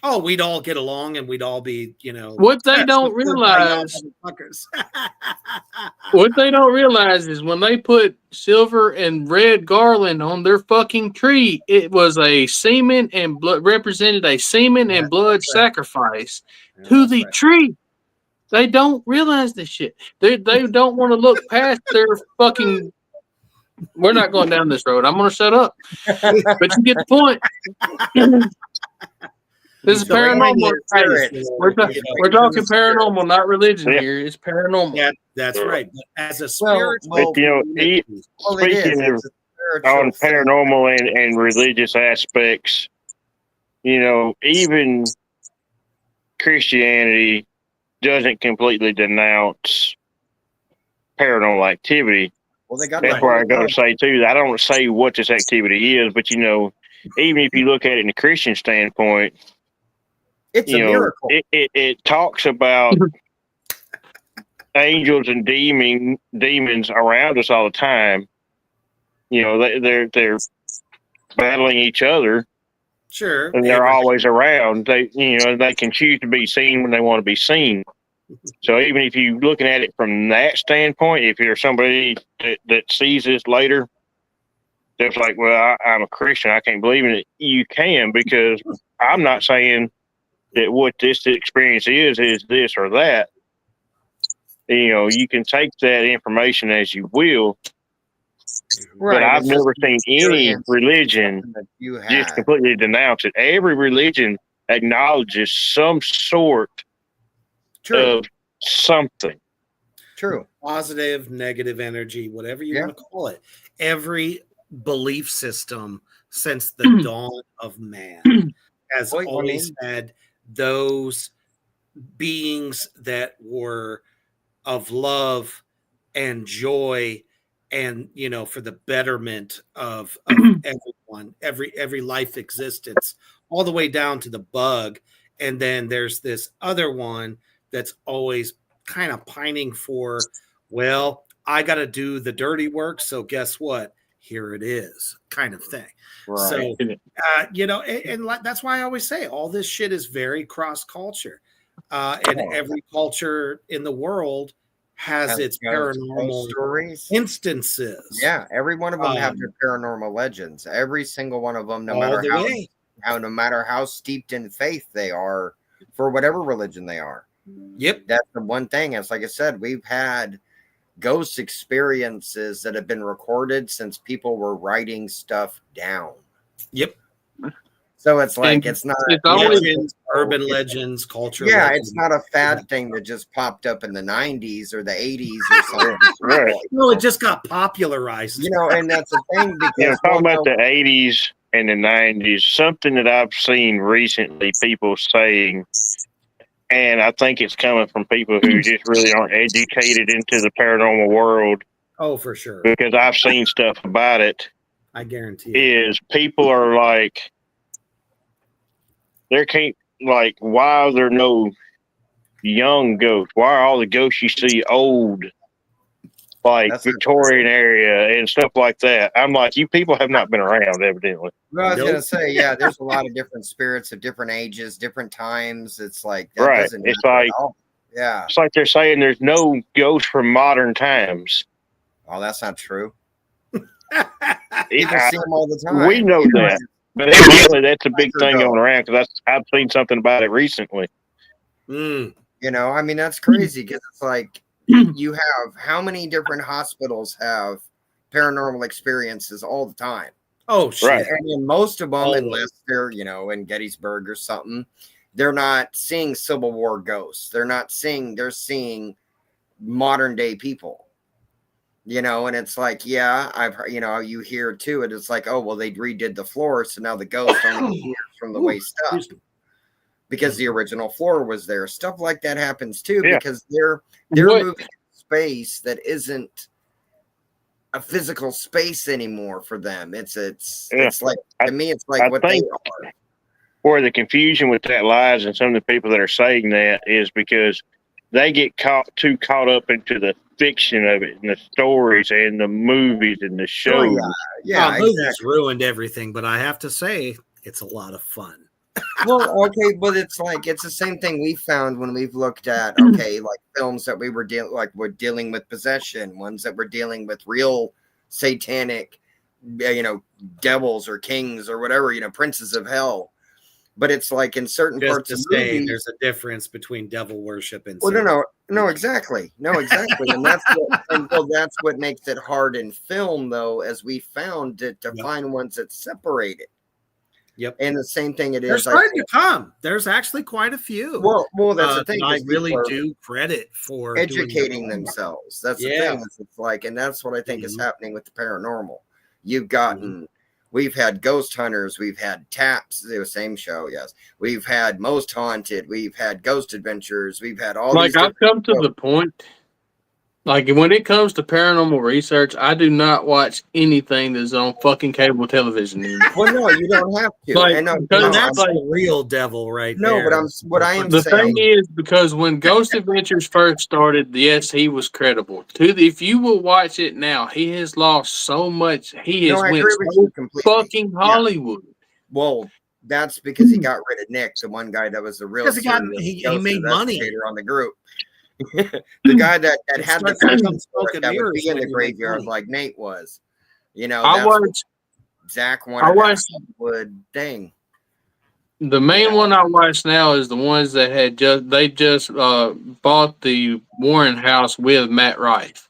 Oh, we'd all get along and we'd all be, you know, What they don't kumbaya realize, motherfuckers. what they don't realize is when they put silver and red garland on their fucking tree, it was a semen and blood, represented a semen and blood sacrifice to the tree. They don't realize this shit. They don't want to look past their fucking. We're not going down this road. I'm going to shut up. But you get the point. This is The point paranormal. is, We're talking paranormal, not religion Yeah. here. It's paranormal. Yeah, that's right. But as a Well, spiritual, But, you know, community, well, it is. speaking of It's a spiritual on thing. paranormal and religious aspects, you know, even Christianity doesn't completely denounce paranormal activity. Well, they got That's the where I Holy go to Ghost. say too. I don't say what this activity is, but you know, even if you look at it in a Christian standpoint, It's a you know, miracle. it talks about angels and demons around us all the time. You know, they're battling each other, sure, and they're always around. They can choose to be seen when they want to be seen. So even if you're looking at it from that standpoint, if you're somebody that sees this later, that's like, well, I'm a Christian, I can't believe in it. You can, because I'm not saying that what this experience is this or that. You know, you can take that information as you will, Right. but I've it's just never an seen any experience, religion something that you just had. completely denounce it. Every religion acknowledges some sort True. of something. True. positive, negative energy, whatever you Yeah. want to call it. Every belief system since the dawn of man has Well, I always mean- had those beings that were of love and joy and, you know, for the betterment of everyone, every life existence, all the way down to the bug. And then there's this other one that's always kind of pining for, well, I got to do the dirty work, so guess what, here it is, kind of thing. Right. So you know, and that's why I always say all this shit is very cross culture, and every culture in the world has its paranormal stories. instances. Yeah, every one of them have their paranormal legends. Every single one of them, no matter how steeped in faith they are, for whatever religion they are. Yep. That's the one thing. It's like I said, we've had ghost experiences that have been recorded since people were writing stuff down. Yep. So it's like, And it's not it's always- Legends, urban legends, culture. yeah, legends. it's not a fad thing that just popped up in the 90s or the 80s or something. Right. No, it just got popularized. You know, and that's the thing because You know, talking about the 80s and the 90s, something that I've seen recently, people saying, and I think it's coming from people who just really aren't educated into the paranormal world, Oh, for sure. because I've seen stuff about it, I guarantee it. is people are like, there can't, like, why are there no young ghosts? Why are all the ghosts you see old, like That's not Victorian area and stuff like that? I'm like, you people have not been around, evidently. Well, I was Nope. gonna say, yeah, there's a lot of different spirits of different ages, different times. It's like that Right. doesn't It's matter at like- all. Yeah. It's like they're saying there's no ghosts from modern times. Oh, that's not true. People Yeah, see them all the time. we know that, but evidently that's a big thing going around because I've seen something about it recently. Mm. You know, I mean, that's crazy because it's like you have how many different hospitals have paranormal experiences all the time. Oh, shit. Right. And in most of them, Always. unless they're, you know, in Gettysburg or something, they're not seeing Civil War ghosts. They're seeing modern day people. You know, and it's like, yeah, I've heard, you know, you hear too, and it's like, oh, well, they redid the floor, so now the ghost only appears from the waist up because the original floor was there. Stuff like that happens too, Yeah. because they're What- moving space that isn't a physical space anymore for them. It's like, to me, it's like I what they think- are. Where the confusion with that lies, and some of the people that are saying that, is because they get too caught up into the fiction of it and the stories and the movies and the shows. Yeah, movies exactly. ruined everything, but I have to say, it's a lot of fun. Well, okay, but it's like it's the same thing we found when we've looked at like films that we were dealing with possession, ones that were dealing with real satanic, you know, devils or kings or whatever, you know, princes of hell. But it's like in certain Just parts to of say, movies. there's a difference between devil worship and. Well, no, exactly, and that's what makes it hard in film, though, as we found to find ones that separate it. Yep. And the same thing it They're is. starting to come. There's actually quite a few. Well, that's the thing. I is really people are do credit for educating themselves. That's the thing. Is it's like, and that's what I think is happening with the paranormal. You've gotten. We've had ghost hunters. We've had taps. The same show, yes. We've had most haunted. We've had ghost adventures. We've had all Like these. I've come to the point, like when it comes to paranormal research, I do not watch anything that's on fucking cable television anymore. Well, no, you don't have to. Like, and no, because no, that's like- the real devil right no, there. but what I am The saying. thing is, because when Ghost Adventures first started, yes, he was credible. If you will watch it now, he has lost so much. He has I went agree with so you completely. fucking Hollywood. Well, that's because he got rid of Nick, the one guy that was the real. Because he made money. On the group. The guy that had the starts passion for smoking it, that would mirrors be in when the you make graveyard money. like Nate was. You know, I that's what watched Zach I wanted. watched- That Hollywood thing. the main one I watch now is the ones that just bought the Warren house with Matt Rife.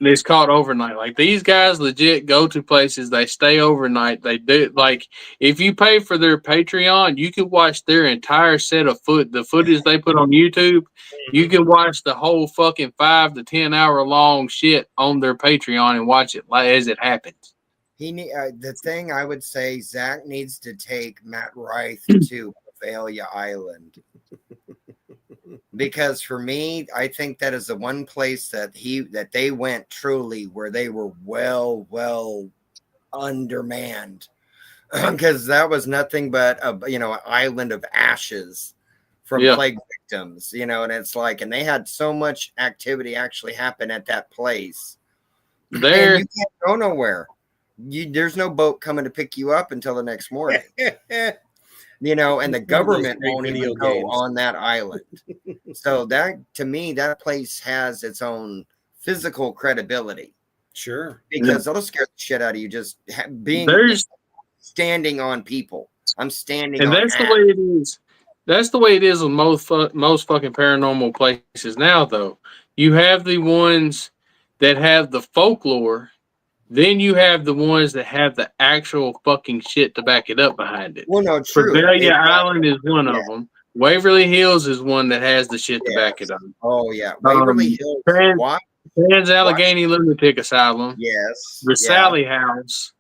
It's called Overnight. Like these guys legit go to places, they stay overnight. They do like if you pay for their Patreon, you can watch their entire set of the footage they put on YouTube. You can watch the whole fucking 5 to 10 hour long shit on their Patreon and watch it as it happens. The thing I would say, Zach needs to take Matt Rife to Bavalia Island. Because for me, I think that is the one place that they went truly where they were well undermanned, because that was nothing but an island of ashes from plague victims, and it's like, and they had so much activity actually happen at that place. And you can't go nowhere. There's no boat coming to pick you up until the next morning. And the government won't even go on that island. So that, to me, that place has its own physical credibility. Sure. Because they'll scare the shit out of you just standing on people. I'm standing on that's the way it is. That's the way it is with most fucking paranormal places now, though. You have the ones that have the folklore. Then you have the ones that have the actual fucking shit to back it up behind it. Well, no, true. Rebellia Island is one yeah. of them. Waverly Hills is one that has the shit to back it up. Oh yeah, Waverly Hills. What? Trans Allegheny Lunatic Asylum. Yes. The Sally House.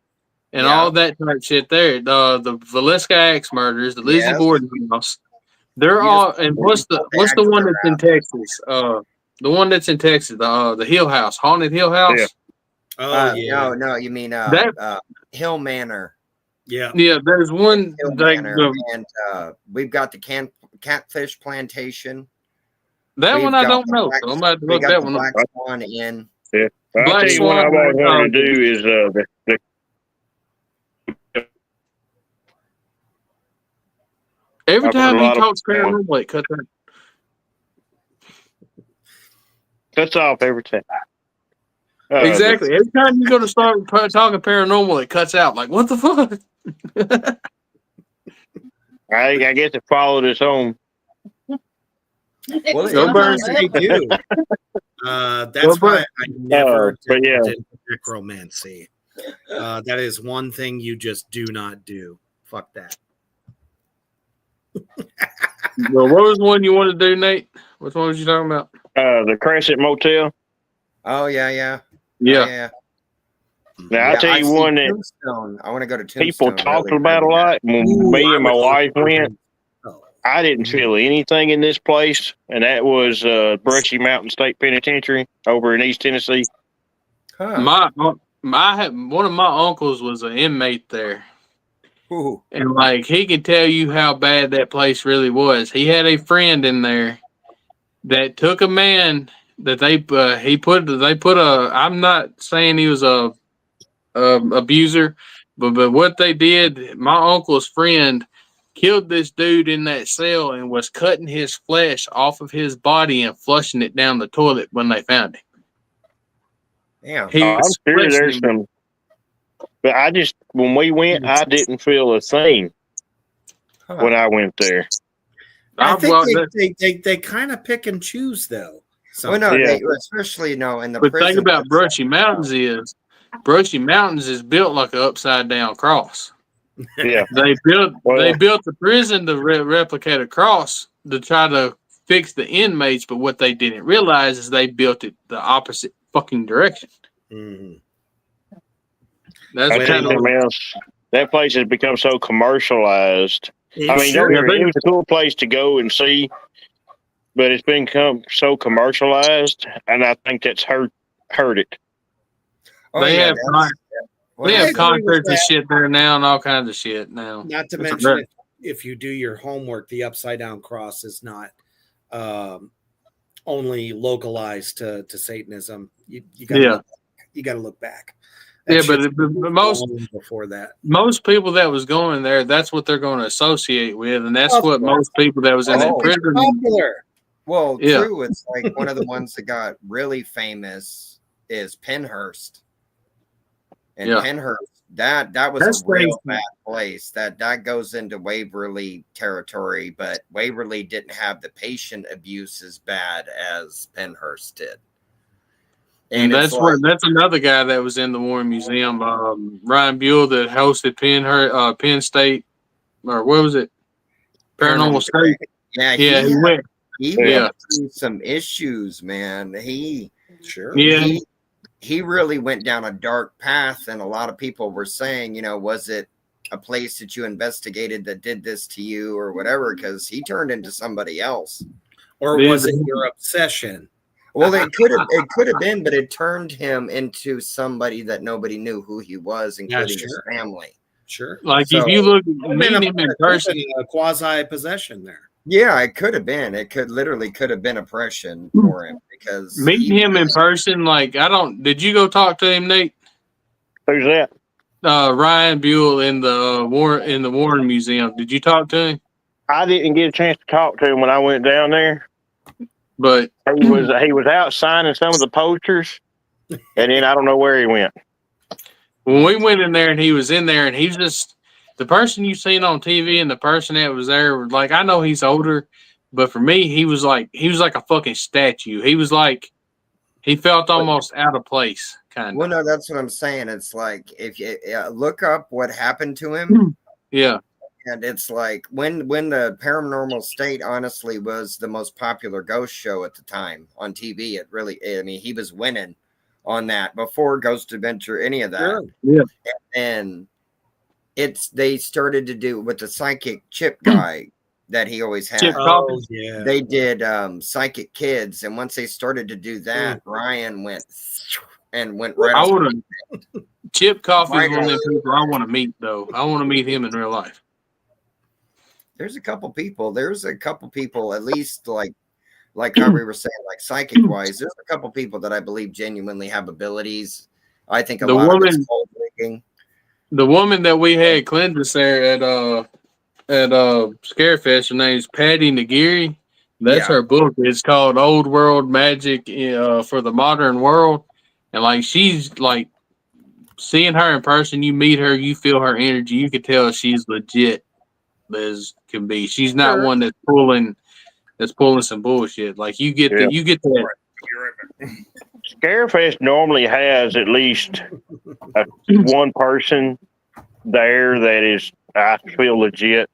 And Yeah. all that type shit there. The Valeska Axe murders, the Lizzie Yes. Borden house. They're You all just- and what's the one that's in Texas? The one that's in Texas, the Hill House, Haunted Hill House. Yeah. Oh yeah. No, you mean That- Hill Manor. Yeah. Yeah, there's one Hill like Manor, and we've got the Catfish Plantation. that We've one I got don't the know. Black- So I'm about to We look got that the one up. Black Swan Inn. Yeah. I'll Black tell you what I've always Swan, wanted to do is Every I've time heard a he lot of- talks paranormal, it cuts out. cuts off every time. Exactly. Every time you go to start talking paranormal, it cuts out. Like, what the fuck? I guess it followed us home. Well, Go burn. Sometimes they do. That's Go why burn. I never but yeah. did necromancy. That is one thing you just do not do. Fuck that. Well, what was one you wanted to do, Nate? Which one was you talking about? The Crescent Motel. Oh yeah. Yeah. Now, I'll tell I've you seen one that Tombstone. I want to go to Tombstone. people talked really about a lot. When me I and my would wife love to- went, I didn't feel anything in this place, and that was Brushy Mountain State Penitentiary over in East Tennessee. Huh. One of my uncles was an inmate there, Ooh. and like he could tell you how bad that place really was. He had a friend in there that took a man that they put a. I'm not saying he was a abuser, but what they did, my uncle's friend killed this dude in that cell and was cutting his flesh off of his body and flushing it down the toilet when they found him. Damn. He I'm was sure there's fleshing him. some, but when we went, I didn't feel a thing when I went there. I well, think they kind of pick and choose though. Well, no, Yeah. especially in the but prison. thing about Brushy Mountains is built like an upside down cross. Yeah, They built Well- the prison to replicate a cross to try to fix the inmates, but what they didn't realize is they built it the opposite fucking direction. Mhm. That's I kind tell of you, man, that place has become so commercialized. I mean, Sure. don't get me wrong, it's a cool place to go and see, but it's become so commercialized, and I think that's hurt it. Oh, they yeah, have that's- they I have agree with concerts and that. shit there now and all kinds of shit now. Not to It's a mention, bit- if you do your homework, the upside down cross is not only localized to Satanism. You got Yeah. you got to look back. Yeah, That but shit's most long before that. most people that was going there, that's what they're going to associate with, and that's Of what course. most people that was in that Oh, It's prison. popular. Well, Yeah. true. It's like one of the ones that got really famous is Penhurst. And Yeah. Penhurst, that was That's a real crazy. bad place. That goes into Waverly territory, but Waverly didn't have the patient abuse as bad as Penhurst did. And it's that's another guy that was in the Warren Museum, Ryan Buell, that hosted Penn State, or what was it? Paranormal State. Yeah, Yeah, he went. he Yeah. went through some issues, man. Sure. Yeah, He really went down a dark path, and a lot of people were saying, was it a place that you investigated that did this to you or whatever? Because he turned into somebody else. Or Yeah. was it your obsession? Well, it could have been, but it turned him into somebody that nobody knew who he was, including his sure. family. Sure. like So- if you look I mean, meeting him in person, a quasi possession there. Yeah, it could have been. It could have been oppression for him because meeting him in person, like did you go talk to him, Nate? Who's that? Ryan Buell in the Warren Museum. Did you talk to him? I didn't get a chance to talk to him when I went down there. But He was out signing some of the posters, and then I don't know where he went. when we went in there and he was in there and he was just the person you seen on TV and the person that was there, like I know he's older, but for me he was like a fucking statue. He was like He felt almost out of place, kind Well, of. no, that's what I'm saying. It's like if you look up what happened to him, Yeah. and it's like when the Paranormal State honestly was the most popular ghost show at the time on TV. It really, I mean, he was winning on that before Ghost Adventure, any of that. Sure. Yeah. And they started to do with the psychic Chip guy that he always had. Chip Oh, yeah. They did psychic kids, and once they started to do that, Ryan went right I off. would have. Chip Coffey's Right one of on. them people I want to meet, though. I want to meet him in real life. There's a couple people, at least like how we were saying, like psychic wise, there's a couple people that I believe genuinely have abilities. I think a The lot of woman- it's cold reading. The woman that we had cleanse us there at Scarefest, her name's Patty Nagiri. That's Yeah. her book. It's called Old World Magic for the Modern World. And like she's like seeing her in person, you meet her, you feel her energy, you can tell she's legit as can be. She's not Sure. one that's pulling some bullshit. Like you get that. Scarefest normally has at least one person there that is, I feel, legit.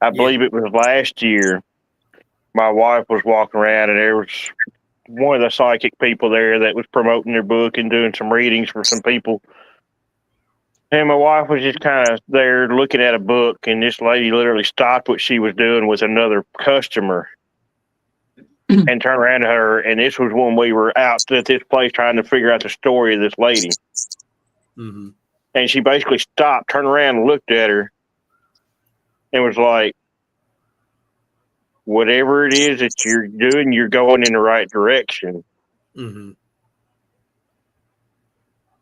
I believe it was last year. My wife was walking around, and there was one of the psychic people there that was promoting their book and doing some readings for some people. And my wife was just kind of there looking at a book, and this lady literally stopped what she was doing with another customer and turned around to her. And this was when we were out at this place trying to figure out the story of this lady. Mm-hmm. And she basically stopped, turned around, and looked at her, and was like, "Whatever it is that you're doing, you're going in the right direction." Mm-hmm.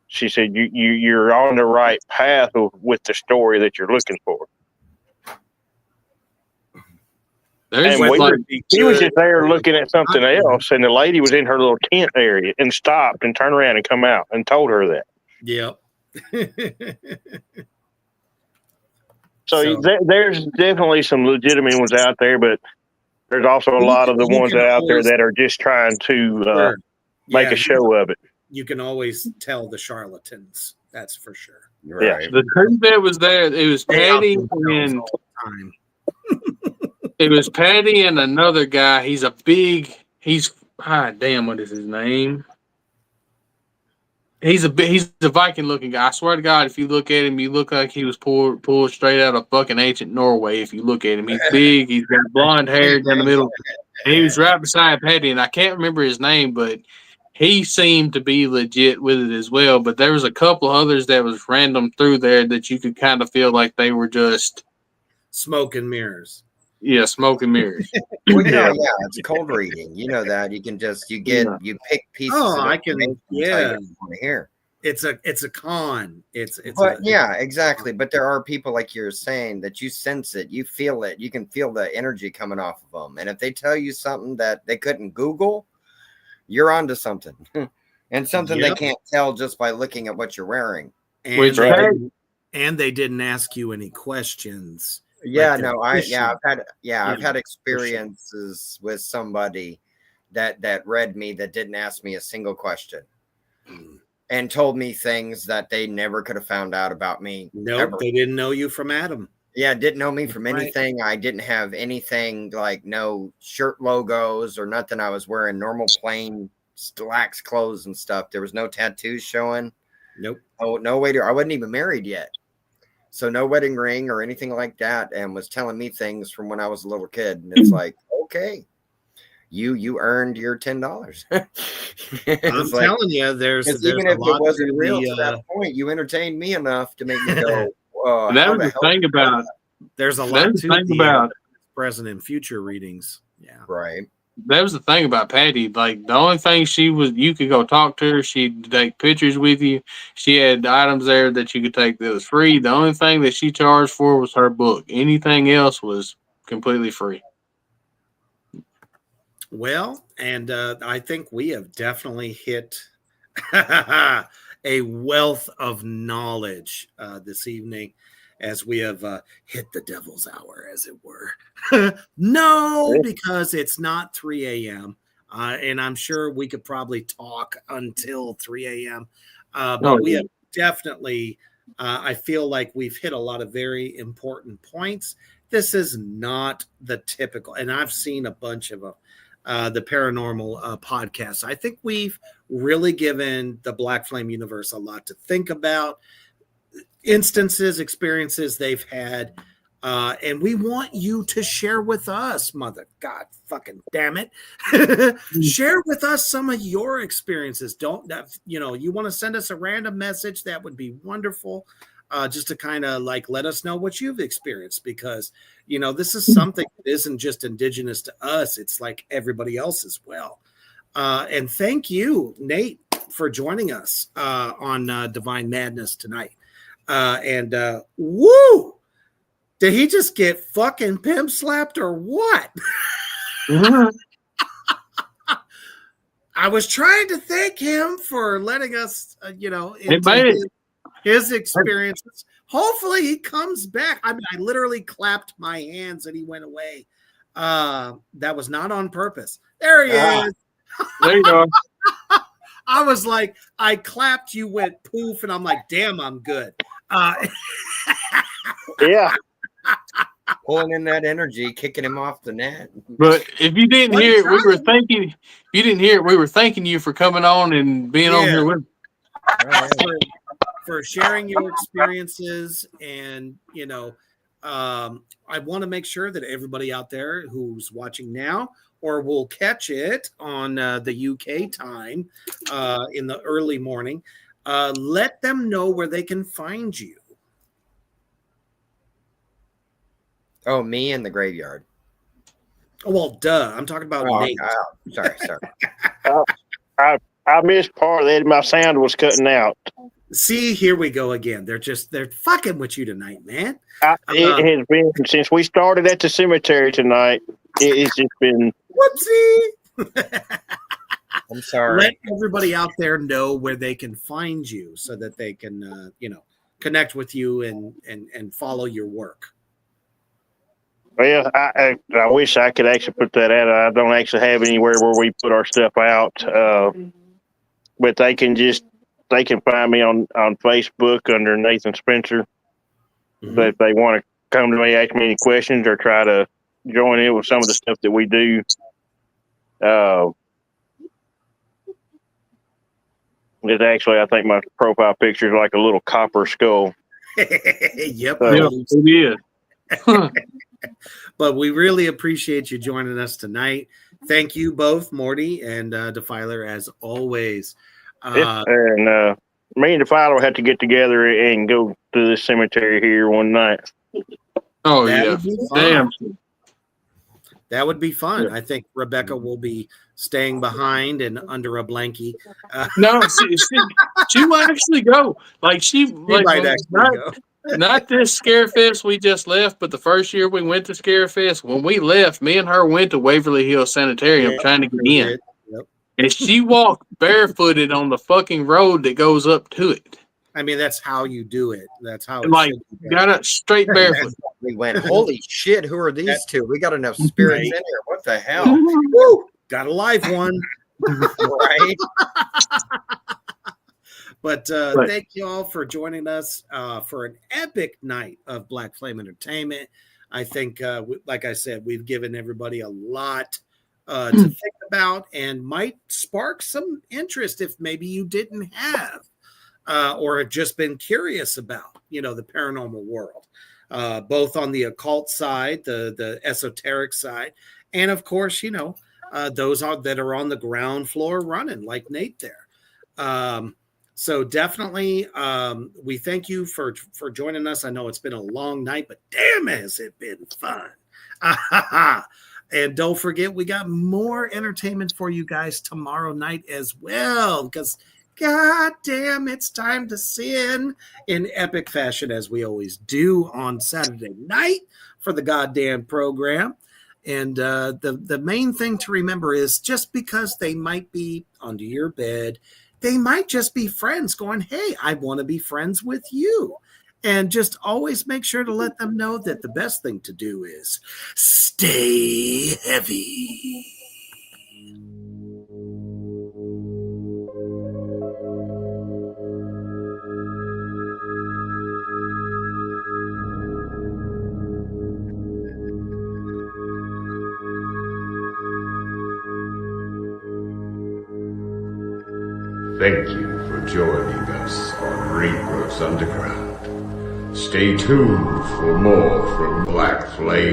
She said, "You're on the right path with the story that you're looking for." There's And like he was just there looking at something else, and the lady was in her little tent area and stopped and turned around and come out and told her that. Yep. So there's definitely some legitimate ones out there, but there's also a lot of the you ones can out there always- that are just trying to make Yeah, a show of it. You can always tell the charlatans. That's for sure. Right. the truth that was there. It was Patty and Time. it was Patty and another guy. He's damn, what is his name? He's a Viking looking guy. I swear to God, if you look at him, you look like he was pulled straight out of fucking ancient Norway. If you look at him, he's big. He's got blonde hair down the middle. And he was right beside Patty, and I can't remember his name, but he seemed to be legit with it as well. But there was a couple others that was random through there that you could kind of feel like they were just smoke and mirrors. Yeah, smoke and mirrors. Well, it's cold reading. You know that you can just you pick pieces. Oh, of I can. information Yeah, you want to hear. It's a con. Exactly. But there are people like you're saying that you sense it, you feel it, you can feel the energy coming off of them. And if they tell you something that they couldn't Google, you're onto something, and something they can't tell just by looking at what you're wearing. And they didn't ask you any questions. I've had experiences with somebody that read me that didn't ask me a single question and told me things that they never could have found out about me. Nope, they didn't know you from Adam. Yeah, didn't know me from anything. I didn't have anything like no shirt logos or nothing. I was wearing normal plain slacks clothes and stuff. There was no tattoos showing. Nope. Oh, no way. I wasn't even married yet. So no wedding ring or anything like that, and was telling me things from when I was a little kid. And it's like, okay, you earned your $10. I'm telling you, there's even if it wasn't real to that point, you entertained me enough to make me go. That was the thing about. There's a lot to the present and future readings. Yeah, right. That was the thing about Patty. Like the only thing you could go talk to her. She'd take pictures with you. She had items there that you could take that was free. The only thing that she charged for was her book. Anything else was completely free. Well, and I think we have definitely hit a wealth of knowledge this evening, as we have hit the devil's hour, as it were. No, because it's not 3 a.m. And I'm sure we could probably talk until 3 a.m. But we have definitely, I feel like we've hit a lot of very important points. This is not the typical, and I've seen a bunch of them. The paranormal podcasts. I think we've really given the Black Flame universe a lot to think about, instances, experiences they've had. And we want you to share with us, mother God fucking damn it. Share with us some of your experiences. Don't, you want to send us a random message, that would be wonderful. Just to kind of like let us know what you've experienced, because this is something that isn't just indigenous to us, it's like everybody else as well. And thank you, Nate, for joining us on Divine Madness tonight. And woo, did he just get fucking pimp slapped or what? I was trying to thank him for letting us into his experiences. Hopefully he comes back. I mean, I literally clapped my hands and he went away. That was not on purpose. There he is. There you go. I was like, I clapped, you went poof, and I'm like, damn, I'm good. Yeah. Pulling in that energy, kicking him off the net. But if you didn't hear it, we were thanking. If you didn't hear it, we were thanking you for coming on and being on here with us. For sharing your experiences. And I want to make sure that everybody out there who's watching now or will catch it on the UK time in the early morning, let them know where they can find you. Oh, me in the graveyard. Oh, well, duh. I'm talking about Nate. Sorry. I missed part of that. My sound was cutting out. See, here we go again. They're fucking with you tonight, man. It has been since we started at the cemetery tonight. It's just been whoopsie. I'm sorry. Let everybody out there know where they can find you so that they can, connect with you and follow your work. Well, I wish I could actually put that out. I don't actually have anywhere where we put our stuff out, but they can find me on Facebook under Nathan Spencer. Mm-hmm. But if they want to come to me, ask me any questions, or try to join in with some of the stuff that we do, it's actually, I think my profile picture is like a little copper skull. Yep, it is. But we really appreciate you joining us tonight. Thank you both, Morty and Defiler, as always. And me and Defiler will have to get together and go to the cemetery here one night. Oh, yeah. Damn. That would be fun. Yeah. I think Rebecca will be staying behind and under a blankie. No, she might actually go. Like, she might actually go. Not this Scarefest we just left, but the first year we went to Scarefest, when we left, me and her went to Waverly Hills Sanitarium trying to get in. Yep. And she walked barefooted on the fucking road that goes up to it. I mean, that's how you do it. That's how it got it straight barefoot. We went, holy shit, who are these two? We got enough spirits in here. What the hell? Woo! Got a live one. Right? But thank you all for joining us for an epic night of Black Flame Entertainment. I think, like I said, we've given everybody a lot to think about and might spark some interest if maybe you didn't have or have just been curious about, the paranormal world, both on the occult side, the esoteric side, and of course, those that are on the ground floor running like Nate there. So definitely, we thank you for joining us. I know it's been a long night, but damn, has it been fun. And don't forget, we got more entertainment for you guys tomorrow night as well, because god damn, it's time to sin in epic fashion, as we always do on Saturday night for the goddamn program. And the main thing to remember is, just because they might be under your bed, they might just be friends going, hey, I want to be friends with you. And just always make sure to let them know that the best thing to do is stay heavy. Thank you for joining us on Rebirth Underground. Stay tuned for more from Black Flame.